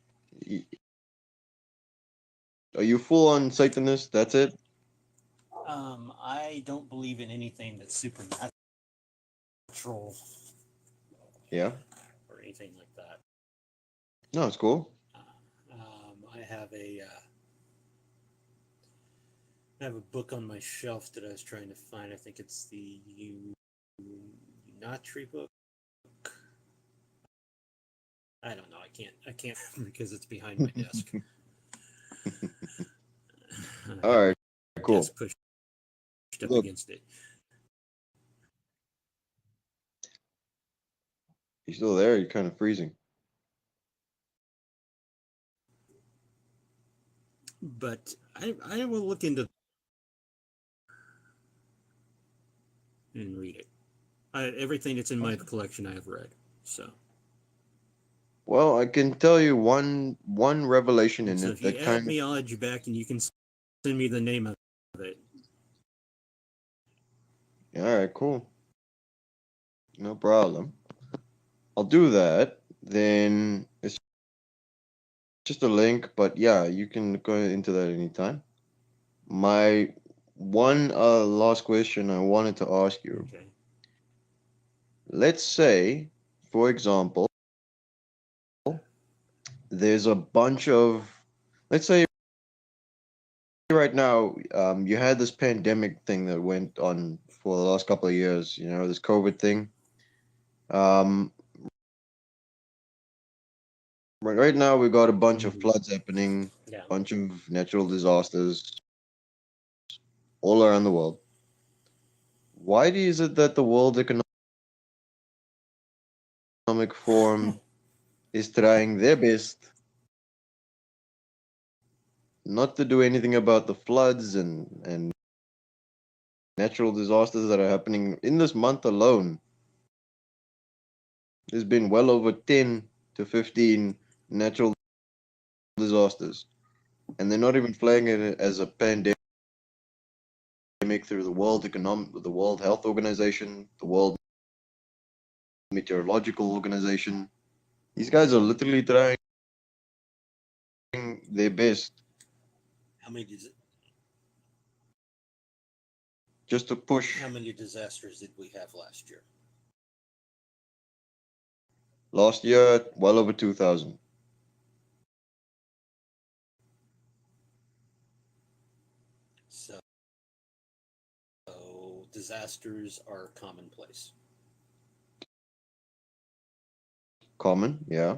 Are you full on Satanist? That's it. I don't believe in anything that's supernatural Yeah. or anything like that. No, it's cool. I have a book on my shelf that I was trying to find. I think it's the Unatri book. I don't know. I can't because it's behind my desk. All right, cool. Desk pushed up Look, against it. you still there? You're kind of freezing. But I will look into and read it. Everything that's in my collection I have read. So. Well, I can tell you one revelation in So it if you that add kind me, I'll add you back, and you can send me the name of it. of. All right, cool. No problem. I'll do that. Then it's just a link, but yeah, you can go into that anytime. My one last question I wanted to ask you. Okay. Let's say, for example, there's a bunch of, let's say right now, you had this pandemic thing that went on for the last couple of years, you know, this COVID thing. Right now we got a bunch of floods happening, Yeah. bunch of natural disasters all around the world. Why is it that the World Economic Forum is trying their best not to do anything about the floods and natural disasters that are happening in this month alone? There's been well over 10 to 15 natural disasters, and they're not even flagging it as a pandemic through the the World Health Organization, the World Meteorological Organization. These guys are literally trying their best How many just to push. How many disasters did we have last year? Last year, well over 2,000. So disasters are commonplace. Common, yeah.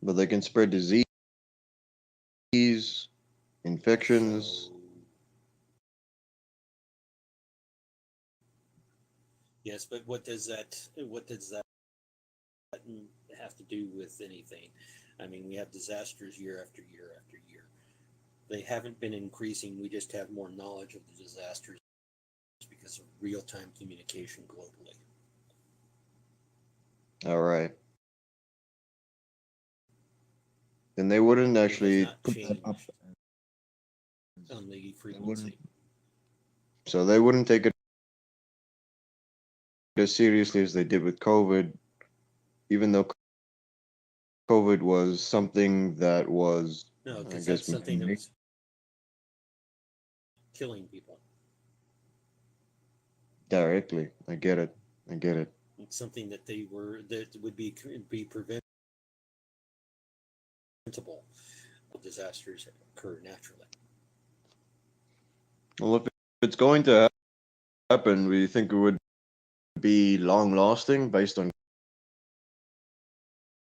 But they can spread disease, infections. Yes, but what does that have to do with anything? I mean, we have disasters year after year after year. They haven't been increasing. We just have more knowledge of the disasters because of real-time communication globally. All right. Then they wouldn't actually put that up. On the frequency. So they wouldn't take it as seriously as they did with COVID, even though COVID was something that was, No, I because guess, that's something that was killing people. directly. I get it. It's something that would be preventable. Disasters occur naturally. Well, if it's going to happen, we think it would be long lasting based on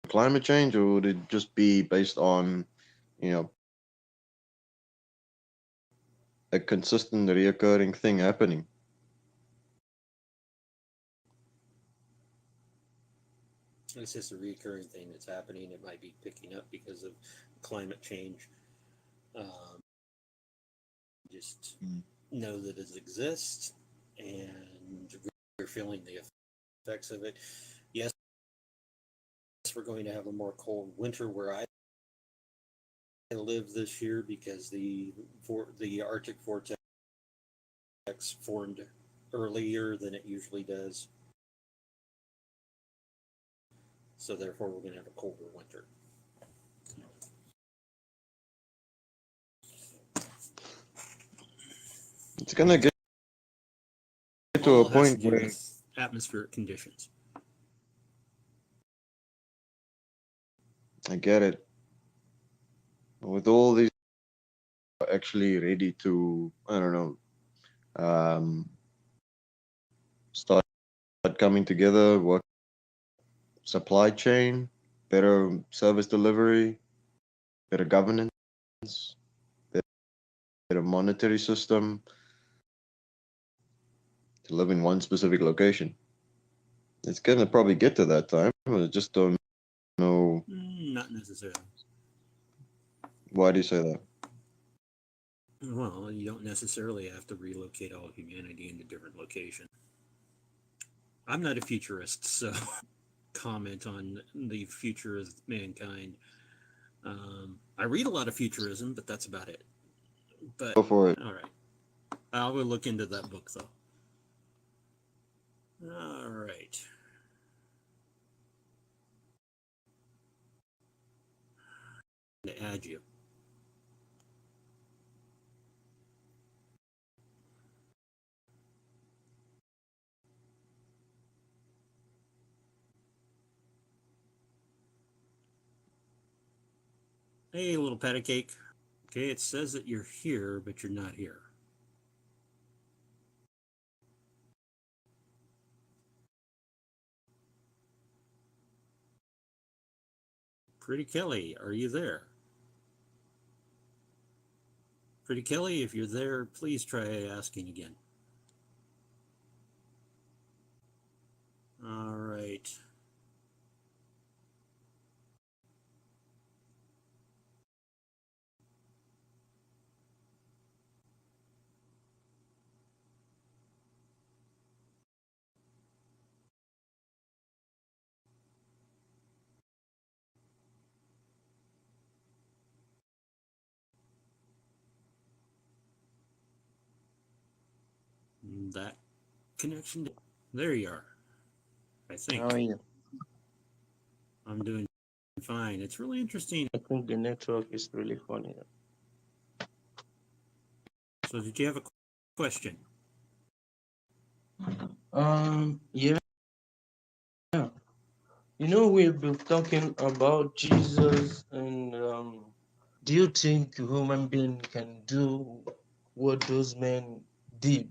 climate change, or would it just be based on, a consistent reoccurring thing happening? It's just a recurring thing that's happening. It might be picking up because of climate change. Just know that it exists, and we're feeling the effects of it. Yes, we're going to have a more cold winter where I live this year because the Arctic vortex formed earlier than it usually does. So therefore, we're going to have a colder winter. It's going to get to a point where atmospheric conditions. I get it. With all these actually ready to, I don't know, start coming together, work supply chain, better service delivery, better governance, better monetary system, to live in one specific location. It's going to probably get to that time. I just don't know. Not necessarily. Why do you say that? Well, you don't necessarily have to relocate all humanity into different locations. I'm not a futurist, so comment on the future of mankind. I read a lot of futurism, but that's about it. But Go for it. All right. I will look into that book, though. All right. To add you. Hey, little patty cake. Okay, it says that you're here, but you're not here. Pretty Kelly, are you there? Pretty Kelly, if you're there, please try asking again. All right. That connection. There you are. I think. How are you? I'm doing fine. It's really interesting. I think the network is really funny. So, did you have a question? Yeah. You know, we've been talking about Jesus, and do you think a human being can do what those men did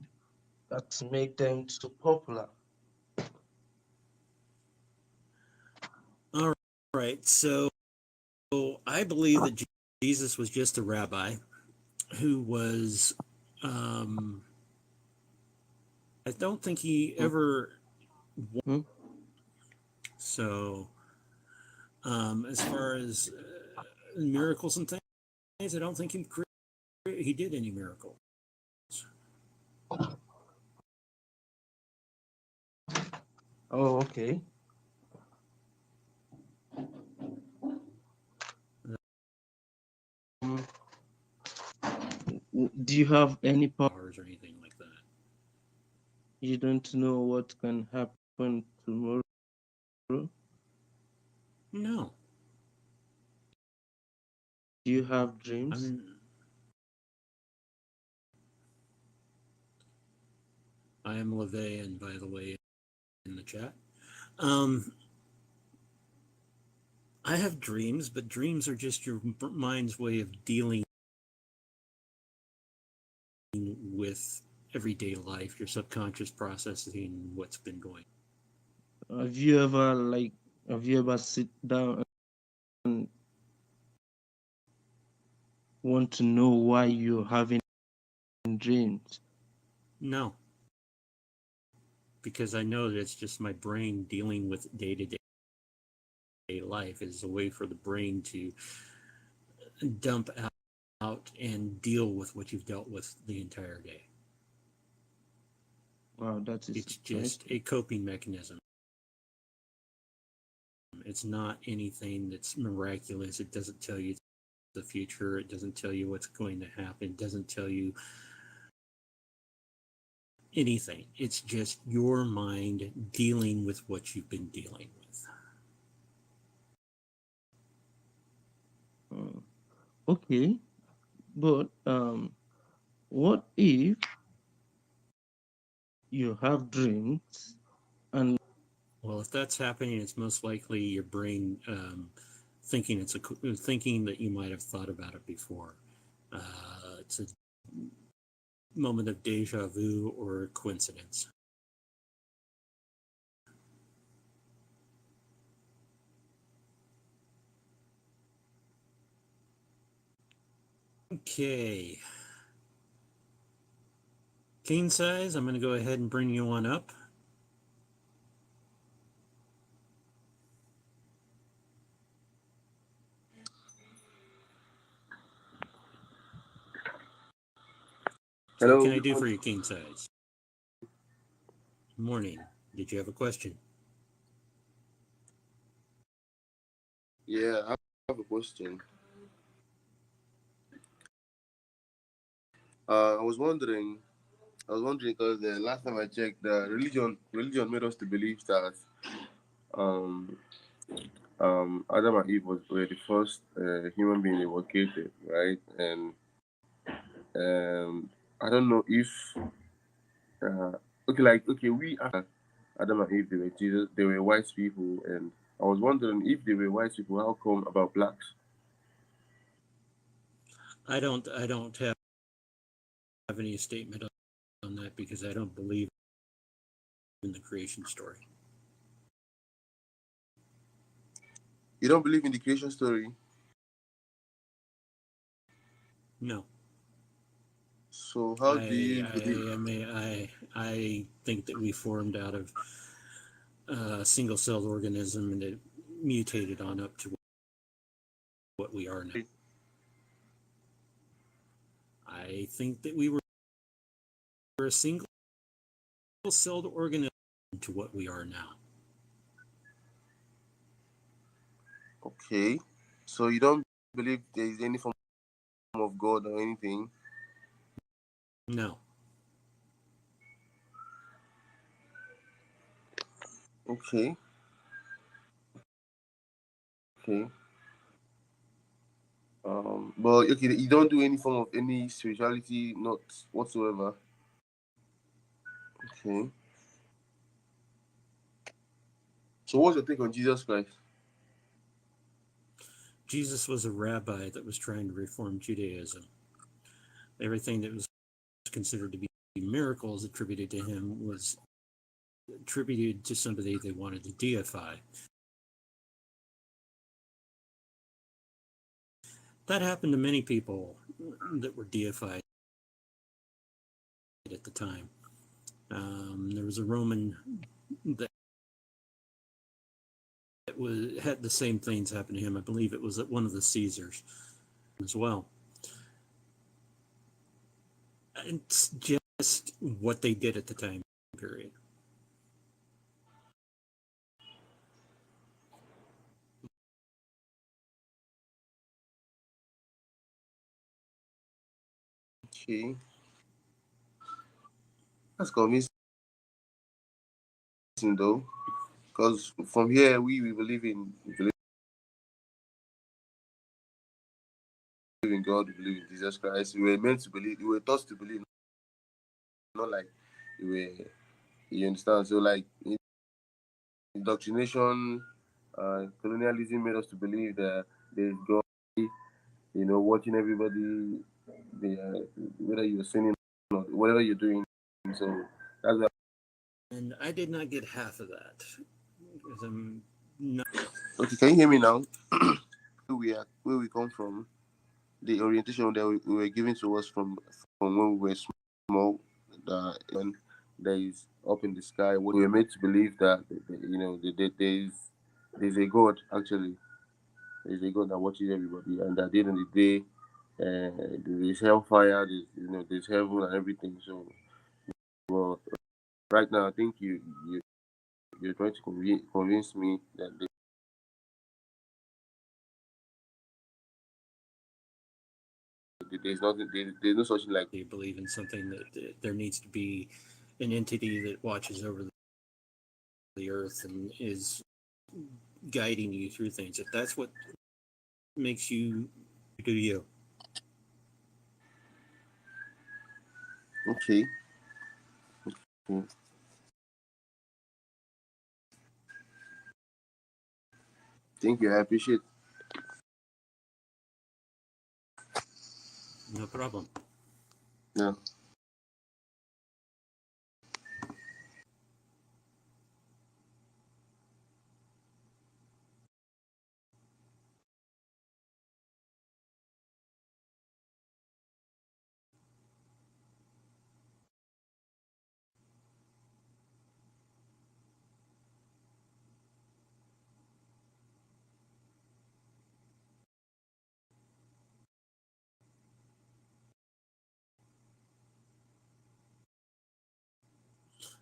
that make them so popular? All right. So, I believe that Jesus was just a rabbi who was. I don't think he ever. So, as far as miracles and things, I don't think he did any miracles. Oh, okay. Do you have any powers or anything like that? You don't know what can happen tomorrow? No. Do you have dreams? I am LeVay, and by the way, in the chat. I have dreams, but dreams are just your mind's way of dealing with everyday life, your subconscious processing what's been going. Have you ever sit down and want to know why you're having dreams? No. Because I know that it's just my brain dealing with day-to-day life. Is a way for the brain to dump out and deal with what you've dealt with the entire day. Wow, that is it's just a coping mechanism. It's not anything that's miraculous. It doesn't tell you the future. It doesn't tell you what's going to happen. It doesn't tell you anything. It's just your mind dealing with what you've been dealing with. Okay, but what if you have dreams and well, if that's happening, it's most likely your brain thinking that you might have thought about it before. It's a moment of deja vu or coincidence. Okay. King size, I'm going to go ahead and bring you on up. So Hello. what can I do for you, king size? Morning. Did you have a question? Yeah, I have a question. I was wondering because the last time I checked, the religion made us to believe that Adam and Eve were the first human being they were created, right? And I don't know if we are Adam and Eve, they were white people, and I was wondering if they were white people, how come about blacks? I don't have any statement on that because I don't believe in the creation story. You don't believe in the creation story? No. So how do you believe? I think that we formed out of a single-celled organism and it mutated on up to what we are now. I think that we were a single-celled organism to what we are now. Okay. So you don't believe there is any form of God or anything? No. Okay. Okay. But okay, you don't do any form of any spirituality, not whatsoever. Okay. So what's your take on Jesus Christ? Jesus was a rabbi that was trying to reform Judaism. Everything that was considered to be miracles attributed to him was attributed to somebody they wanted to deify. That happened to many people that were deified at the time. There was a Roman that had the same things happen to him. I believe it was at one of the Caesars as well. It's just what they did at the time period. Okay. That's convincing though. Because from here we believe in God, we believe in Jesus Christ. We were meant to believe, we were taught to believe, not like we were, you understand? So like indoctrination, colonialism made us to believe that there's God, watching everybody, whether you're sinning or whatever you're doing. So that's why. And I did not get half of that because I'm not. Okay, can you hear me now? Where we come from, the orientation that we were given to us from when we were small, when there is up in the sky, we were made to believe that there's a God actually. There's a God that watches everybody, and at the end of the day, there's hellfire, there's heaven and everything. So, well, right now, I think you're trying to convince me that there's nothing, there's no such thing like. They believe in something that there needs to be an entity that watches over the earth and is guiding you through things. If that's what makes you do you. Okay. Thank you. I appreciate. No problem. Yeah.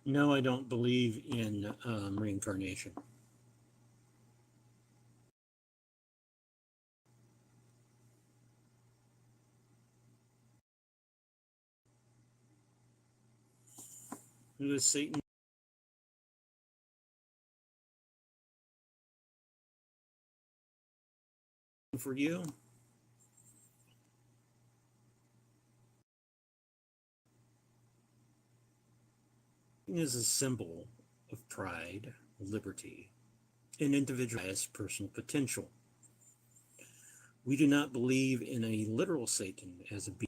No, I don't believe in reincarnation. Who is Satan? For you? Satan is a symbol of pride, liberty, and individualized personal potential. We do not believe in a literal Satan as a being.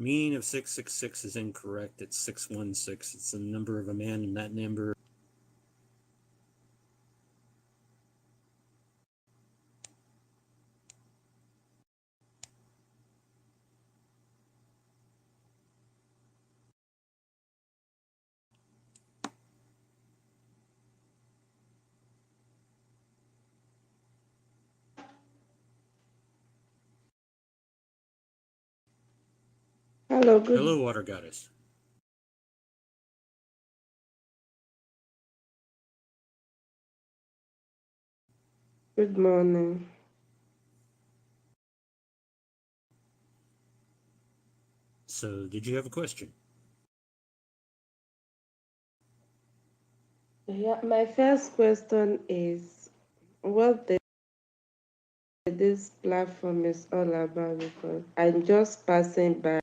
Meaning of 666 is incorrect. It's 616. It's the number of a man, and that number. Hello, good. Hello, Water Goddess. Good morning. So, did you have a question? Yeah, my first question is what this platform is all about, because I'm just passing by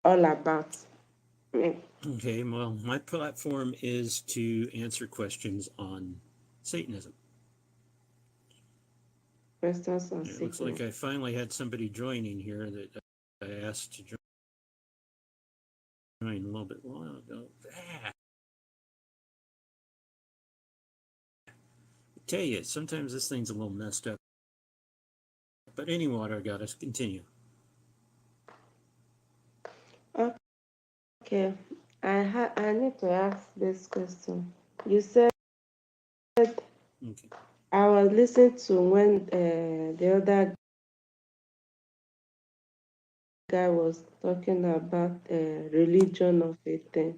all about. Okay, well, my platform is to answer questions on Satanism. Questions on It looks Satan. like I finally had somebody joining here that I asked to join a little bit while ago. I tell you, sometimes this thing's a little messed up. But anyway, Water Goddess, continue. Okay, I need to ask this question. You said Okay. I was listening to when the other guy was talking about religion of a thing.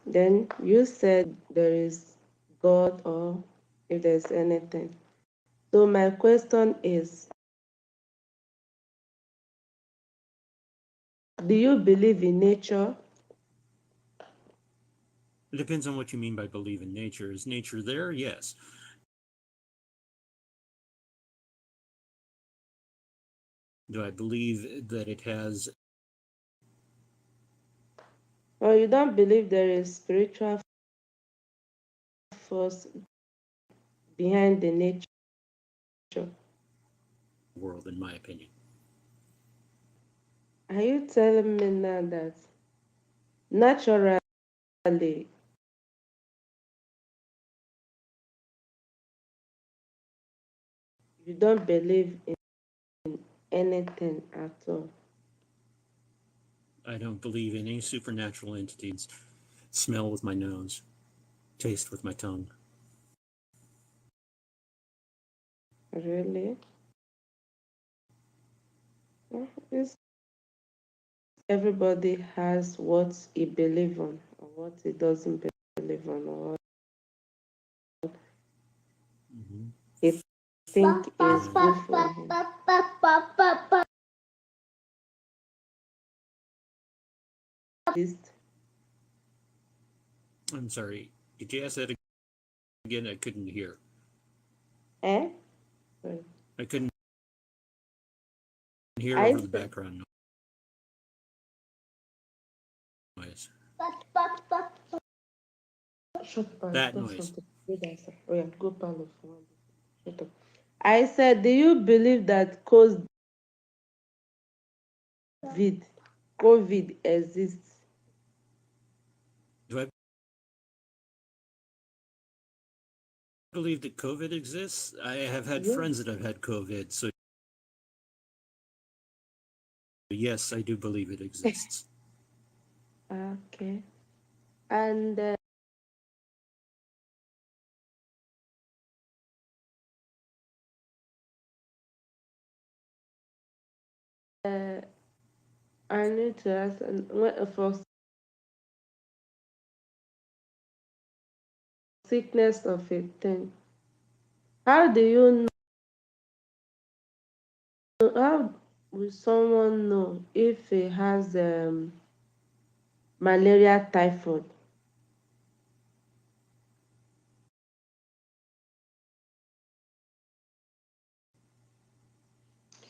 Then you said there is God, or if there's anything. So my question is, do you believe in nature? It depends on what you mean by believe in nature. Is nature there? Yes. Do I believe that it has? Or you don't believe there is spiritual force behind the nature. World, in my opinion. Are you telling me now that naturally you don't believe in anything at all? I don't believe in any supernatural entities. Smell with my nose, taste with my tongue. Really? Well, everybody has what he believes on or what he doesn't believe on or what he think is good for him. I'm sorry. Did you ask that again? I couldn't hear. Eh? I couldn't hear I over the said, background noise. Shut up, That don't noise. Oh yeah, go parlor for one. Shut up. I said, do you believe that COVID exists? Do I believe that COVID exists? I have had Yeah. friends that have had COVID, so yes, I do believe it exists. Okay. And I need to ask for sickness of a thing. How do you know? How will someone know if he has malaria, typhoid?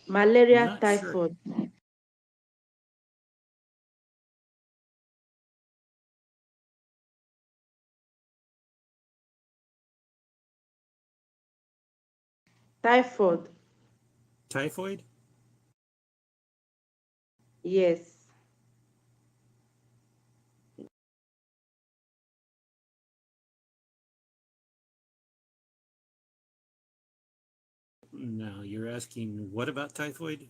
Malaria, Not sure. typhoid. Typhoid. Typhoid? Yes. No, you're asking what about typhoid?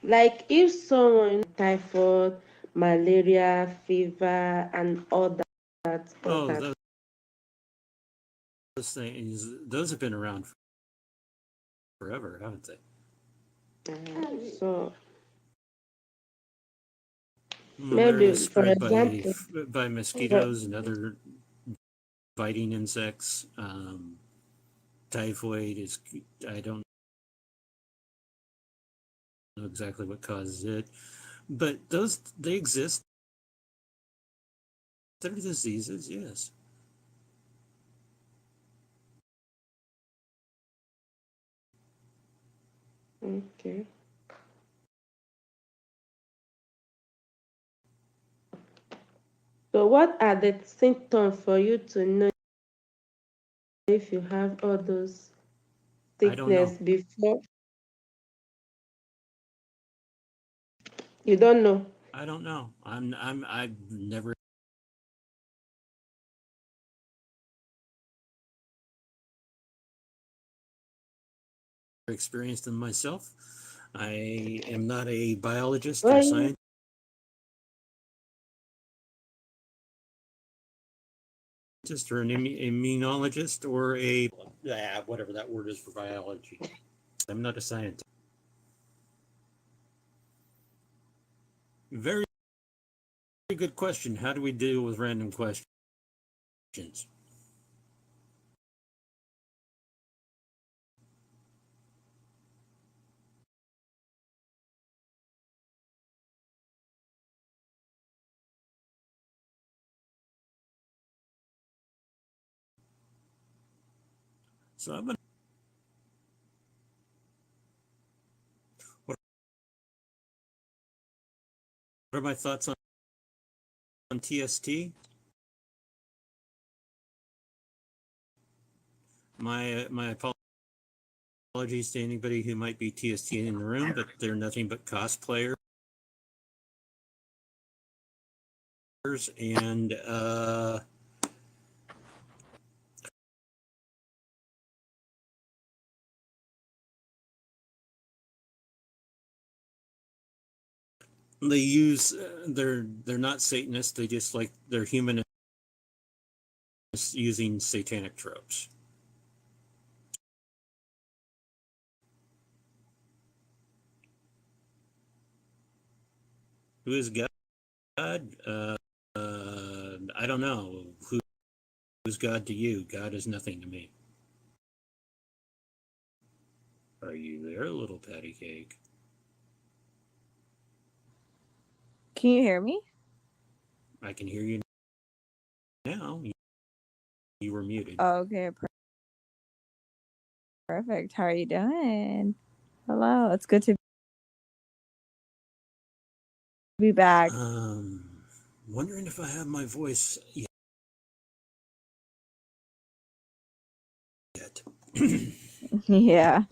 Like if someone typhoid, malaria, fever, and all that. Oh, those things, those have been around forever, haven't they? So Well, maybe, they're for spread example, by mosquitoes and other biting insects. Typhoid is, I don't know exactly what causes it, but they exist. They're diseases, yes. okay. So what are the symptoms for you to know if you have all those I don't know. sickness before? You don't know. I don't know. I've never experienced them myself. I am not a biologist or Well, scientist or an immunologist or a whatever that word is for biology. I'm not a scientist. Very good question. How do we deal with random questions? So I'm gonna. What are my thoughts on TST? My apologies to anybody who might be TST in the room, but they're nothing but cosplayers. And they use they're not Satanists. They just like they're humanists using satanic tropes. Who is God? I don't know. Who's God to you? God is nothing to me. Are you there, little patty cake? Can you hear me? I can hear you now. You were muted. Okay, perfect. How are you doing? Hello, it's good to be back. Wondering if I have my voice yet. Yeah.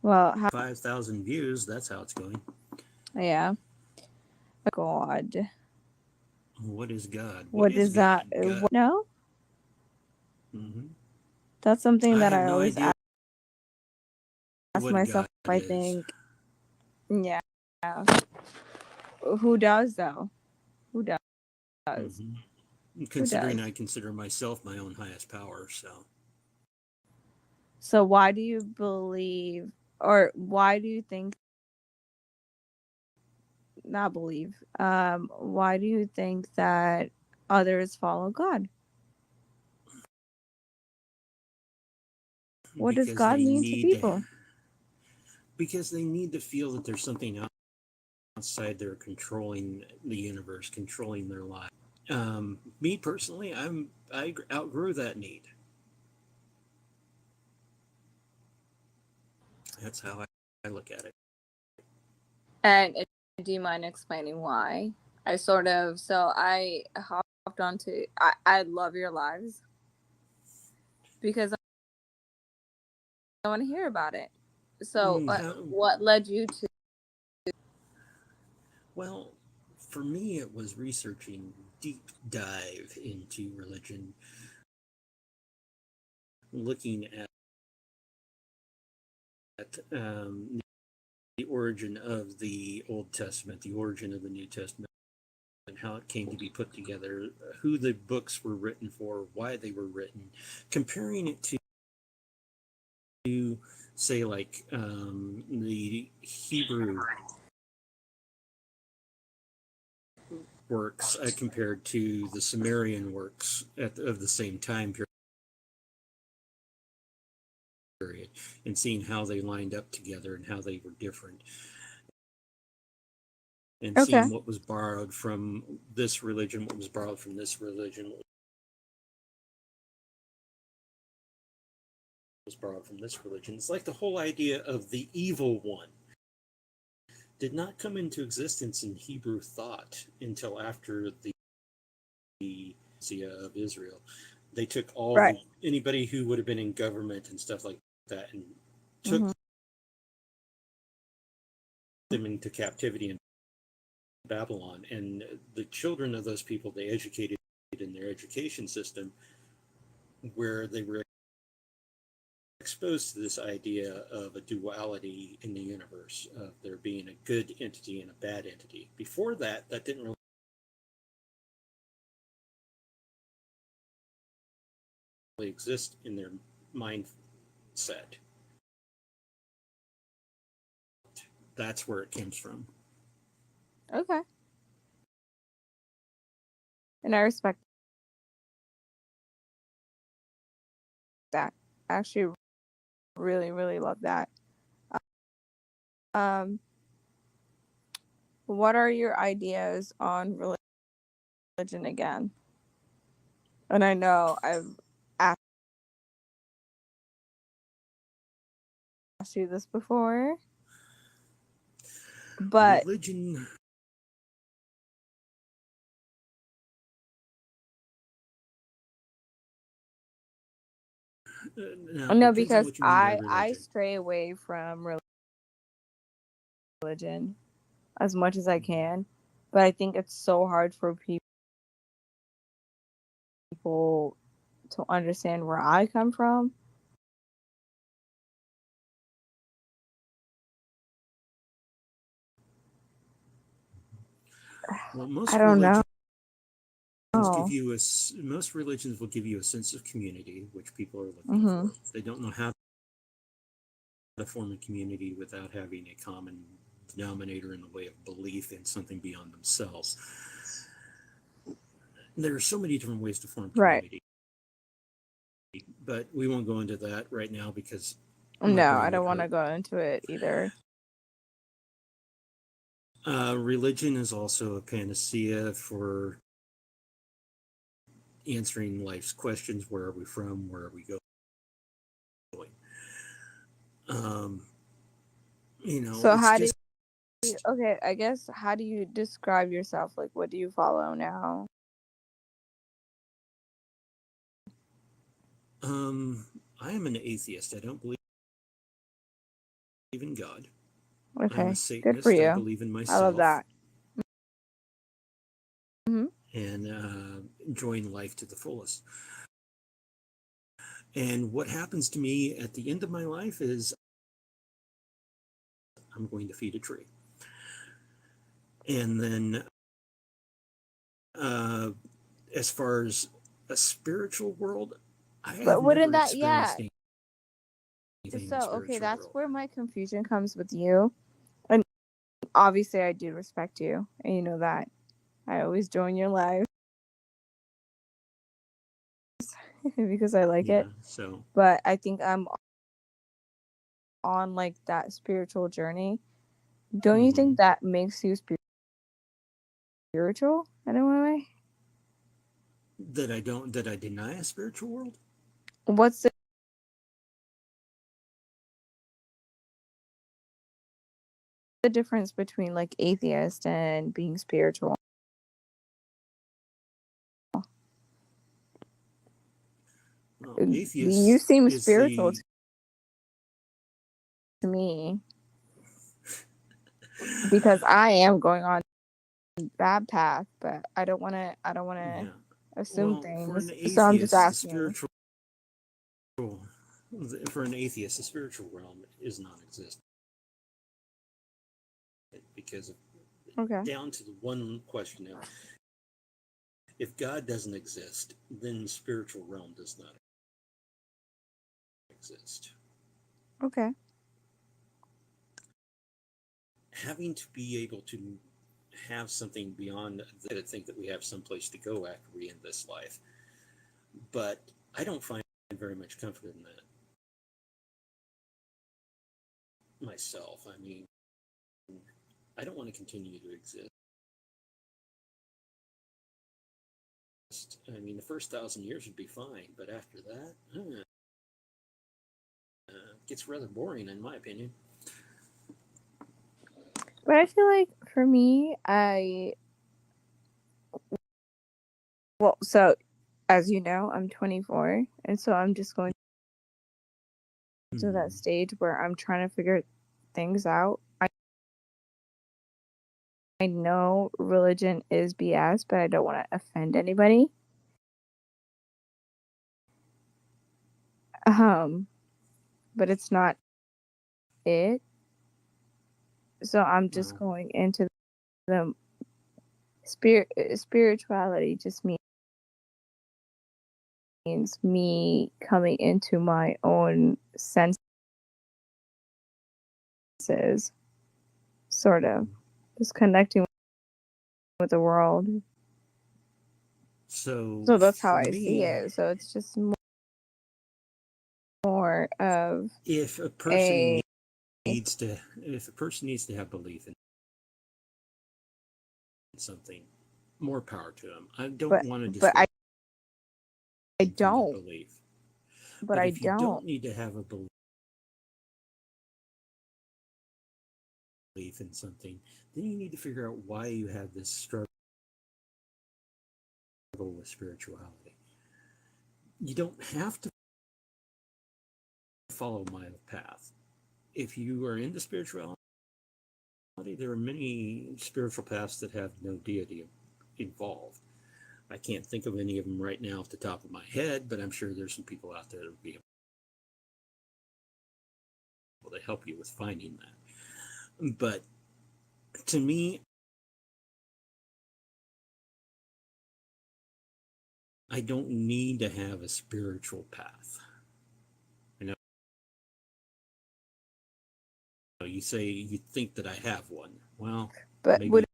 Well, 5,000 views. That's how it's going. Yeah. God. What is God? What is God? that? No? Mm-hmm. That's something that I no always idea ask myself, God I is. think. Yeah. Who does, though? Who does? Mm-hmm. Considering I consider myself my own highest power, so. So why do you believe, or why do you think, not believe, why do you think that others follow God? What does God mean to people? Because they need to feel that there's something outside there controlling the universe, controlling their life. Me personally, I outgrew that need. That's how I look at it. And do you mind explaining why? I hopped onto, I love your lives because I want to hear about it. So what led you to? Well, for me, it was researching deep dive into religion, looking at the origin of the Old Testament, the origin of the New Testament, and how it came to be put together, who the books were written for, why they were written, comparing it to say, like, the Hebrew works compared to the Sumerian works of the same time period, and seeing how they lined up together and how they were different. And seeing what was borrowed from this religion, what was borrowed from this religion, what was borrowed from this religion. It's like the whole idea of the evil one did not come into existence in Hebrew thought until after the of Israel. They took anybody who would have been in government and stuff like that and took them into captivity in Babylon, and the children of those people they educated in their education system, where they were exposed to this idea of a duality in the universe, of there being a good entity and a bad entity. Before that didn't really exist in their mindset. That's where it comes from. Okay. And I respect that. I actually really, really love that. What are your ideas on religion again? And I know I've asked you this before, but religion Now, No, it depends on because what you mean by I religion. stray away from religion as much as I can, but I think it's so hard for people to understand where I come from. Well, most I don't know. religions give you most religions will give you a sense of community, which people are looking Mhm. for. They don't know how to form a community without having a common denominator in the way of belief in something beyond themselves. There are so many different ways to form community, but we won't go into that right now because No, I don't want to go into it either. Religion is also a panacea for answering life's questions. Where are we from? Where are we going? So how do you, okay, I guess, how do you describe yourself? Like, what do you follow now? I am an atheist. I don't believe in God. Okay, I'm a good Satanist. for you. I believe in myself. I love that. And enjoying life to the fullest. And what happens to me at the end of my life is I'm going to feed a tree. And then as far as a spiritual world, I have wouldn't never that, yeah. experienced anything in the So, okay, spiritual that's world. where my confusion comes with you. And obviously I do respect you, and you know that. I always join your lives because I like it. So, but I think I'm on like that spiritual journey. Don't you think that makes you spiritual in a way? That I deny a spiritual world? What's the difference between like atheist and being spiritual? Well, You seem spiritual to me because I am going on that path, but I don't want to assume things. So I'm just asking. For an atheist, the spiritual realm is non-existent. Because down to the one question now, if God doesn't exist, then the spiritual realm does not exist. Okay. Having to be able to have something beyond that, I think that we have some place to go after we end this life. But I don't find very much comfort in that myself. I mean, I don't want to continue to exist. I mean, the first 1,000 years would be fine, but after that, it gets rather boring, in my opinion. But I feel like for me, so as you know, I'm 24, and so I'm just going to that stage where I'm trying to figure things out. I know religion is BS, but I don't want to offend anybody. But it's not it. So I'm just going into the spirituality just means me coming into my own senses, sort of just connecting with the world. So that's how I see it. So it's just more of if a person needs to have belief in something, more power to them. I don't want to discourage I don't belief. But if you don't need to have a belief in something, then you need to figure out why you have this struggle with spirituality. You don't have to follow my path. If you are into spirituality, there are many spiritual paths that have no deity involved. I can't think of any of them right now off the top of my head, but I'm sure there's some people out there that would be able to help you with finding that. But to me, I don't need to have a spiritual path. I know you say you think that I have one. Well, But maybe wouldn't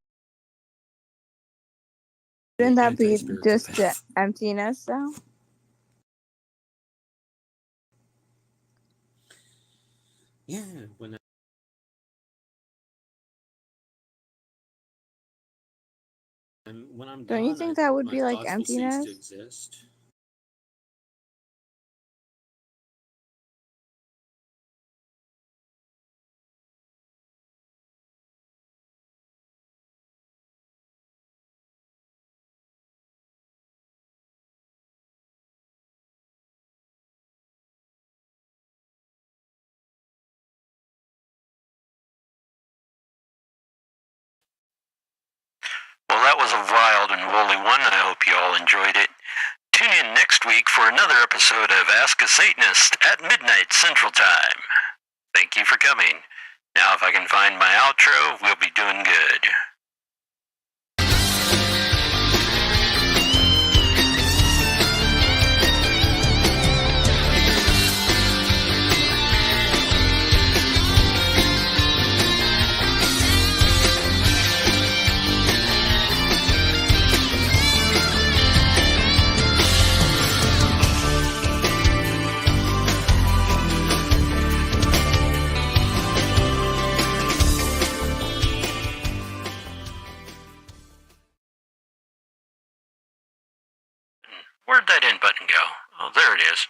that be anti-spiritual just the path. emptiness, though? Yeah, when I'm Don't you gone, think that would my be like thoughts will cease to emptiness? exist. Well, that was a wild and woolly one. I hope you all enjoyed it. Tune in next week for another episode of Ask a Satanist at midnight Central Time. Thank you for coming. Now, if I can find my outro, we'll be doing good. Where'd that end button go? Oh, there it is.